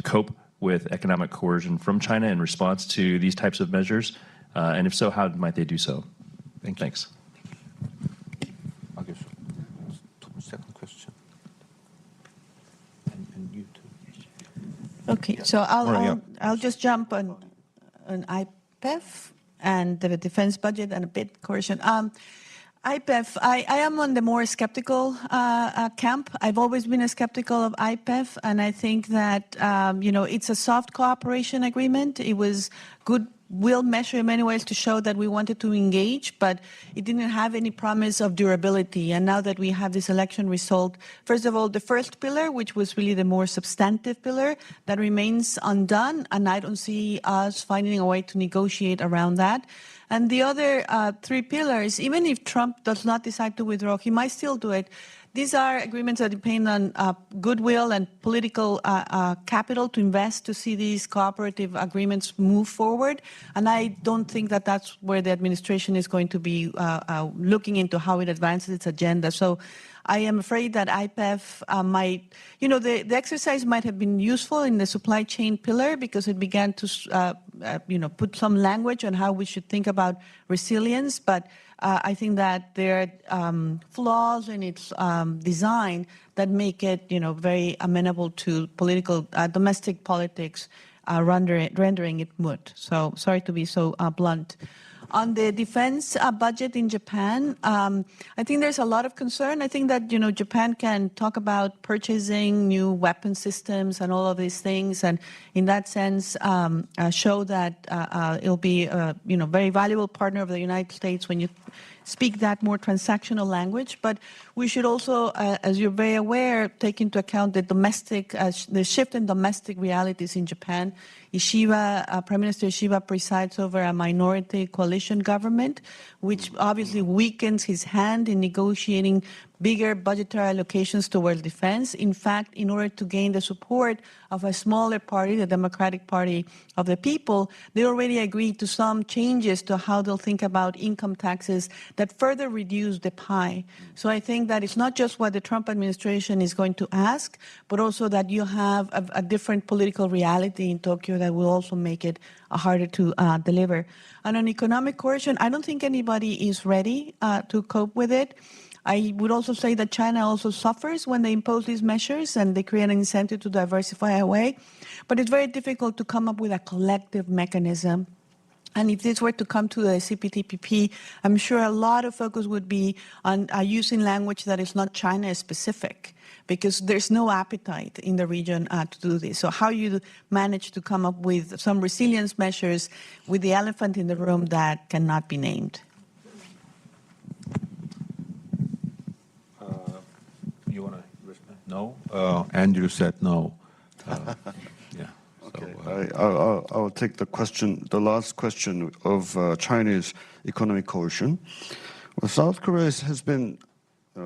[SPEAKER 18] cope with economic coercion from China in response to these types of measures? And if so, how might they do so? Thanks.
[SPEAKER 3] I guess second question. And you too.
[SPEAKER 12] Okay, so I'll just jump on IPEF and the defense budget and a bit coercion. IPEF, I am on the more skeptical camp. I've always been a skeptical of IPEF, and I think that it's a soft cooperation agreement. It was goodwill measure in many ways to show that we wanted to engage, but it didn't have any promise of durability. And now that we have this election result, first of all, the first pillar, which was really the more substantive pillar, that remains undone, and I don't see us finding a way to negotiate around that. And the other 3 pillars, even if Trump does not decide to withdraw, he might still do it. These are agreements that depend on goodwill and political capital to invest to see these cooperative agreements move forward. And I don't think that that's where the administration is going to be looking into how it advances its agenda. So I am afraid that IPEF might, the exercise might have been useful in the supply chain pillar because it began to, put some language on how we should think about resilience. But I think that there are flaws in its design that make it, very amenable to political, domestic politics, rendering it moot. So sorry to be so blunt. On the defense budget in Japan, I think there's a lot of concern. I think that, Japan can talk about purchasing new weapon systems and all of these things, and in that sense, show that it'll be a, very valuable partner of the United States when you speak that more transactional language. But we should also, as you're very aware, take into account the shift in domestic realities in Japan. Prime Minister Ishiba presides over a minority coalition government, which obviously weakens his hand in negotiating bigger budgetary allocations towards defense. In fact, in order to gain the support of a smaller party, the Democratic Party of the People, they already agreed to some changes to how they'll think about income taxes that further reduce the pie. So I think that it's not just what the Trump administration is going to ask, but also that you have a different political reality in Tokyo that will also make it harder to deliver. And on economic coercion, I don't think anybody is ready to cope with it. I would also say that China also suffers when they impose these measures and they create an incentive to diversify away. But it's very difficult to come up with a collective mechanism. And if this were to come to the CPTPP, I'm sure a lot of focus would be on using language that is not China specific. because there's no appetite in the region to do this. So how you manage to come up with some resilience measures with the elephant in the room that cannot be named?
[SPEAKER 3] You want to respond? No? Andrew said no. Yeah.
[SPEAKER 13] Okay, I'll take the last question of Chinese economic coercion. Well, South Korea has been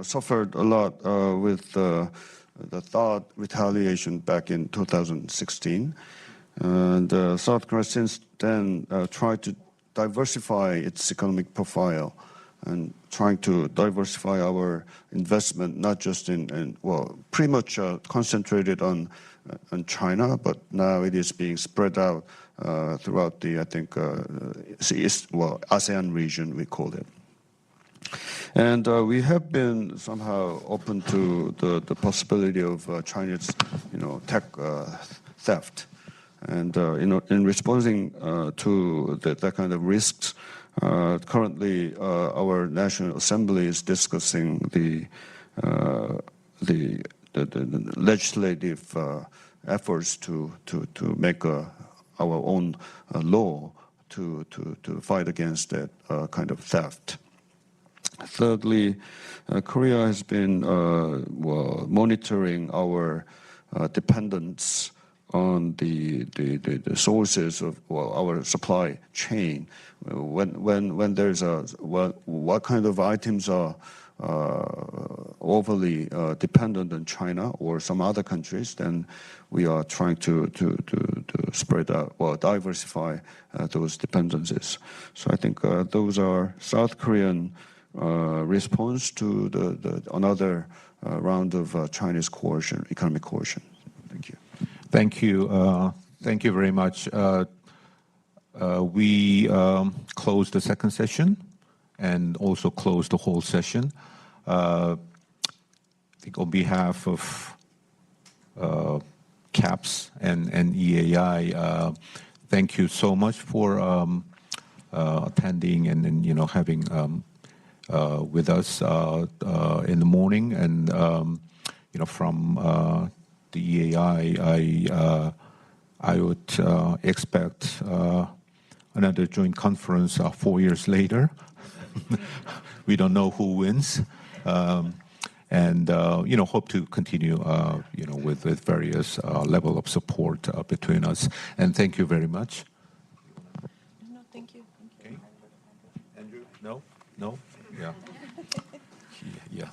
[SPEAKER 13] suffered a lot with the THAAD retaliation back in 2016. And South Korea since then tried to diversify its economic profile and trying to diversify our investment, not just well, pretty much concentrated on China, but now it is being spread out throughout the, I think, ASEAN region, we call it. And we have been somehow open to the possibility of Chinese, tech theft. And in responding to that kind of risks, currently our National Assembly is discussing the legislative efforts to make our own law to fight against that kind of theft. Thirdly, Korea has been monitoring our dependence on the sources of our supply chain. When there's what kind of items are overly dependent on China or some other countries, then we are trying to spread out or diversify those dependencies. So I think those are South Korean response to another round of Chinese coercion, economic coercion. Thank you.
[SPEAKER 3] Thank you. Thank you very much. We close the second session and also close the whole session. I think on behalf of CAPS and EAI, thank you so much for attending and having with us in the morning. And from the EAI, I would expect another joint conference 4 years later. We don't know who wins, and hope to continue with various level of support between us. And thank you very much.
[SPEAKER 2] No, thank you.
[SPEAKER 3] Okay. Andrew, no. Yeah.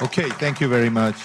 [SPEAKER 3] Okay. Thank you very much.